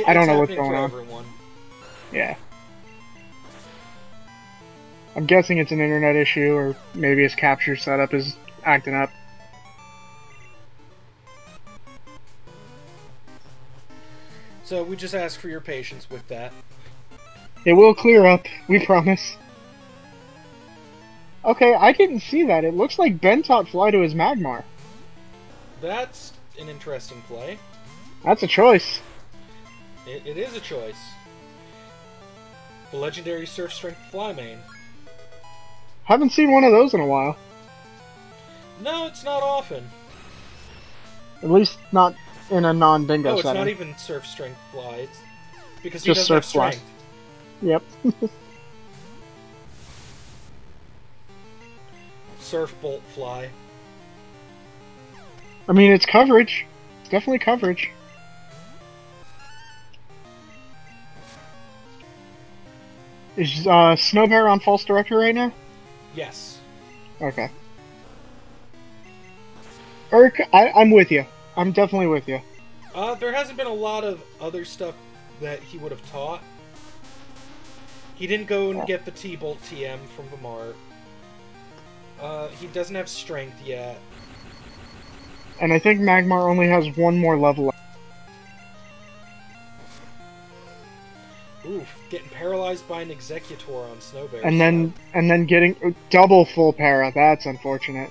I don't know what's going on. Everyone. Yeah. I'm guessing it's an internet issue, or maybe his capture setup is acting up. So we just ask for your patience with that. It will clear up, we promise. Okay, I didn't see that. It looks like Ben taught Fly to his Magmar. That's an interesting play. That's a choice. It is a choice. The legendary Surf Strength Fly main. Haven't seen one of those in a while. No, it's not often. At least not in a non-bingo setting. Oh, it's not even Surf Strength Fly. It's because he just doesn't have Surf Fly. strength. Yep. Surf Bolt Fly. I mean, it's coverage. It's definitely coverage. Is Snowbear on false director right now? Yes. Okay. Eric, I'm with you. I'm definitely with you. There hasn't been a lot of other stuff that he would have taught. He didn't go and get the T-Bolt TM from the Mart. He doesn't have strength yet. And I think Magmar only has one more level left. Oof, getting paralyzed by an Executor on Snowbear. And then getting double full para. That's unfortunate.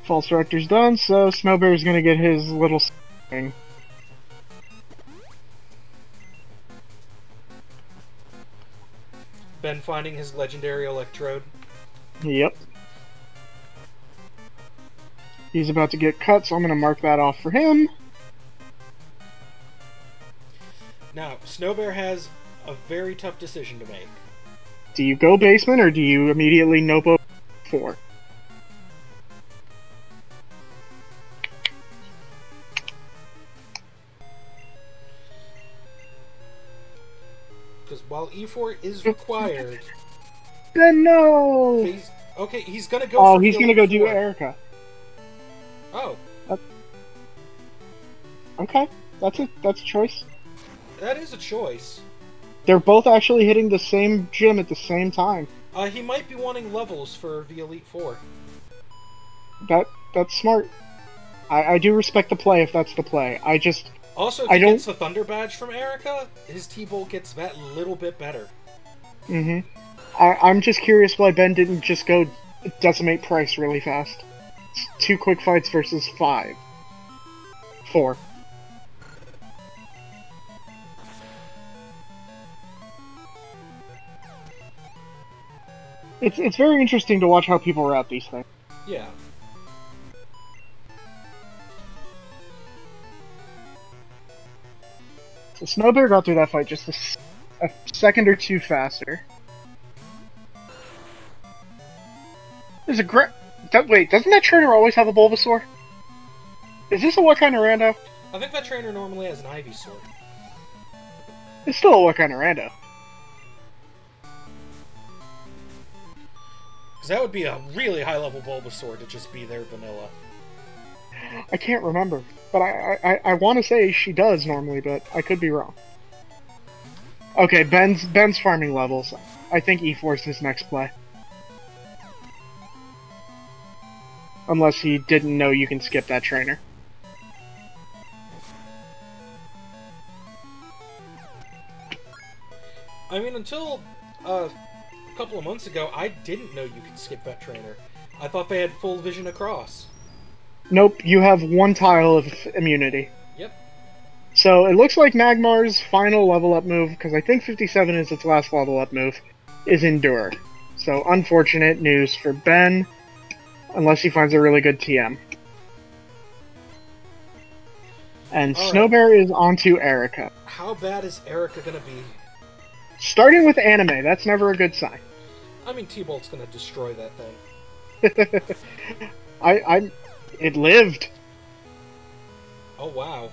False director's done, so Snowbear's gonna get his little thing. Ben finding his legendary Electrode. Yep. He's about to get cut, so I'm gonna mark that off for him. Now, Snowbear has a very tough decision to make. Do you go basement, or do you immediately Nopo 4? Because while E4 is required... Then no! He's gonna go Oh, for he's gonna go do 4. Erica. Oh. Okay, that's a choice. That is a choice. They're both actually hitting the same gym at the same time. He might be wanting levels for the Elite Four. That's smart. I do respect the play if that's the play. Also, if he gets the Thunder Badge from Erica, his T-Bolt gets that little bit better. Mm-hmm. I'm just curious why Ben didn't just go decimate Price really fast. It's 2 quick fights versus 5. 4. It's very interesting to watch how people route these things. Yeah. So Snowbear got through that fight just a second or two faster. There's a wait, doesn't that trainer always have a Bulbasaur? Is this a what kind of rando? I think that trainer normally has an Ivysaur. It's still a what kind of rando. Because that would be a really high-level Bulbasaur to just be there vanilla. I can't remember, but I want to say she does normally, but I could be wrong. Okay, Ben's farming levels. I think E4 is his next play. Unless he didn't know you can skip that trainer. I mean, until a couple of months ago, I didn't know you could skip that trainer. I thought they had full vision across. Nope, you have one tile of immunity. Yep. So it looks like Magmar's final level up move, because I think 57 is its last level up move, is Endure. So unfortunate news for Ben, unless he finds a really good TM. And Snowbear is onto Erica. How bad is Erica gonna be? Starting with anime, that's never a good sign. I mean, T-Bolt's gonna destroy that thing. It lived. Oh, wow.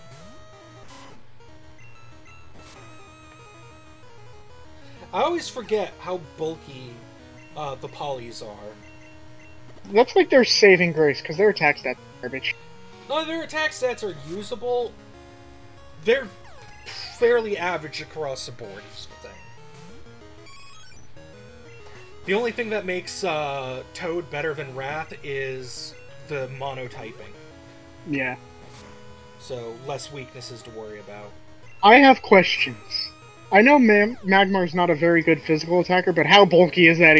I always forget how bulky the polys are. That's like their saving grace, because their attack stats are garbage. No, their attack stats are usable. They're fairly average across the board, is the thing. The only thing that makes Toad better than Wrath is the monotyping. Yeah. So, less weaknesses to worry about. I have questions. I know Magmar's not a very good physical attacker, but how bulky is that?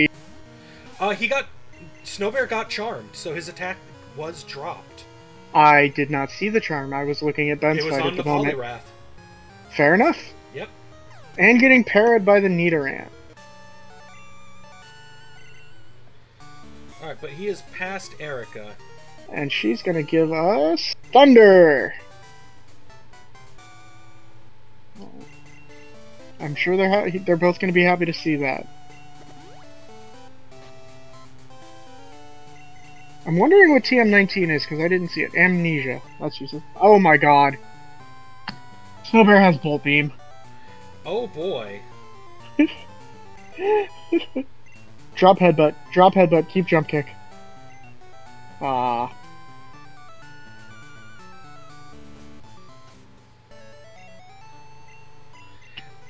Snowbear got charmed, so his attack was dropped. I did not see the charm. I was looking at Ben's fight at the moment. It was on the Poliwrath. Fair enough. Yep. And getting parried by the Nidoran. Alright, but he is past Erica. And she's gonna give us Thunder! I'm sure they're both gonna be happy to see that. I'm wondering what TM19 is, because I didn't see it. Amnesia. That's useless. Oh my god. Snowbear has Bolt Beam. Oh boy. Drop headbutt. Drop headbutt. Keep jump kick. Ah.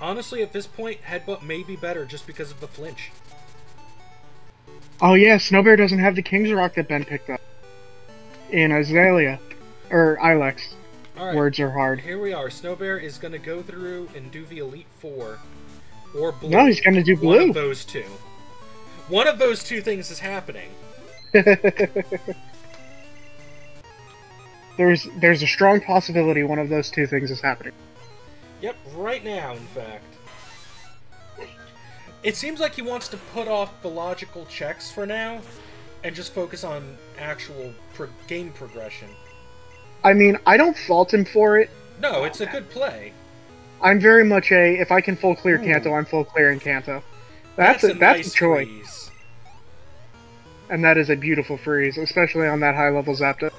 Honestly, at this point, headbutt may be better just because of the flinch. Oh yeah, Snowbear doesn't have the King's Rock that Ben picked up. In Azalea. Or Ilex. Alright, words are hard. Here we are. Snowbear is going to go through and do the Elite Four. Or blue. No, he's going to do blue. One of those two. One of those two things is happening. There's a strong possibility one of those two things is happening. Yep, right now, in fact. It seems like he wants to put off the logical checks for now, and just focus on actual game progression. I mean, I don't fault him for it. No, it's a good play. I'm very much if I can full clear Kanto, I'm full clearing Kanto. That's a nice choice. Freeze. And that is a beautiful freeze, especially on that high level Zapdos.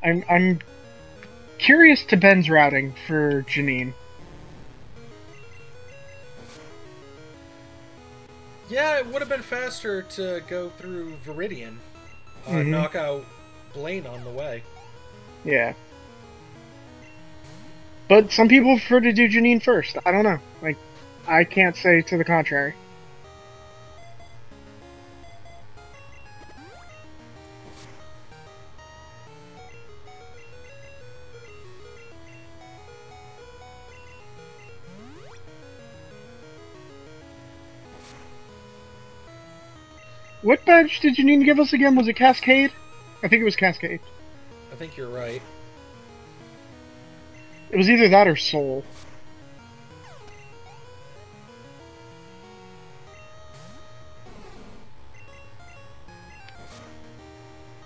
I'm curious to Ben's routing for Janine. Yeah, it would have been faster to go through Viridian. Knock out Blaine on the way. Yeah. But some people prefer to do Janine first. I don't know. Like, I can't say to the contrary. What badge did Janine give us again? Was it Cascade? I think it was Cascade. I think you're right. It was either that or Soul.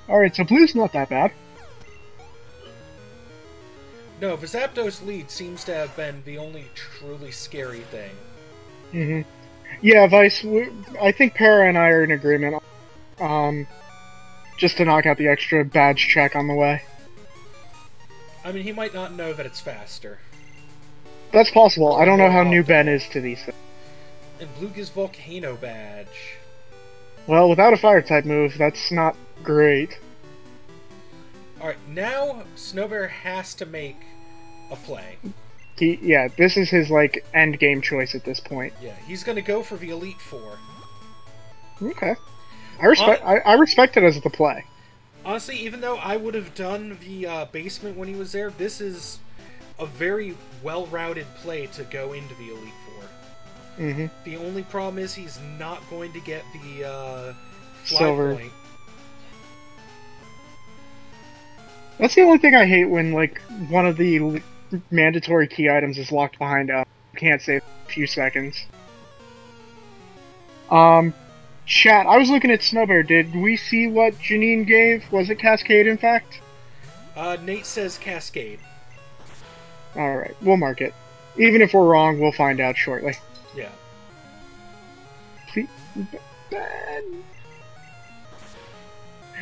Alright, so blue's not that bad. No, the Zapdos lead seems to have been the only truly scary thing. Mm-hmm. Yeah, Vice, I think Para and I are in agreement. Just to knock out the extra badge check on the way. I mean, he might not know that it's faster. That's possible. I don't know how new Ben is to these things. And Blue gives Volcano badge. Well, without a fire-type move, that's not great. Alright, now Snowbear has to make a play. Yeah, this is his, like, end-game choice at this point. Yeah, he's gonna go for the Elite Four. Okay. I respect it as the play. Honestly, even though I would have done the basement when he was there, this is a very well-routed play to go into the Elite Four. Mm-hmm. The only problem is he's not going to get the fly Silver point. That's the only thing I hate when, like, one of the mandatory key items is locked behind a can't save a few seconds. Chat, I was looking at Snowbear. Did we see what Janine gave? Was it Cascade, in fact? Nate says Cascade. Alright, we'll mark it. Even if we're wrong, we'll find out shortly. Yeah. Please.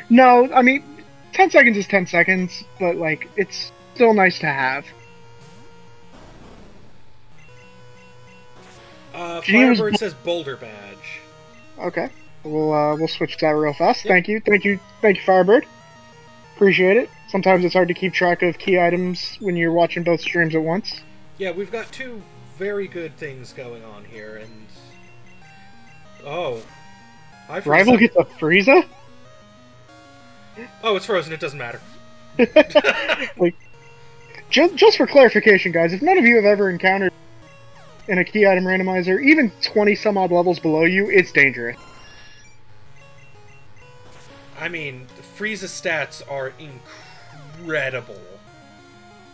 No, I mean, 10 seconds is 10 seconds, but, like, it's still nice to have. Firebird says Boulder badge. Okay, we'll switch to that real fast. Yep. Thank you, Firebird. Appreciate it. Sometimes it's hard to keep track of key items when you're watching both streams at once. Yeah, we've got two very good things going on here, and Rival gets a Frieza? Oh, it's frozen. It doesn't matter. Like, just for clarification, guys, if none of you have ever encountered in a key item randomizer, even 20 some odd levels below you, it's dangerous. I mean, Frieza's stats are incredible.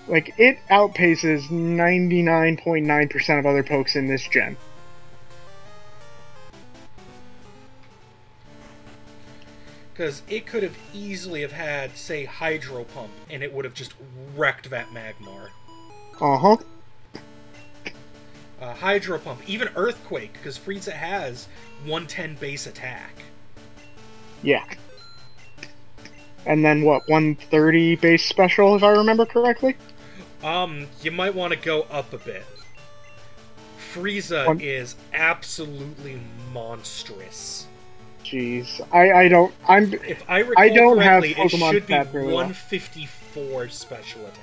Like, it outpaces 99.9% of other pokes in this gen. Because it could have easily have had, say, Hydro Pump, and it would have just wrecked that Magmar. Uh-huh. Hydro Pump, even Earthquake, because Frieza has 110 base attack. Yeah. And then, what, 130 base special, if I remember correctly? You might want to go up a bit. Frieza is absolutely monstrous. Jeez, I don't. If I recall correctly, it should be really 154 special attack.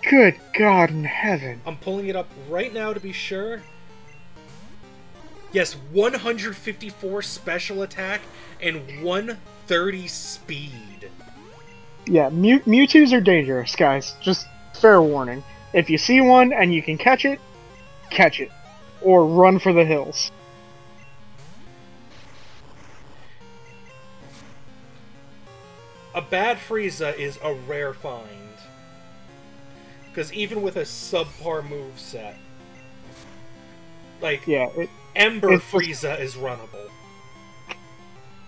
Good God in heaven! I'm pulling it up right now to be sure. Yes, 154 special attack and 130 speed. Yeah, Mewtwo's are dangerous, guys. Just fair warning. If you see one and you can catch it, or run for the hills. A bad Frieza is a rare find. Because even with a subpar moveset, like, yeah, Ember Frieza is runnable.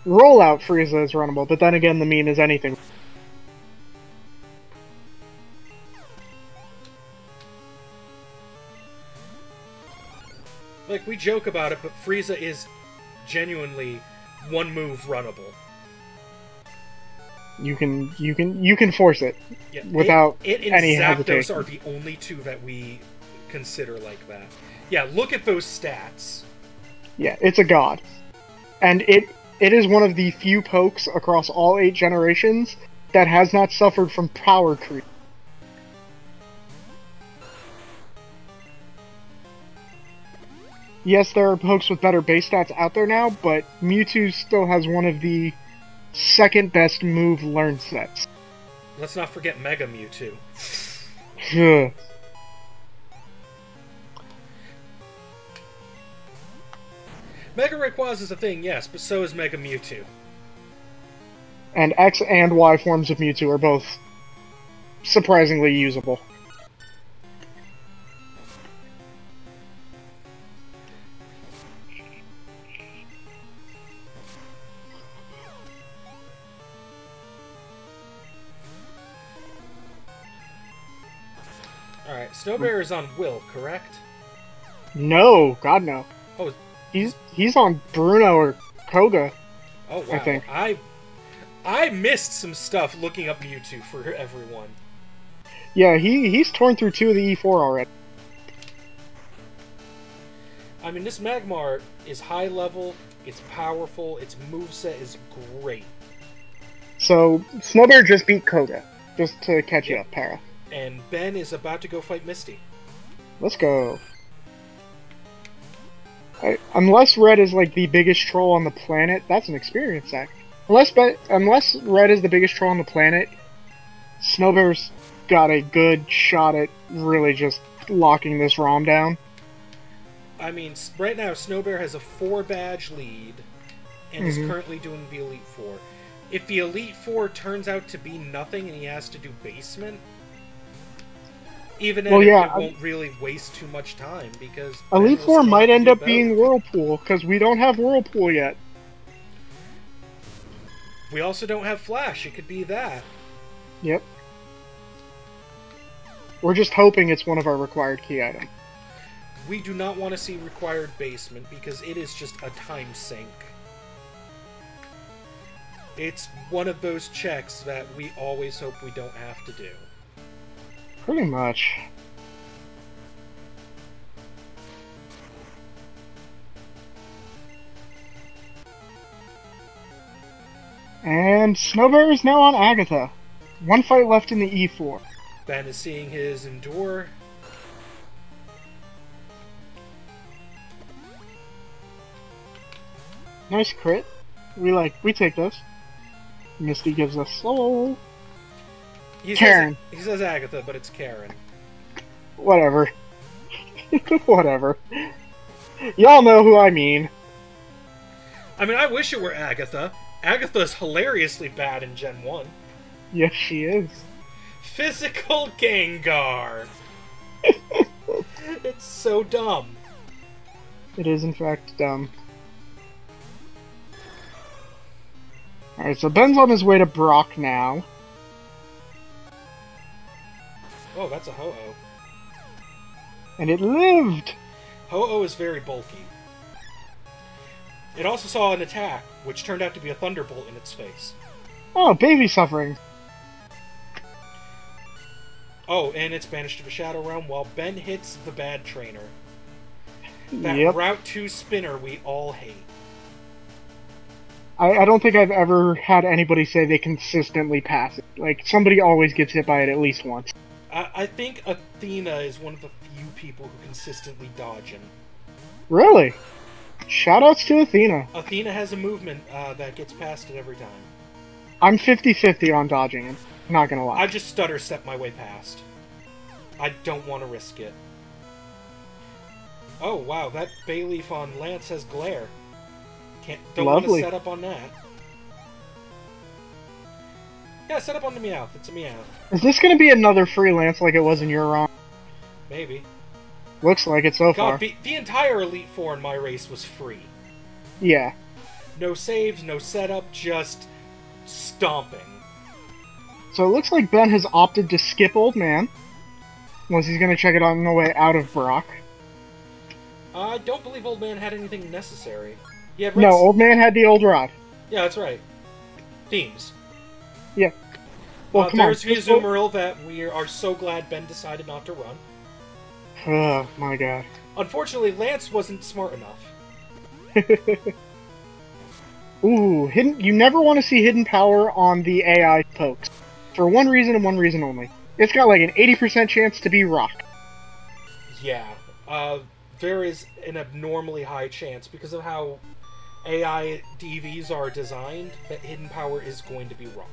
Rollout Frieza is runnable, but then again, the meme is anything. Like, we joke about it, but Frieza is genuinely one move runnable. You can force it, yeah, without it and any Zapdos hesitation. are the only two that we consider like that. Yeah, look at those stats. Yeah, it's a god. And it is one of the few pokes across all 8 generations that has not suffered from power creep. Yes, there are pokes with better base stats out there now, but Mewtwo still has one of the second best move learn sets. Let's not forget Mega Mewtwo. Mega Rayquaza is a thing, yes, but so is Mega Mewtwo. And X and Y forms of Mewtwo are both surprisingly usable. Alright, Snowbear is on Will, correct? No, God no. Oh, he's on Bruno or Koga. Oh wow, I think. I missed some stuff looking up Mewtwo for everyone. Yeah, he's torn through 2 of the E4 already. I mean, this Magmar is high level, it's powerful, its moveset is great. So, Snowbear just beat Koga, just to catch you up, Para. And Ben is about to go fight Misty. Let's go. Unless Red is like the biggest troll on the planet, that's an experience sack. Unless Red is the biggest troll on the planet, Snowbear's got a good shot at really just locking this ROM down. I mean, right now Snowbear has a 4-badge lead and is currently doing the Elite Four. If the Elite Four turns out to be nothing and he has to do basement, even then it won't really waste too much time because Elite Four might end up being Whirlpool because we don't have Whirlpool yet. We also don't have Flash. It could be that. Yep. We're just hoping it's one of our required key items. We do not want to see required basement because it is just a time sink. It's one of those checks that we always hope we don't have to do. Pretty much. And Snowbear is now on Agatha. 1 fight left in the E4. Ben is seeing his Endure. Nice crit. We take this. Misty gives us soul. Karen. He says Agatha, but it's Karen. Whatever. Whatever. Y'all know who I mean. I mean, I wish it were Agatha. Agatha's hilariously bad in Gen 1. Yes, she is. Physical Gengar! It's so dumb. It is, in fact, dumb. Alright, so Ben's on his way to Brock now. Oh, that's a Ho-Oh. And it lived! Ho-Oh is very bulky. It also saw an attack, which turned out to be a Thunderbolt in its face. Oh, baby suffering. Oh, and it's banished to the Shadow Realm while Ben hits the bad trainer. That Route 2 spinner we all hate. I don't think I've ever had anybody say they consistently pass it. Like, somebody always gets hit by it at least once. I think Athena is one of the few people who consistently dodge him. Really? Shoutouts to Athena. Athena has a movement that gets past it every time. I'm 50-50 on dodging him. Not gonna lie. I just stutter step my way past. I don't want to risk it. Oh wow, that Bayleaf on Lance has glare. Don't want to set up on that. Yeah, set up on the Meowth. It's a Meowth. Is this gonna be another freelance like it was in your ROM? Maybe. Looks like it so far. The entire Elite Four in my race was free. Yeah. No saves, no setup, just stomping. So it looks like Ben has opted to skip Old Man. Unless he's gonna check it on the way out of Brock. I don't believe Old Man had anything necessary. Yeah, no, Old Man had the old rod. Yeah, that's right. Themes. Yeah. Well, come on. There's Vizumaril that we are so glad Ben decided not to run. Oh, my god. Unfortunately, Lance wasn't smart enough. Ooh, you never want to see hidden power on the AI pokes. For one reason and one reason only. It's got like an 80% chance to be rock. Yeah. There is an abnormally high chance because of how AI DVs are designed that hidden power is going to be rock.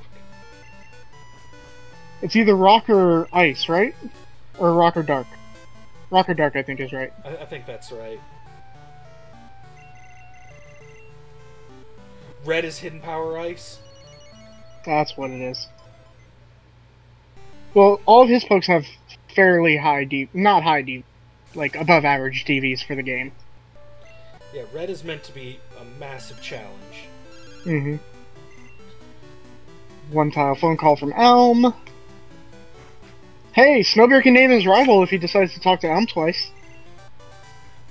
It's either rock or ice, right? Or rock or dark. Rock or dark, I think, is right. I think that's right. Red is hidden power ice? That's what it is. Well, all of his pokes have fairly high not high like above average DVs for the game. Yeah, red is meant to be a massive challenge. Mm-hmm. One tile phone call from Elm. Hey, Snowbear can name his rival if he decides to talk to Elm twice.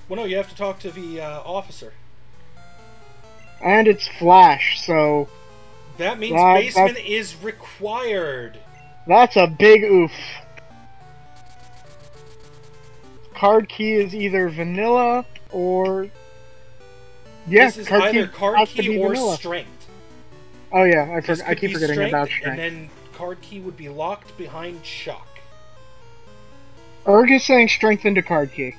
Well, no, you have to talk to the officer. And it's Flash, so... That means basement is required. That's a big oof. Card key is either vanilla or... Yeah, this is either card key or vanilla. Strength. Oh yeah, I keep forgetting about Strength. And then card key would be locked behind Shock. Erg is saying Strength into card key.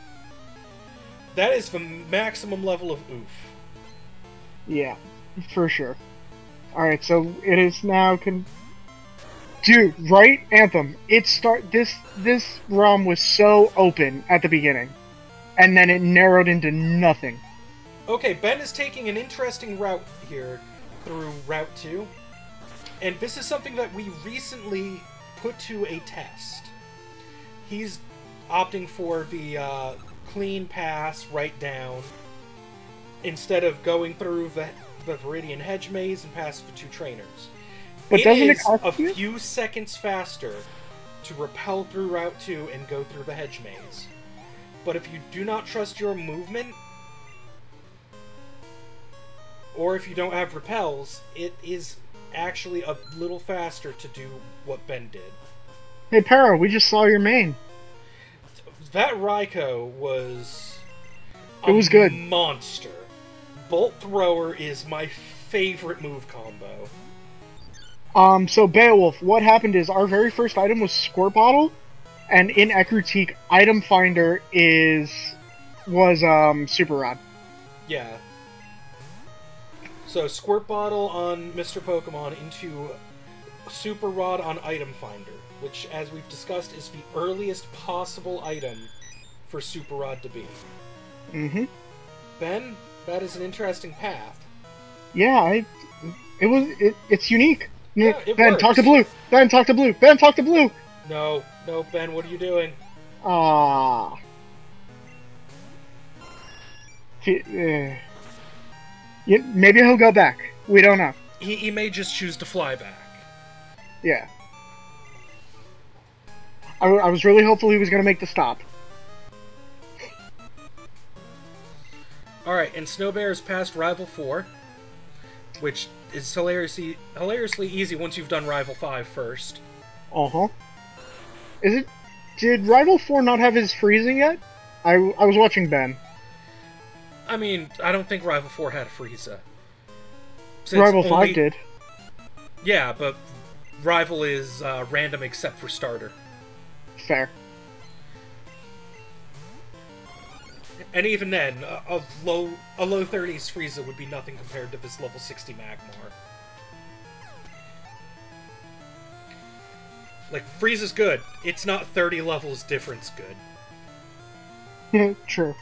That is the maximum level of oof. Yeah, for sure. Alright, so it is now Dude, right? Anthem. This ROM was so open at the beginning. And then it narrowed into nothing. Okay, Ben is taking an interesting route here through Route 2. And this is something that we recently put to a test. He's opting for the clean pass right down instead of going through the Viridian Hedge Maze and past the two trainers. But doesn't it cost a few seconds faster to rappel through Route 2 and go through the Hedge Maze. But if you do not trust your movement, or if you don't have repels, it is actually a little faster to do what Ben did. Hey Para, we just saw your main. That Raikou was good. Monster. Bolt Thrower is my favorite move combo. So Beowulf, what happened is our very first item was Squirt Bottle, and in Ekrutique, item finder was Super Rod. Yeah. So Squirt Bottle on Mr. Pokemon into Super Rod on Item Finder, which, as we've discussed, is the earliest possible item for Super Rod to be. Mm-hmm. Ben, that is an interesting path. Yeah, it's unique. Yeah, Ben, works. talk to Blue! Ben, talk to Blue! Ben, talk to Blue! No, Ben, what are you doing? Ah. Maybe he'll go back. We don't know. he may just choose to fly back. Yeah. I was really hopeful he was going to make the stop. Alright, and Snowbear passed Rival 4, which is hilariously easy once you've done Rival 5 first. Uh-huh. Did Rival 4 not have his freezing yet? I was watching Ben. I mean, I don't think Rival 4 had a Frieza. Rival 5 did. Yeah, but Rival is random except for starter. Fair. And even then, a low 30s Frieza would be nothing compared to this level 60 Magmar. Like, Frieza's good. It's not 30 levels difference good. Yeah, true.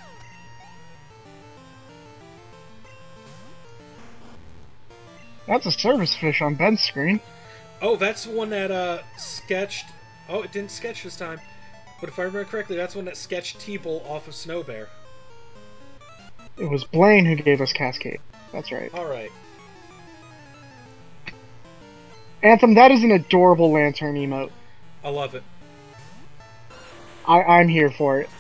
That's a service fish on Ben's screen. Oh, that's the one that sketched... Oh, it didn't sketch this time. But if I remember correctly, that's one that sketched T-Bolt off of Snowbear. It was Blaine who gave us Cascade. That's right. Alright. Anthem, that is an adorable lantern emote. I love it. I'm here for it.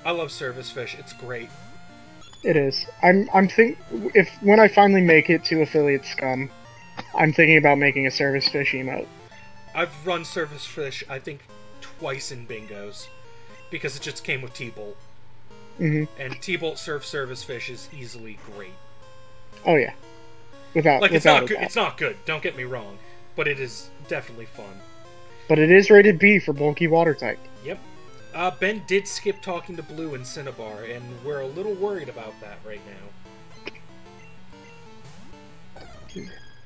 I love Service Fish. It's great. It is. When I finally make it to Affiliate Scum, I'm thinking about making a Service Fish emote. I've run Service Fish, I think, twice in bingos. Because it just came with T-Bolt. Mm-hmm. And T-Bolt Service Fish is easily great. Oh yeah. It's not good. It's not good, don't get me wrong. But it is definitely fun. But it is rated B for bulky water type. Yep. Ben did skip talking to Blue and Cinnabar, and we're a little worried about that right now.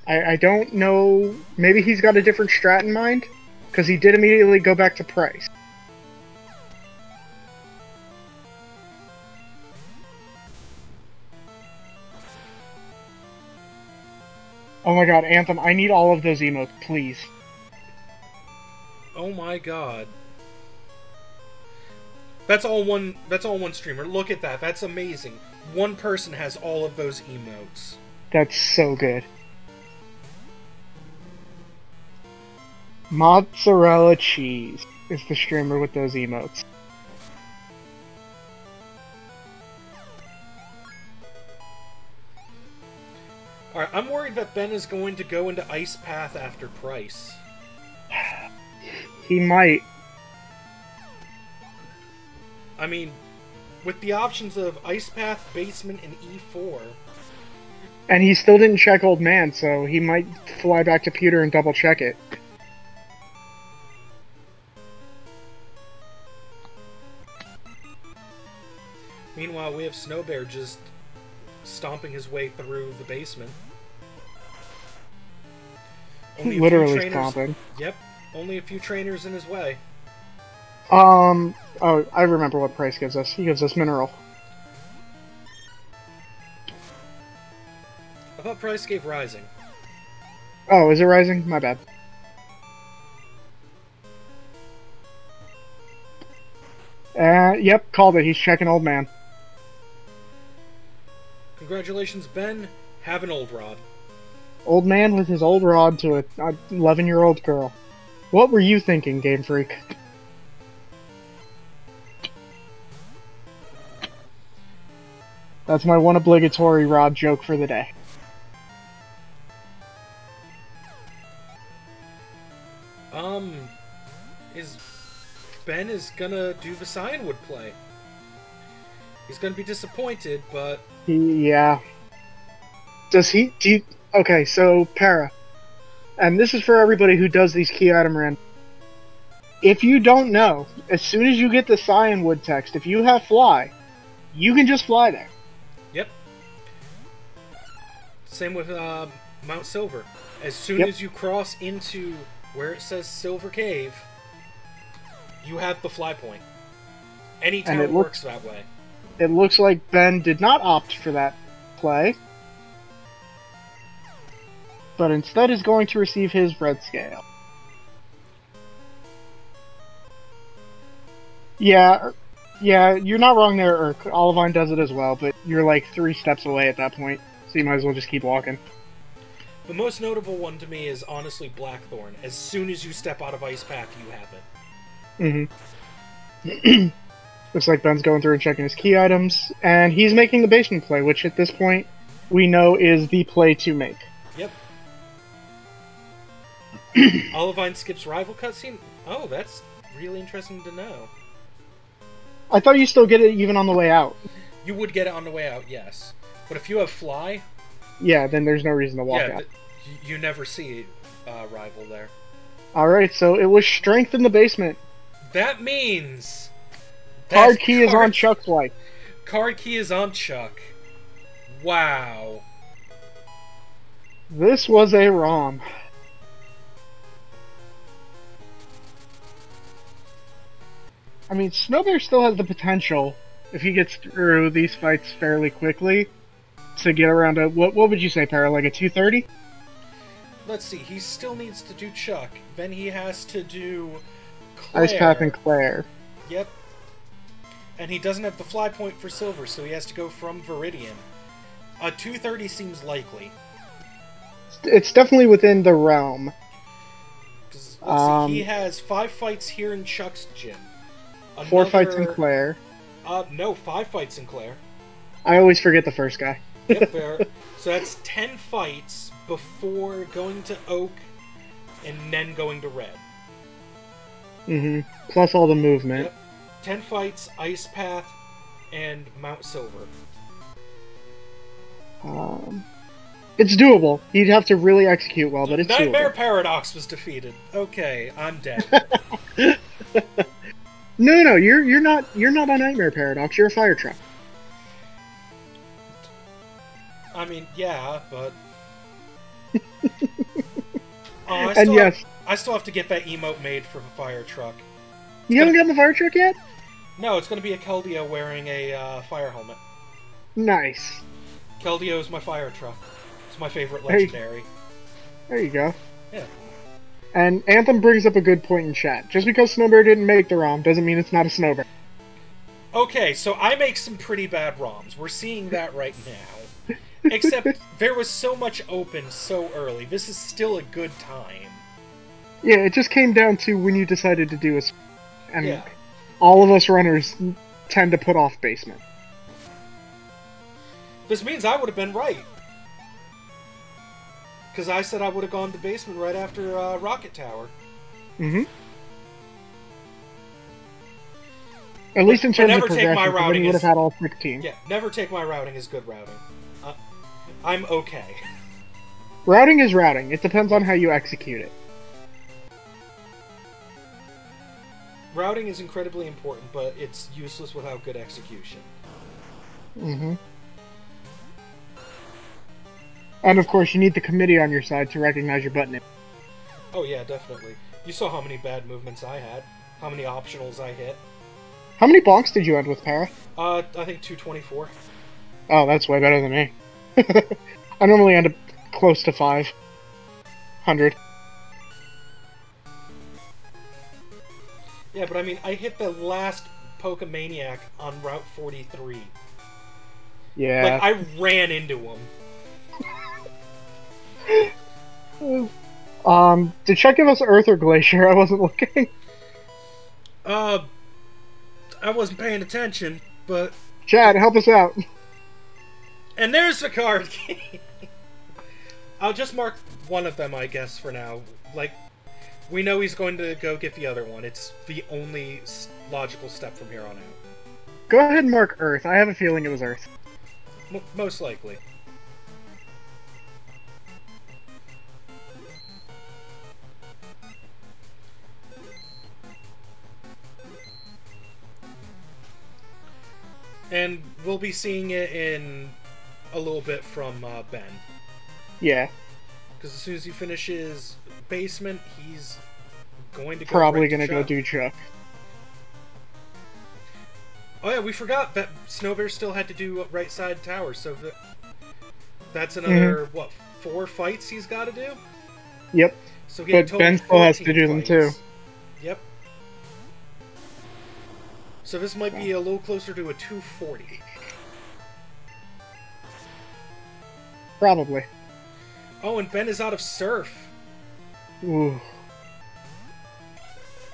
I don't know. Maybe he's got a different strat in mind? Because he did immediately go back to Price. Oh my god, Anthem, I need all of those emotes, please. Oh my god. That's all one streamer. Look at that. That's amazing. One person has all of those emotes. That's so good. Mozzarella Cheese is the streamer with those emotes. Alright, I'm worried that Ben is going to go into Ice Path after Price. He might. I mean, with the options of Ice Path, Basement, and E4... And he still didn't check Old Man, so he might fly back to Pewter and double check it. Meanwhile, we have Snowbear just stomping his way through the basement. Literally stomping. Yep, only a few trainers in his way. Oh, I remember what Price gives us. He gives us Mineral. I thought Price gave Rising. Oh, is it Rising? My bad. Yep, called it. He's checking Old Man. Congratulations, Ben. Have an old rod. Old man with his old rod to a 11-year-old girl. What were you thinking, Game Freak? That's my one obligatory rod joke for the day. Ben is gonna do the Cyanwood play. He's gonna be disappointed, but... Yeah. Okay, so, Para. And this is for everybody who does these key item random. If you don't know, as soon as you get the Cyanwood text, if you have Fly, you can just fly there. Yep. Same with Mount Silver. As soon as you cross into where it says Silver Cave, you have the fly point. Any town works that way. It looks like Ben did not opt for that play, but instead is going to receive his red scale. Yeah, Yeah, you're not wrong there, Urk. Olivine does it as well, but you're like 3 steps away at that point, so you might as well just keep walking. The most notable one to me is honestly Blackthorn. As soon as you step out of Ice Path, you have it. Mm-hmm. Looks like Ben's going through and checking his key items, and he's making the basement play, which at this point we know is the play to make. Yep. Olivine skips rival cutscene? Oh, that's really interesting to know. I thought you still get it even on the way out. You would get it on the way out, yes. But if you have Fly... Yeah, then there's no reason to walk out. You never see rival there. Alright, so it was strength in the basement. That means... Card key is on Chuck's wife. Card key is on Chuck. Wow. This was a ROM. I mean, Snowbear still has the potential, if he gets through these fights fairly quickly, to get around a... What would you say, Para? Like a 230? Let's see, he still needs to do Chuck. Then he has to do Claire. Ice Path and Claire. Yep. And he doesn't have the fly point for Silver, so he has to go from Viridian. A 230 seems likely. It's definitely within the realm. Let's see, he has 5 fights here in Chuck's gym. 4 fights in Claire. No, 5 fights in Claire. I always forget the first guy. Yep, fair. So that's 10 fights before going to Oak and then going to Red. Mm-hmm. Plus all the movement. Yep. 10 fights, Ice Path, and Mount Silver. It's doable. He'd have to really execute well, but it's Nightmare doable. Paradox was defeated. Okay, I'm dead. No, you're not a Nightmare Paradox. You're a fire truck. I mean, yeah, but I still have to get that emote made for the fire truck. You haven't gotten the fire truck yet? No, it's going to be a Keldeo wearing a fire helmet. Nice. Keldeo is my fire truck. It's my favorite legendary. There you go. Yeah. And Anthem brings up a good point in chat. Just because Snowbear didn't make the ROM doesn't mean it's not a Snowbear. Okay, so I make some pretty bad ROMs. We're seeing that right now. Except there was so much open so early. This is still a good time. Yeah, it just came down to when you decided to do a... And yeah. All of us runners tend to put off basement. This means I would have been right. Because I said I would have gone to basement right after Rocket Tower. Mm-hmm. At least in terms of progression, then you would have had all 16. Yeah, never take my routing as good routing. I'm okay. Routing is routing. It depends on how you execute it. Routing is incredibly important, but it's useless without good execution. Mm-hmm. And of course, you need the committee on your side to recognize your button. Oh yeah, definitely. You saw how many bad movements I had. How many optionals I hit. How many bonks did you end with, Para? I think 224. Oh, that's way better than me. I normally end up close to 500. Yeah, but I mean, I hit the last Pokemaniac on Route 43. Yeah. Like, I ran into him. Did Chuck give us Earth or Glacier? I wasn't looking. I wasn't paying attention, but... Chad, help us out. And there's the card key! I'll just mark one of them, I guess, for now. Like, we know he's going to go get the other one. It's the only logical step from here on out. Go ahead and mark Earth. I have a feeling it was Earth. Most likely. And we'll be seeing it in a little bit from Ben. Yeah. Because as soon as he finishes basement, he's going to go probably going to go do Chuck. Oh yeah, we forgot that Snowbear still had to do right side tower, so that's another, what, 4 fights he's got to do? Yep. So but Ben still has to do them too. Yep. So this might be a little closer to a 240. Probably. Oh, and Ben is out of Surf. Ooh.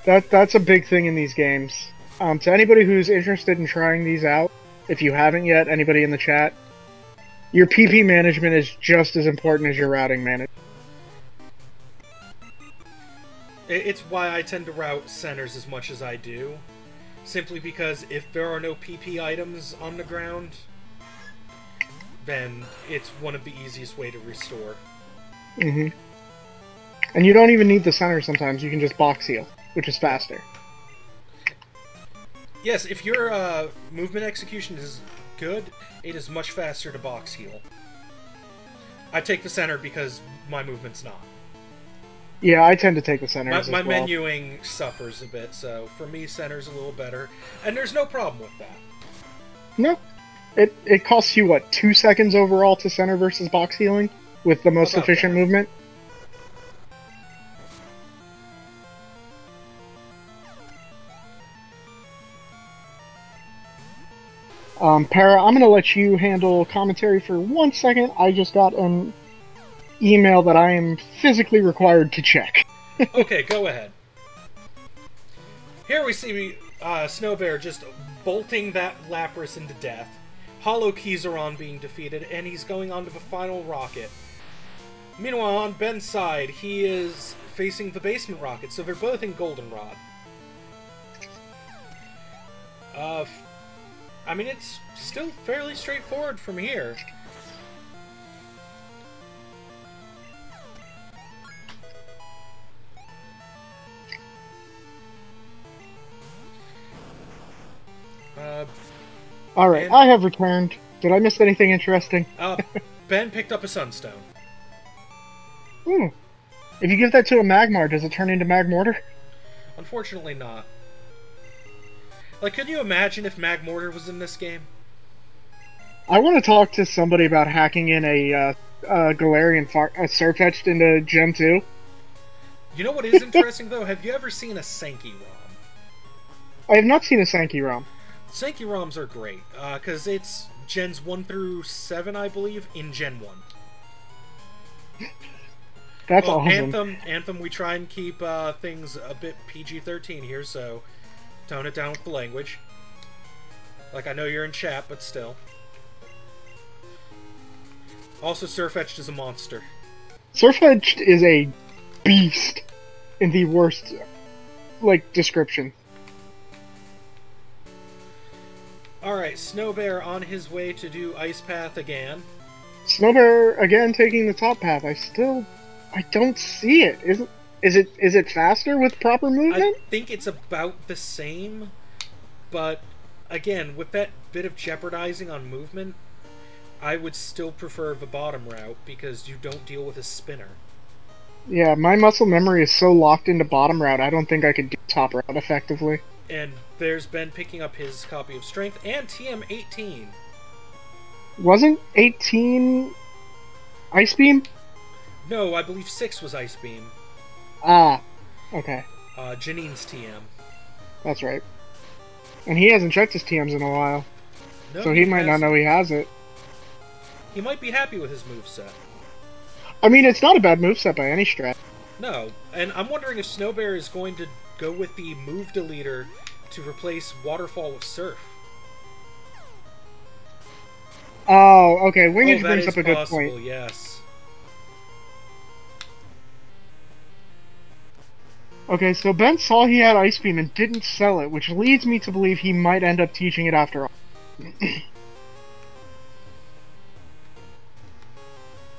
That's a big thing in these games. To anybody who's interested in trying these out, if you haven't yet, anybody in the chat, your PP management is just as important as your routing management. It's why I tend to route centers as much as I do. Simply because if there are no PP items on the ground, then it's one of the easiest way to restore. Mm-hmm. And you don't even need the center sometimes, you can just box heal, which is faster. Yes, if your movement execution is good, it is much faster to box heal. I take the center because my movement's not. Yeah, I tend to take the center as My well. menuing suffers a bit, so for me, center's a little better. And there's no problem with that. No. It costs you, what, 2 seconds overall to center versus box healing? With the most efficient movement? Para, I'm going to let you handle commentary for 1 second. I just got an email that I am physically required to check. Okay, go ahead. Here we see Snowbear just bolting that Lapras into death. Hollow Keyzeron being defeated, and he's going on to the final rocket. Meanwhile, on Ben's side, he is facing the basement rocket, so they're both in Goldenrod. I mean, it's still fairly straightforward from here. Alright, I have returned. Did I miss anything interesting? Ben picked up a Sunstone. If you give that to a Magmar, does it turn into Magmortar? Unfortunately not. Like, could you imagine if Magmortar was in this game? I want to talk to somebody about hacking in a Galarian Surfetched into Gen 2. You know what is interesting, though? Have you ever seen a Sankey ROM? I have not seen a Sankey ROM. Sankey ROMs are great, because it's Gens 1 through 7, I believe, in Gen 1. That's awesome. Anthem, we try and keep things a bit PG-13 here, so tone it down with the language. Like, I know you're in chat, but still. Also, Surfetched is a monster. Surfetched is a beast in the worst, like, description. Alright, Snowbear on his way to do Ice Path again. Snowbear again taking the top path. I don't see it. Is it faster with proper movement? I think it's about the same, but again, with that bit of jeopardizing on movement, I would still prefer the bottom route because you don't deal with a spinner. Yeah, my muscle memory is so locked into bottom route, I don't think I could do top route effectively. And there's Ben picking up his copy of Strength and TM18. Wasn't 18 Ice Beam? No, I believe 6 was Ice Beam. Ah, okay. Janine's TM. That's right. And he hasn't checked his TMs in a while. No, so he might not know he has it. He might be happy with his moveset. I mean, it's not a bad moveset by any stretch. No, and I'm wondering if Snowbear is going to go with the move deleter to replace Waterfall with Surf. Oh, okay. Wingage brings up a good possible, point. Yes. Okay, so Ben saw he had Ice Beam and didn't sell it, which leads me to believe he might end up teaching it after all.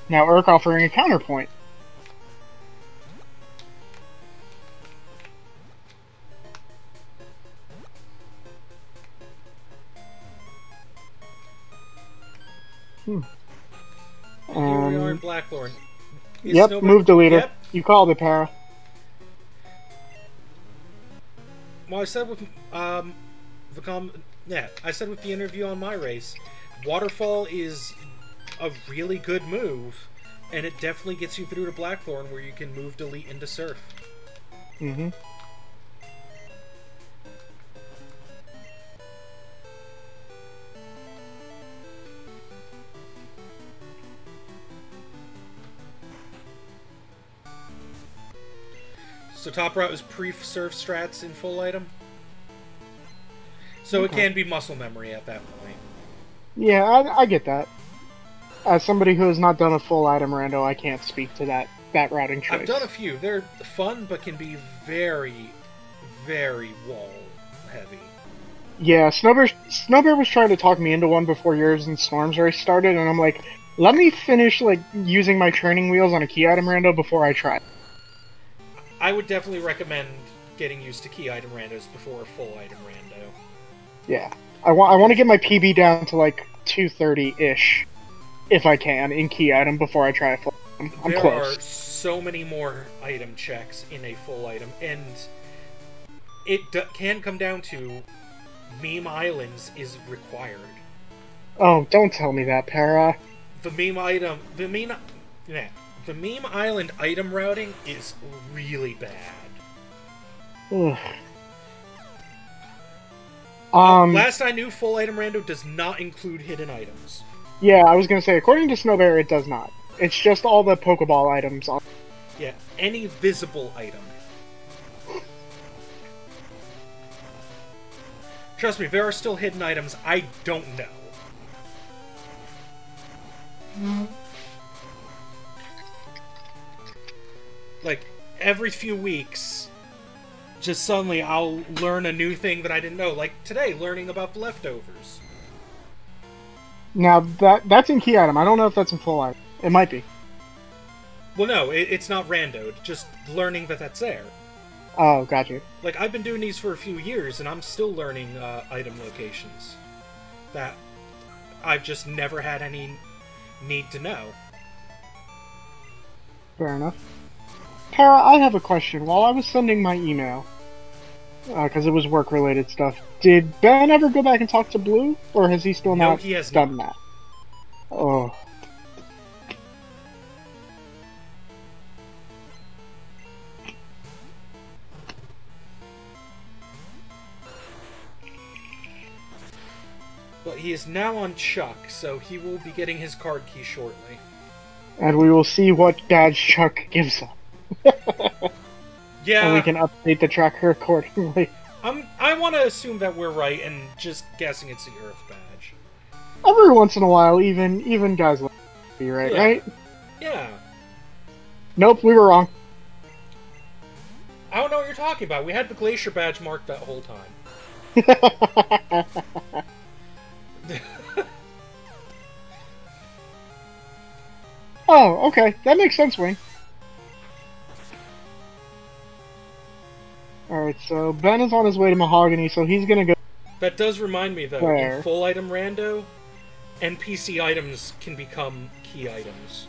Now Urk offering a counterpoint. Here we are in Blackthorn. Yep, move deleter. Yep. You called it, Para. Well, I said with I said with the interview on my race, Waterfall is a really good move, and it definitely gets you through to Blackthorn where you can move delete into Surf. Mm-hmm. top route is pre-surf strats in full item. So Okay. it can be muscle memory at that point. Yeah, I get that. As somebody who has not done a full item rando, I can't speak to that routing choice. I've done a few. They're fun, but can be very, very wall heavy. Yeah, Snowbear was trying to talk me into one before yours and Storm's race started, and I'm like, let me finish like using my training wheels on a key item rando before I try. I would definitely recommend getting used to key item randos before a full item rando. Yeah, I want to get my PB down to like 230-ish, if I can, in key item before I try a full item. I'm there close. Are so many more item checks in a full item, and it can come down to meme islands is required. Oh, don't tell me that, Para. The meme island item routing is really bad. Ugh. Last I knew, full item rando does not include hidden items. Yeah, I was gonna say, according to Snowbear, it does not. It's just all the Pokeball items. Yeah, any visible item. Trust me, there are still hidden items I don't know. Like, every few weeks, just suddenly I'll learn a new thing that I didn't know. Like today, learning about the leftovers. Now, that's in key item. I don't know if that's in full item. It might be. Well, no, it's not randoed. Just learning that that's there. Oh, got you. Like, I've been doing these for a few years, and I'm still learning item locations that I've just never had any need to know. Fair enough. Para, I have a question. While I was sending my email, because it was work-related stuff, did Ben ever go back and talk to Blue? Or has he still not done that? Oh. But he is now on Chuck, so he will be getting his card key shortly. And we will see what badge Chuck gives him. Yeah. And we can update the tracker accordingly. I want to assume that we're right, and just guessing it's the Earth badge. Every once in a while, even guys like be right, yeah. right? Yeah. Nope, we were wrong. I don't know what you're talking about. We had the Glacier badge marked that whole time. Oh, okay. That makes sense, Wing. Alright, so Ben is on his way to Mahogany, so he's gonna go... That does remind me, though, Where? in full item rando, NPC items can become key items.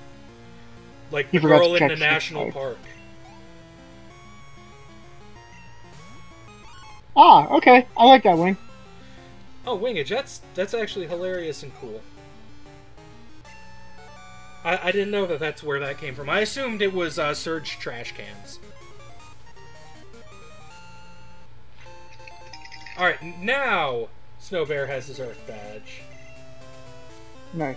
Like the girl in the national park. Ah, okay. I like that, Wing. Oh, Wingage, that's actually hilarious and cool. I didn't know that that's where that came from. I assumed it was Surge trash cans. Alright, now Snowbear has his Earth badge. Nice.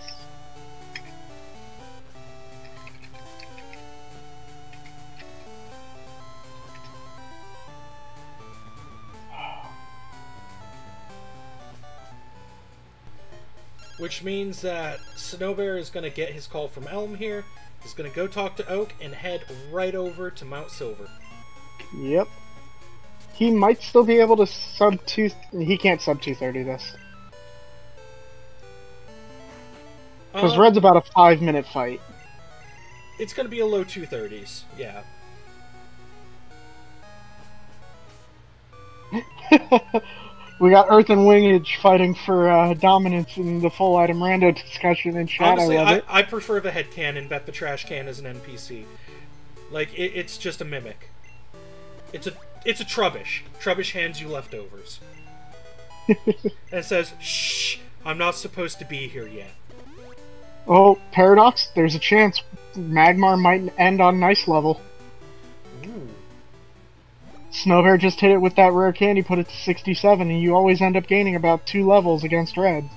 Which means that Snowbear is going to get his call from Elm here. He's going to go talk to Oak and head right over to Mount Silver. Yep. He might still be able to sub 2... He can't sub 230 this. Because Red's about a 5-minute fight. It's going to be a low 230s, yeah. We got Earth and Wingage fighting for dominance in the full item rando discussion in chat. Honestly, I love it. I prefer the headcanon that the trash can is an NPC. Like, it's just a mimic. It's a Trubbish. Trubbish hands you leftovers. And it says, shh, I'm not supposed to be here yet. Oh, Paradox, there's a chance Magmar might end on nice level. Ooh. Snowbear just hit it with that rare candy, put it to 67, and you always end up gaining about 2 levels against Red.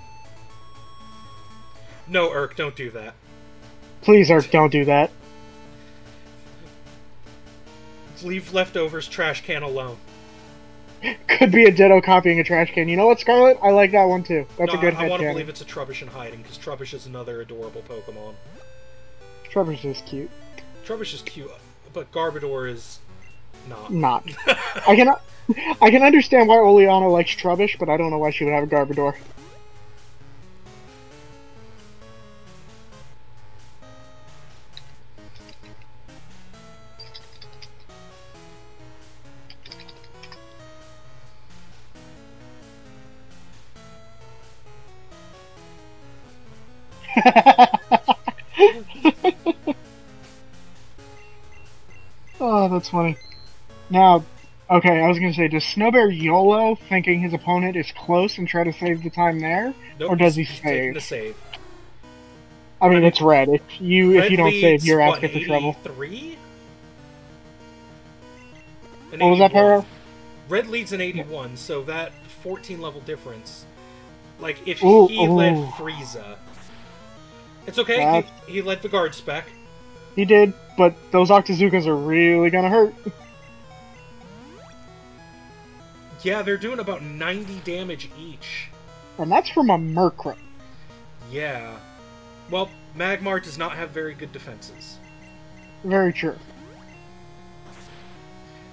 No, Urk, don't do that. Please, Urk, don't do that. Leave leftovers trash can alone. Could be a Ditto copying a trash can. You know what, Scarlet? I like that one too. That's a good headcanon. I want to believe it's a Trubbish in hiding, because Trubbish is another adorable Pokemon. Trubbish is cute. Trubbish is cute, but Garbodor is not. Not. I can understand why Oleana likes Trubbish, but I don't know why she would have a Garbodor. Oh, that's funny. Now, okay, I was gonna say, does Snowbear YOLO thinking his opponent is close and try to save the time there? Nope, or does he he's save? taking the save. I mean, it's red. If you don't save, you're what, asking for trouble. 83? What was that, Pero? Red leads an 81, so that 14 level difference. Like, if he led Frieza. It's okay, he led the guard spec. He did, but those Octazookas are really gonna hurt. Yeah, they're doing about 90 damage each. And that's from a Murkrow. Yeah. Well, Magmar does not have very good defenses. Very true.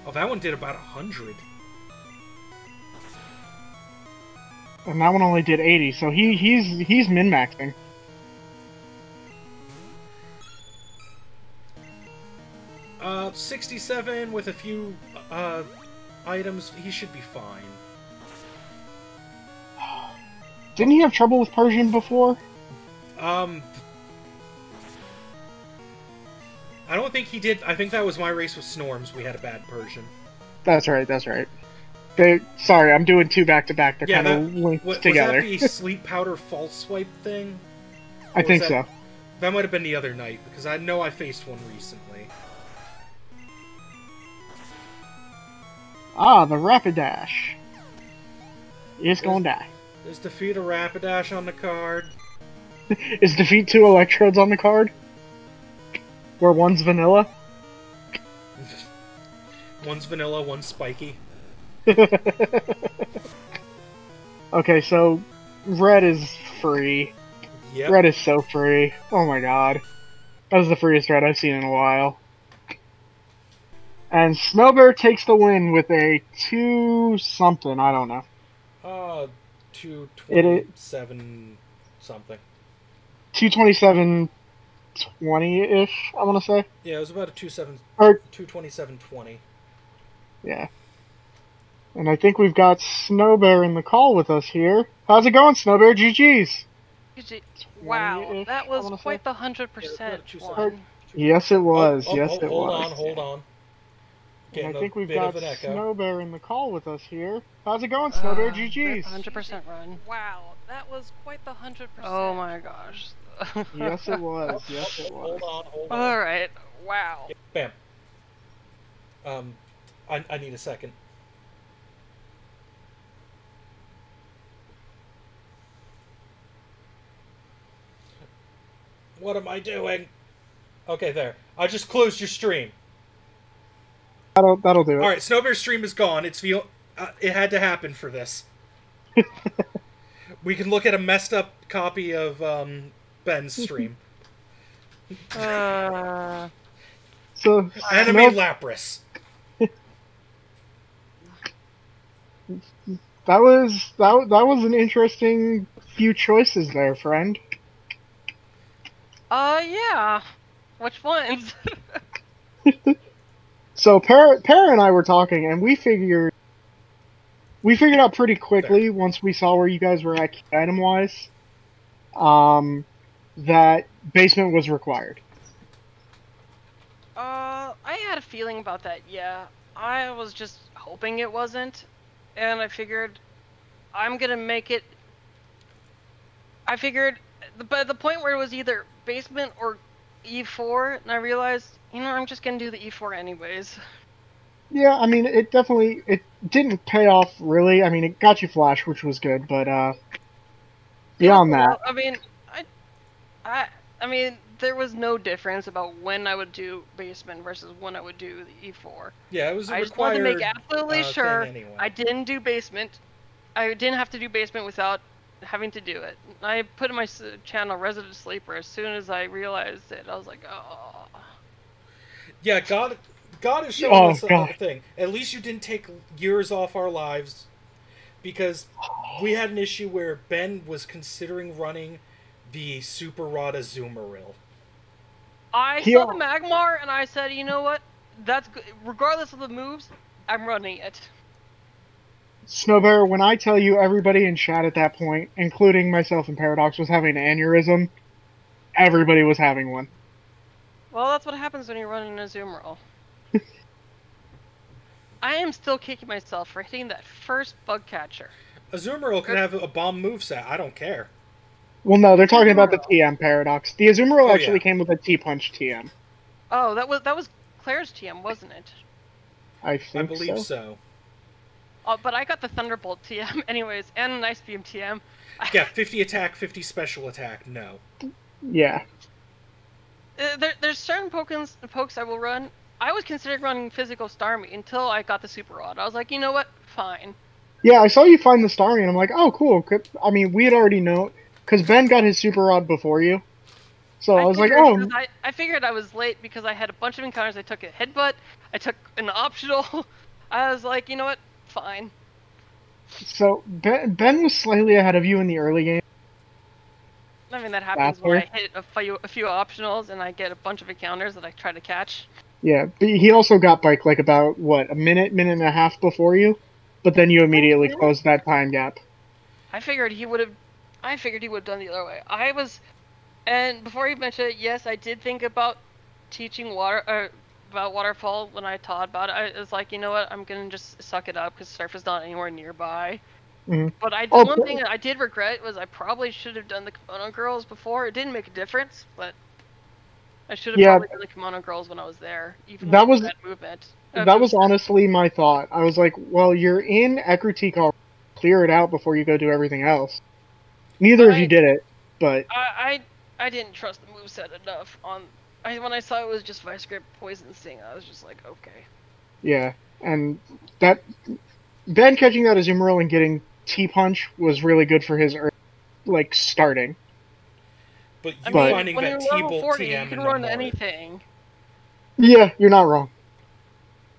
Oh, that one did about 100. And that one only did 80, so he's min-maxing. Uh, 67 with a few items, he should be fine. Didn't he have trouble with Persian before? I don't think he did. I think that was my race with Snorms. We had a bad Persian. That's right, that's right. Sorry, I'm doing two back-to-back. They're kind of linked together. Was that the Sleep Powder False Swipe thing? I think so. That might have been the other night, because I know I faced one recently. Ah, the Rapidash. It's gonna die. There's defeat a Rapidash on the card. Is defeat 2 Electrodes on the card? Where one's vanilla? One's vanilla, one's spiky. Okay, so red is free. Yep. Red is so free. Oh my god. That was the freest red I've seen in a while. And Snowbear takes the win with a 2-something, I don't know. 227 something. 227 20-ish, I want to say. Yeah, it was about a 227-20. Yeah. And I think we've got Snowbear in the call with us here. How's it going, Snowbear? GG's. Wow, that was quite the 100% one. Yes, it was. Yes, it was. Hold on. And I think we've got Snowbear in the call with us here. How's it going, Snowbear? GG's. 100% run. Wow, that was quite the 100%. Oh my gosh. Yes, it was. Yes, it was. Hold on. Alright, wow. Bam. I need a second. What am I doing? Okay, there. I just closed your stream. That'll do it. Alright, Snowbear's stream is gone. It had to happen for this. We can look at a messed up copy of Ben's stream. So Enemy Lapras. That was an interesting few choices there, friend. Yeah. Which ones? So Para and I were talking, and we figured out pretty quickly once we saw where you guys were at item-wise, that basement was required. I had a feeling about that, yeah. I was just hoping it wasn't, and I figured I'm gonna make it... I figured the point where it was either basement or E4, and I realized, you know, I'm just gonna do the E4 anyways. Yeah, I mean, it didn't pay off, really. I mean, it got you Flash, which was good, but, beyond that... I mean, there was no difference about when I would do basement versus when I would do the E4. Yeah, it was a I just wanted to make required absolutely sure thing anyway. I didn't do basement. I didn't have to do basement without having to do it. I put in my channel Resident Sleeper as soon as I realized it. I was like, oh. Yeah, God is showing us God. a thing. At least you didn't take years off our lives, because we had an issue where Ben was considering running the Super Rod Azumarill. I saw the Magmar and I said, you know what? That's good. Regardless of the moves, I'm running it. Snowbear, when I tell you everybody in chat at that point, including myself and Paradox, was having an aneurysm, everybody was having one. Well, that's what happens when you're running a Azumarill. I am still kicking myself for hitting that first bug catcher. Azumarill can have a bomb moveset. I don't care. Well, no, they're talking about the TM Paradox. The Azumarill actually yeah. came with a T-Punch TM. Oh, that was Claire's TM, wasn't it? I believe so. Oh, but I got the Thunderbolt TM anyways, and an Ice Beam TM. Yeah, 50 attack, 50 special attack, no. Yeah. There's certain pokes I will run. I was considering running Physical Starmie until I got the Super Rod. I was like, you know what? Fine. Yeah, I saw you find the Starmie, and I'm like, oh, cool. I mean, we had already known, because Ben got his Super Rod before you. So I was like, oh. I figured I was late because I had a bunch of encounters. I took a headbutt. I took an optional. I was like, you know what? Fine. So Ben was slightly ahead of you in the early game. I mean, that happens when I hit a few optionals and I get a bunch of encounters that I try to catch. Yeah, but he also got bike like about, what, a minute and a half before you? But then you immediately closed that time gap. I figured he would have done the other way. And before you mentioned it, yes, I did think about teaching about waterfall when I taught about it. I was like, you know what, I'm gonna just suck it up because surf is not anywhere nearby. Mm-hmm. But one thing that I did regret was I probably should have done the Kimono Girls before. It didn't make a difference, but I should have probably done the Kimono Girls when I was there. Even that was that movement. That was honestly my thought. I was like, well, you're in Ekritik already. Clear it out before you go do everything else. Neither of you did it, but I didn't trust the moveset enough. When I saw it was just Vice Grip, Poison Sting, I was just like, okay. Yeah, and that Ben catching that Azumarill and getting T-Punch was really good for his starting. But finding when that you're level 40, TM you can run anything. Yeah, you're not wrong.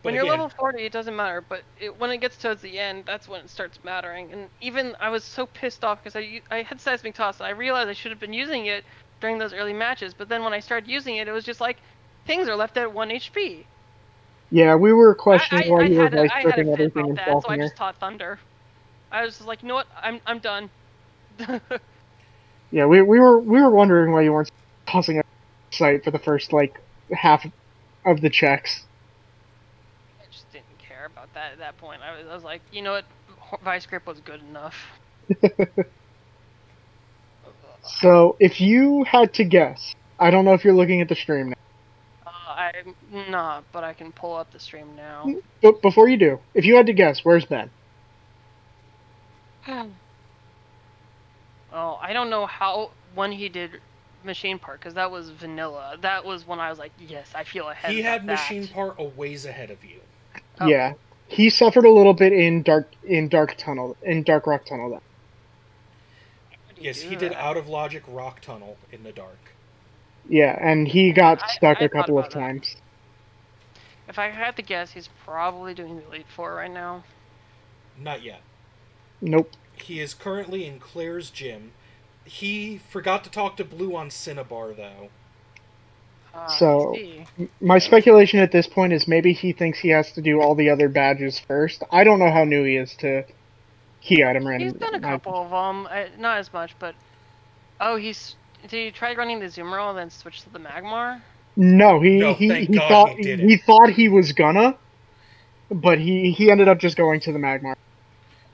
When you're level 40, it doesn't matter, but when it gets towards the end, that's when it starts mattering. And even I was so pissed off because I had Seismic Toss, and I realized I should have been using it during those early matches, but then when I started using it, it was just like, things are left at 1 HP. Yeah, we were questioning why you were I had a fit everything about that, so I just taught Thunder. I was just like, you know what, I'm done. Yeah, we were wondering why you weren't tossing a sight for the first half of the checks. I just didn't care about that at that point. I was like, you know what, Vice Grip was good enough. So, if you had to guess, I don't know if you're looking at the stream now. I'm not, but I can pull up the stream now. But before you do, if you had to guess, where's Ben? Oh, I don't know when he did Machine Part, because that was vanilla. That was when I was like, yes, I feel ahead. He had Machine Part a ways ahead of you. Oh. Yeah, he suffered a little bit in Dark Rock Tunnel. Then. Yes, he did Out of Logic Rock Tunnel in the dark. Yeah, and he got stuck a couple of times. If I had to guess, he's probably doing the Elite Four right now. Not yet. Nope. He is currently in Claire's gym. He forgot to talk to Blue on Cinnabar, though. So, my speculation at this point is maybe he thinks he has to do all the other badges first. I don't know how new he is to key item random. He's done a couple of them, not as much, but... Oh, did he try running the Azumarill and then switch to the Magmar? No, he thought he was gonna, but he ended up just going to the Magmar.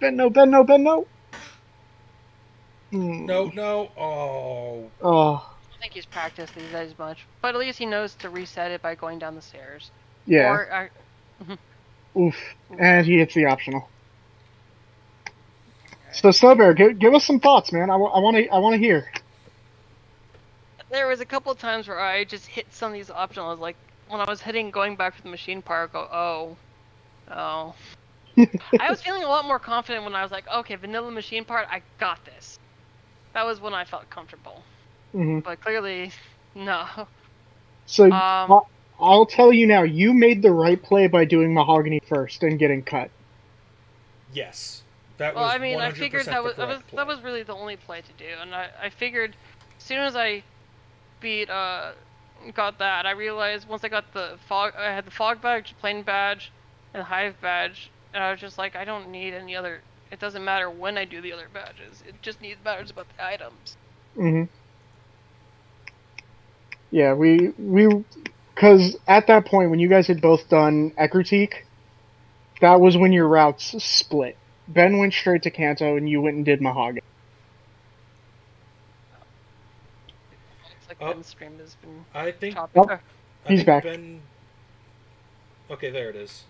Ben, no. No. Oh. I don't think he's practiced these days much, but at least he knows to reset it by going down the stairs. Yeah. Oof. And he hits the optional. So Snowbear, give us some thoughts, man. I want to hear. There was a couple of times where I just hit some of these optionals, like when I was going back to the machine part, oh. I was feeling a lot more confident when I was like, okay, vanilla machine part, I got this. That was when I felt comfortable. Mm-hmm. But clearly, no. So I'll tell you now, you made the right play by doing mahogany first and getting cut. Yes, that Well, was I mean, 100% I figured the correct play. that was really the only play to do, and I figured as soon as I beat got that, I realized once I got the fog, I had the fog badge, plane badge, and hive badge, and I was just like, I don't need any other. It doesn't matter when I do the other badges. It just matters about the items. Mm-hmm. Yeah, because at that point when you guys had both done Ekritique, that was when your routes split. Ben went straight to Kanto, and you went and did Mahogany. Looks like Ben's stream has been I think. choppy. Oh, he's back. Ben. Okay, there it is.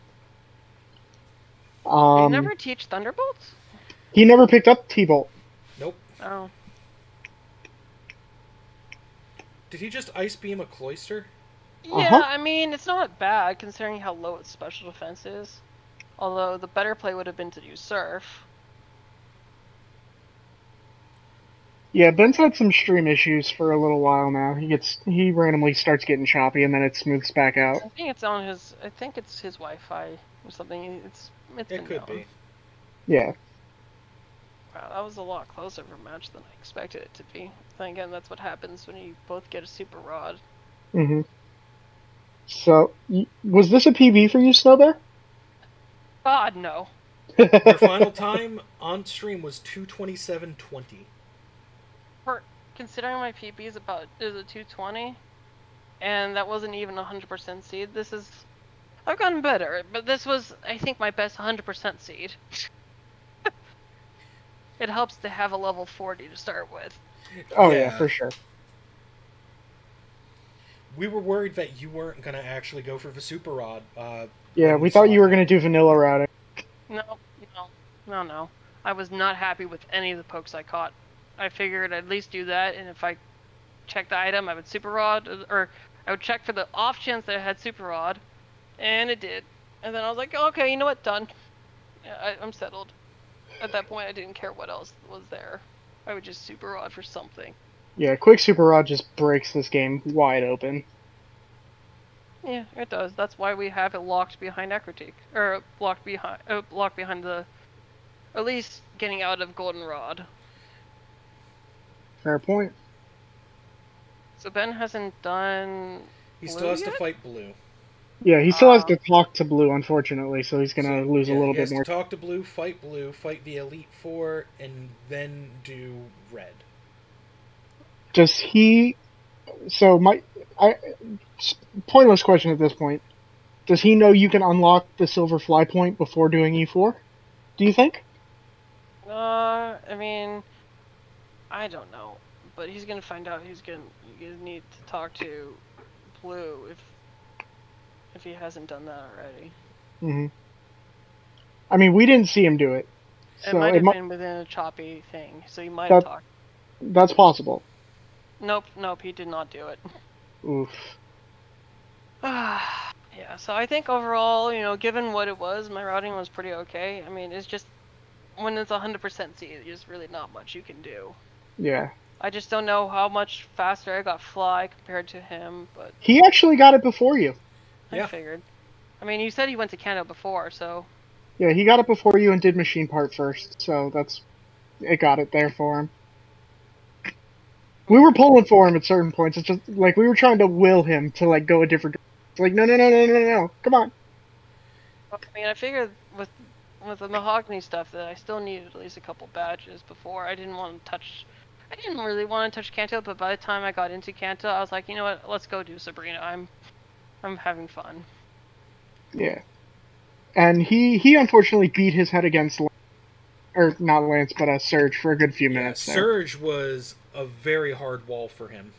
You never teach Thunderbolts? He never picked up T-Bolt. Nope. Oh. Did he just ice beam a cloister? Yeah, I mean, it's not bad considering how low its special defense is. Although the better play would have been to use Surf. Yeah, Ben's had some stream issues for a little while now. He randomly starts getting choppy, and then it smooths back out. I think it's on his. I think it's his Wi-Fi or something. It could be. Yeah. Wow, that was a lot closer of a match than I expected it to be. Then again, that's what happens when you both get a super rod. Mm-hmm. So, was this a PB for you, Snowbear? God, no. Your final time on stream was 2:27:20. Considering my PB is a 220, and that wasn't even 100% seed. I've gotten better, but this was, I think, my best 100% seed. It helps to have a level 40 to start with. Oh yeah, for sure. We were worried that you weren't going to actually go for the super rod. Yeah, we thought you were going to do vanilla routing. No. I was not happy with any of the pokes I caught. I figured I'd at least do that, and if I checked the item, I would super rod, or I would check for the off chance that it had super rod, and it did. And then I was like, okay, you know what, done. I'm settled. At that point, I didn't care what else was there. I would just super rod for something. Yeah, quick super rod just breaks this game wide open. Yeah, it does. That's why we have it locked behind Ekritique, or locked behind the, at least getting out of Goldenrod. Fair point. So Ben hasn't done. He still has to fight Blue. Yeah, he still has to talk to Blue, unfortunately, so he's gonna lose a little bit more. He has to talk to Blue, fight the Elite Four, and then do Red. Does he? So pointless question at this point. Does he know you can unlock the Silver Fly Point before doing E4? Do you think? I mean, I don't know, but he's gonna find out. He's gonna need to talk to Blue if he hasn't done that already. Mm-hmm. I mean, we didn't see him do it. It so might have been within a choppy thing, so he might have talked. That's possible. Nope, he did not do it. Oof. Yeah, so I think overall, given what it was, my routing was pretty okay. I mean, it's just, when it's 100% seed, there's really not much you can do. Yeah. I just don't know how much faster I got Fly compared to him, but... He actually got it before you. I figured. I mean, you said he went to Kanto before, so... Yeah, he got it before you and did machine part first, so it got it there for him. We were pulling for him at certain points. It's just, like, we were trying to will him to, like, go a different direction. It's like, no, come on. I mean, I figured with the mahogany stuff that I still needed at least a couple badges before. I didn't really want to touch Kanto, but by the time I got into Kanto, I was like, you know what, let's go do Sabrina. I'm having fun. Yeah. And he unfortunately beat his head against not Lance, but Surge for a good few minutes. Surge was a very hard wall for him.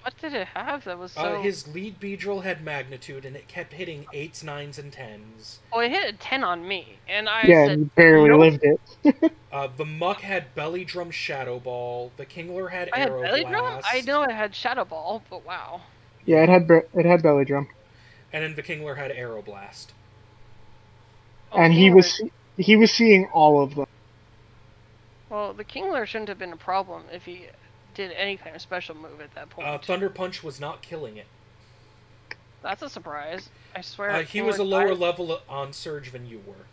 What did it have that was so... His lead Beedrill had magnitude, and it kept hitting 8s, 9s, and 10s. Oh, it hit a 10 on me, and I Yeah, said, you barely nope. lived it. The Muck had Belly Drum Shadow Ball. The Kingler had I had Arrow Belly Drum? Blast. I know it had Shadow Ball, but wow. Yeah, it had belly drum. And then the Kingler had Arrow Blast. Oh, And he was seeing all of them. Well, the Kingler shouldn't have been a problem if he did any kind of special move at that point. Thunder Punch was not killing it. That's a surprise. I swear. He was a lower level on Surge than you were.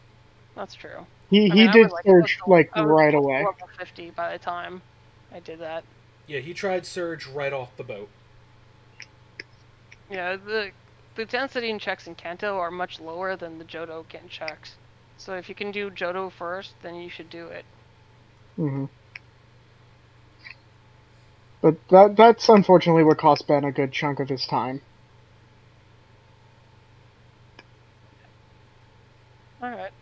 That's true. He did Surge right away. Level 50 by the time I did that. Yeah, he tried Surge right off the boat. Yeah, the density in checks in Kanto are much lower than the Johto Gen checks. So if you can do Johto first, then you should do it. Mm-hmm. But that's unfortunately what cost Ben a good chunk of his time. Alright.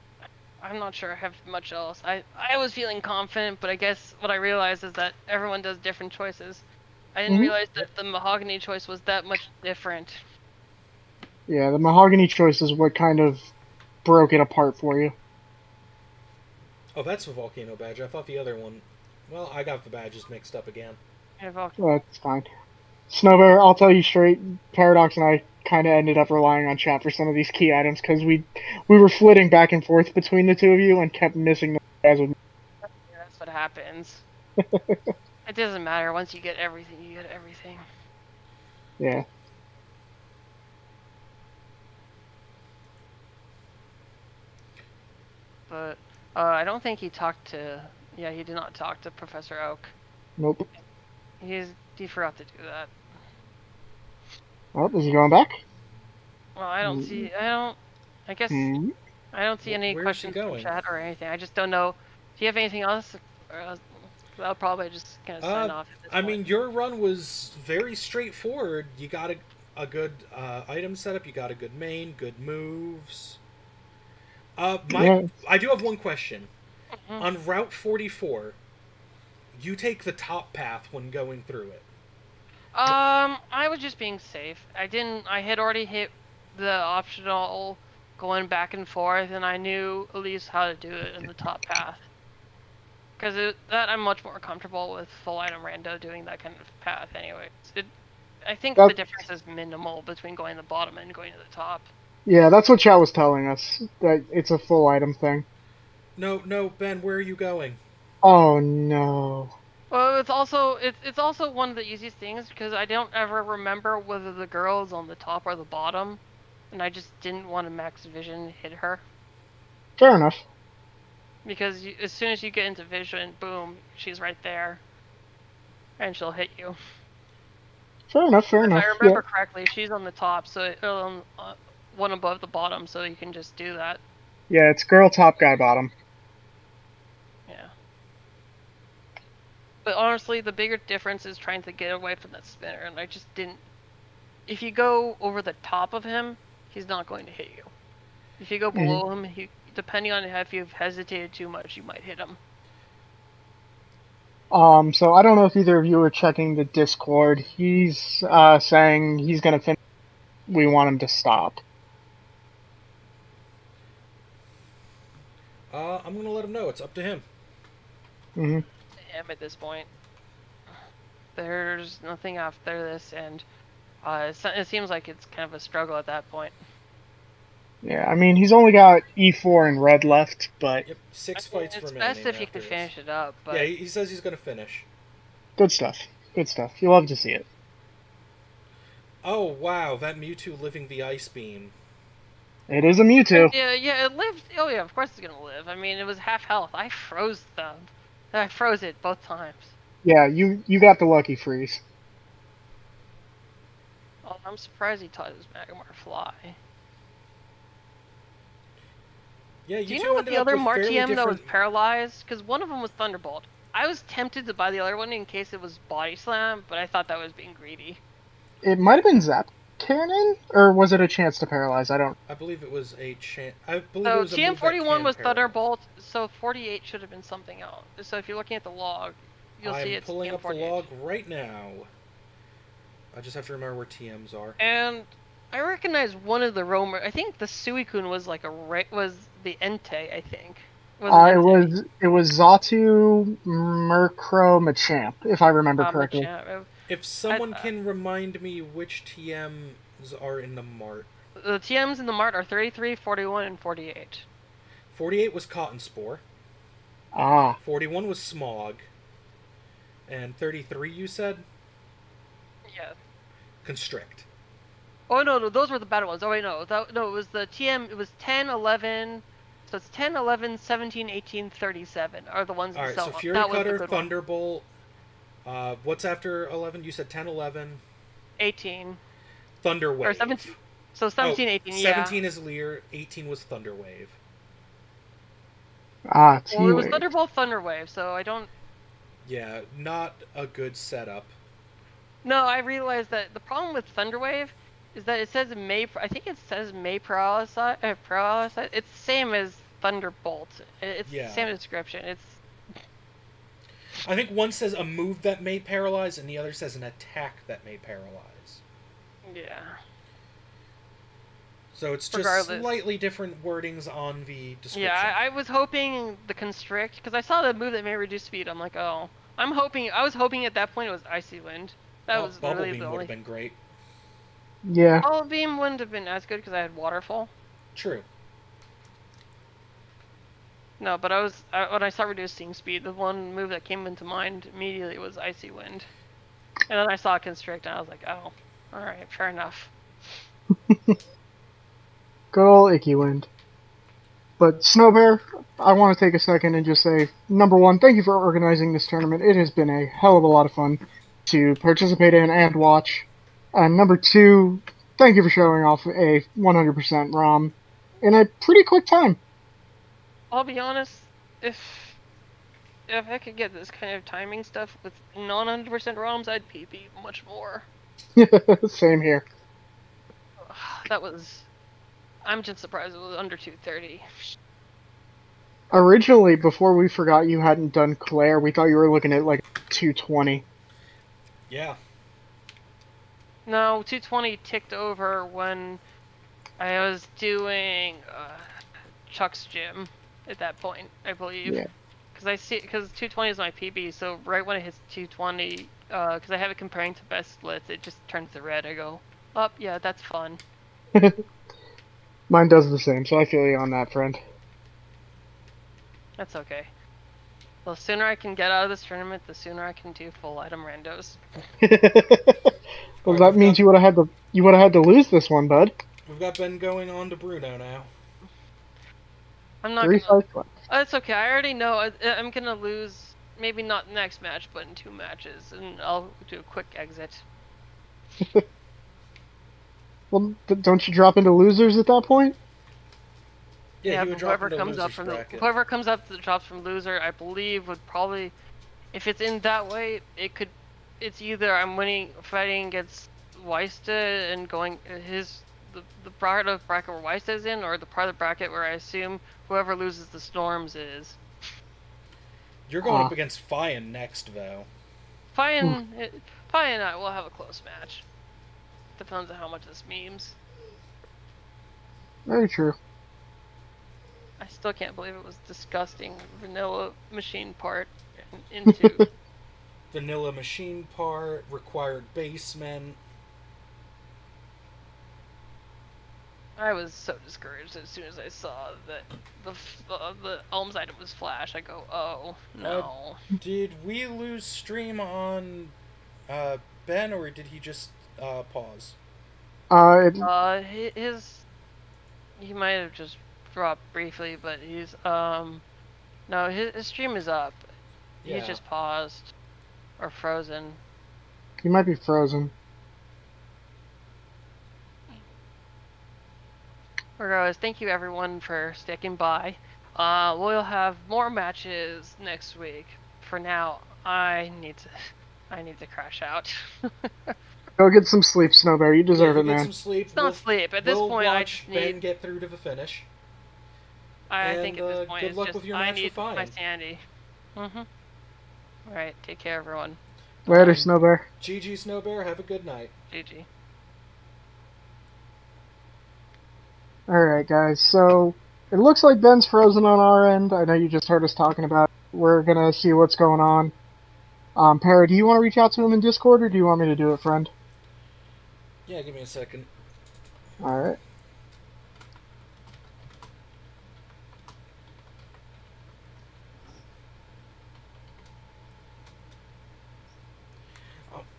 I'm not sure I have much else. I was feeling confident, but I guess what I realized is that everyone does different choices. I didn't realize that the Mahogany choice was that much different. Yeah, the Mahogany choice is what kind of broke it apart for you. Oh, that's the Volcano badge. I thought the other one... Well, I got the badges mixed up again. Yeah, that's fine. Snowbear, I'll tell you straight, Paradox and I kind of ended up relying on chat for some of these key items because we were flitting back and forth between the two of you and kept missing them as with me. Yeah, that's what happens. It doesn't matter. Once you get everything, you get everything. Yeah. But I don't think he talked to... Yeah, he did not talk to Professor Oak. Nope. He forgot to do that. Oh, is he going back? Well, I don't see... I guess... I don't see any questions from chat or anything. I just don't know. Do you have anything else? I'll probably just kind of sign off at this point. I mean, your run was very straightforward. You got a good item setup. You got a good main, good moves. I do have one question. On Route 44, you take the top path when going through it. I was just being safe. I had already hit the optional going back and forth, and I knew at least how to do it in the top path. Because that I'm much more comfortable with full item rando doing that kind of path anyways. I think the difference is minimal between going to the bottom and going to the top. Yeah, that's what chat was telling us, that it's a full item thing. No, Ben, where are you going? Oh no. Well, it's also one of the easiest things because I don't ever remember whether the girl is on the top or the bottom, and I just didn't want to max vision hit her. Fair enough. Because as soon as you get into vision, boom, she's right there, and she'll hit you. Fair enough. If I remember correctly, she's on the top, so one above the bottom, so you can just do that. Yeah, it's girl top, guy bottom. Yeah. But honestly, the bigger difference is trying to get away from that spinner, and I just didn't... If you go over the top of him, he's not going to hit you. If you go below him, depending on if you've hesitated too much, you might hit him. So I don't know if either of you are checking the Discord. He's saying he's gonna finish. We want him to stop. I'm gonna let him know. It's up to him. Him at this point. There's nothing after this, and it seems like it's kind of a struggle at that point. Yeah, I mean, he's only got E4 and red left, but... Yep, 6 fights remaining. It's best if he could finish it up, but... Yeah, he says he's going to finish. Good stuff. Good stuff. You love to see it. Oh, wow, that Mewtwo living the Ice Beam. It is a Mewtwo. Yeah, it lived... Oh yeah, of course it's going to live. I mean, it was half health. I froze it both times. Yeah, you got the lucky freeze. Oh, I'm surprised he taught his Magmar fly. Yeah, do you know what the other Martium that was paralyzed? Because one of them was Thunderbolt. I was tempted to buy the other one in case it was Body Slam, but I thought that was being greedy. It might have been Zap Cannon, or was it a chance to paralyze? I believe it was a chance. So TM41 was Thunderbolt, so 48 should have been something else. So if you're looking at the log, you'll see it's TM48. I'm pulling up the log right now. I just have to remember where TMs are. And I recognize one of the roamer. I think the Suicune was like was the Entei, I think. It was Zatu Murkrow Machamp, if I remember correctly. Machamp. If someone can remind me which TMs are in the mart. The TMs in the mart are 33, 41, and 48. 48 was Cotton Spore. 41 was Smog. And 33, you said? Yeah. Constrict. Oh, no, those were the bad ones. Oh, wait, no. No, it was the TM. It was 10, 11. So it's 10, 11, 17, 18, 37 are the ones Alright, that so Fury Cutter, Thunderbolt. What's after 11? You said 10, 11. 18. Thunderwave. Or 17. So 17, 18, 17 is Leer, 18 was Thunderwave. Well, it was Thunderbolt, Thunderwave, so I don't... Yeah, not a good setup. No, I realized that the problem with Thunderwave is that it says I think it says May paralysis. It's the same as Thunderbolt. It's the same description. I think one says a move that may paralyze, and the other says an attack that may paralyze. Yeah. So it's just slightly different wordings on the description. Yeah, I was hoping the Constrict, because I saw the move that may reduce speed. I'm like, oh. I was hoping at that point it was Icy Wind. That was Bubble really Beam the would only... have been great. Yeah. Bubble Beam wouldn't have been as good because I had Waterfall. True. No, but when I saw reducing speed, the one move that came into mind immediately was Icy Wind. And then I saw Constrict, and I was like, oh, alright, fair enough. Good old Icky Wind. But Snowbear, I want to take a second and just say, number one, thank you for organizing this tournament. It has been a hell of a lot of fun to participate in and watch. And number two, thank you for showing off a 100% ROM in a pretty quick time. I'll be honest, if I could get this kind of timing stuff with non-100% ROMs, I'd PB much more. Same here. I'm just surprised it was under 230. Originally, before we forgot you hadn't done Claire, we thought you were looking at like 220. Yeah. No, 220 ticked over when I was doing Chuck's gym at that point, I believe. Yeah. Because 220 is my PB, so right when it hits 220, because I have it comparing to best splits, it just turns to red. I go, oh, yeah, that's fun. Mine does the same, so I feel you on that, friend. That's okay. Well, the sooner I can get out of this tournament, the sooner I can do full item randos. Well, that means you would have had to lose this one, bud. We've got Ben going on to Bruno now. I'm not gonna... That's okay. I already know I'm gonna lose. Maybe not the next match, but in 2 matches, and I'll do a quick exit. Well, don't you drop into losers at that point? Yeah, whoever comes up that drops from loser, I believe would probably, if it's in that way, it's either I'm fighting against Weista and going the part of bracket where Weista is in, or the part of the bracket where I assume whoever loses the Storms is. You're going up against Fian next, though. Fian and I will have a close match. Depends on how much this memes. Very true. I still can't believe it was disgusting vanilla machine part into vanilla machine part, required basement. I was so discouraged as soon as I saw that the Alms item was flash. I go, oh no. Did we lose stream on Ben, or did he just pause? He might have just dropped briefly, but he's no, his stream is up. Yeah. He's just paused or frozen. He might be frozen. Regardless, thank you everyone for sticking by. We'll have more matches next week. For now, I need to crash out. Go get some sleep, Snowbear. You deserve it, man. Get some sleep. It's not sleep. At this point, I just need... Ben get through to the finish. I think at this point, good luck with your match I need with Fian. my sanity. Alright, take care, everyone. Later, Snowbear. GG, Snowbear. Have a good night. GG. Alright, guys, so it looks like Ben's frozen on our end. I know you just heard us talking about it. We're gonna see what's going on. Para, do you want to reach out to him in Discord, or do you want me to do it, friend? Yeah, give me a second. Alright.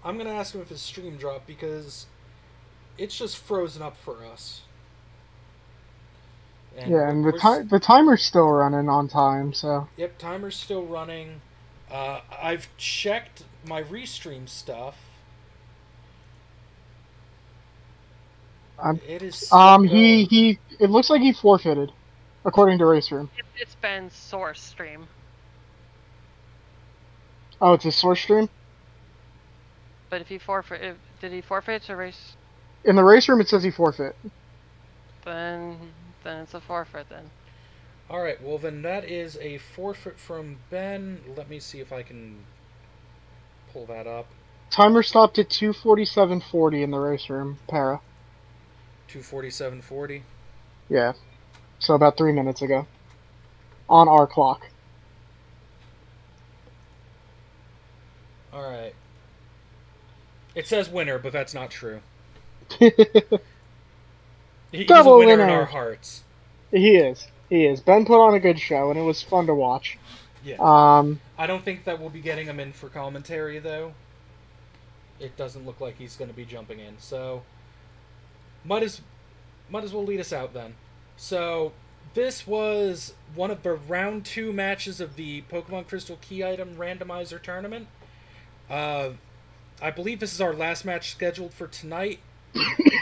I'm gonna ask him if his stream dropped because it's just frozen up for us. And yeah, and the timer's still running on time, so... Yep, timer's still running. I've checked my restream stuff. It is still it looks like he forfeited, according to Raceroom. It's Ben's source stream. Oh, it's his source stream? But if he did he forfeit to race? In the Raceroom, it says he forfeit. Then it's a forfeit then. Alright, well then that is a forfeit from Ben. Let me see if I can pull that up. Timer stopped at 2:47:40 in the Raceroom, Para. 2:47:40? Yeah. So about 3 minutes ago. On our clock. Alright. It says winner, but that's not true. He's a winner in our hearts. He is. He is. Ben put on a good show, and it was fun to watch. Yeah. I don't think that we'll be getting him in for commentary, though. It doesn't look like he's going to be jumping in, so... Might as well lead us out, then. So, this was one of the round 2 matches of the Pokemon Crystal Key Item Randomizer Tournament. I believe this is our last match scheduled for tonight.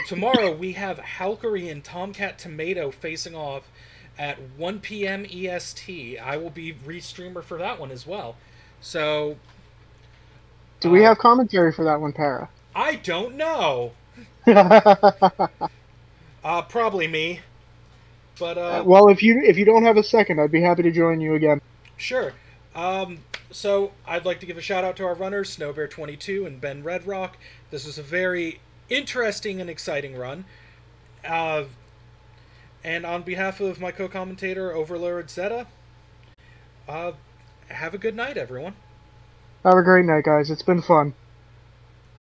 Tomorrow, we have Halkery and Tomcat Tomato facing off at 1 p.m. EST. I will be restreamer for that one as well. So... Do we have commentary for that one, Para? I don't know. Probably me. But, well, if you don't have a second, I'd be happy to join you again. Sure. So, I'd like to give a shout out to our runners, snowbear22 and benreddrock. This was a very interesting and exciting run. And on behalf of my co-commentator, Overlord Zeta, have a good night, everyone. Have a great night, guys. It's been fun.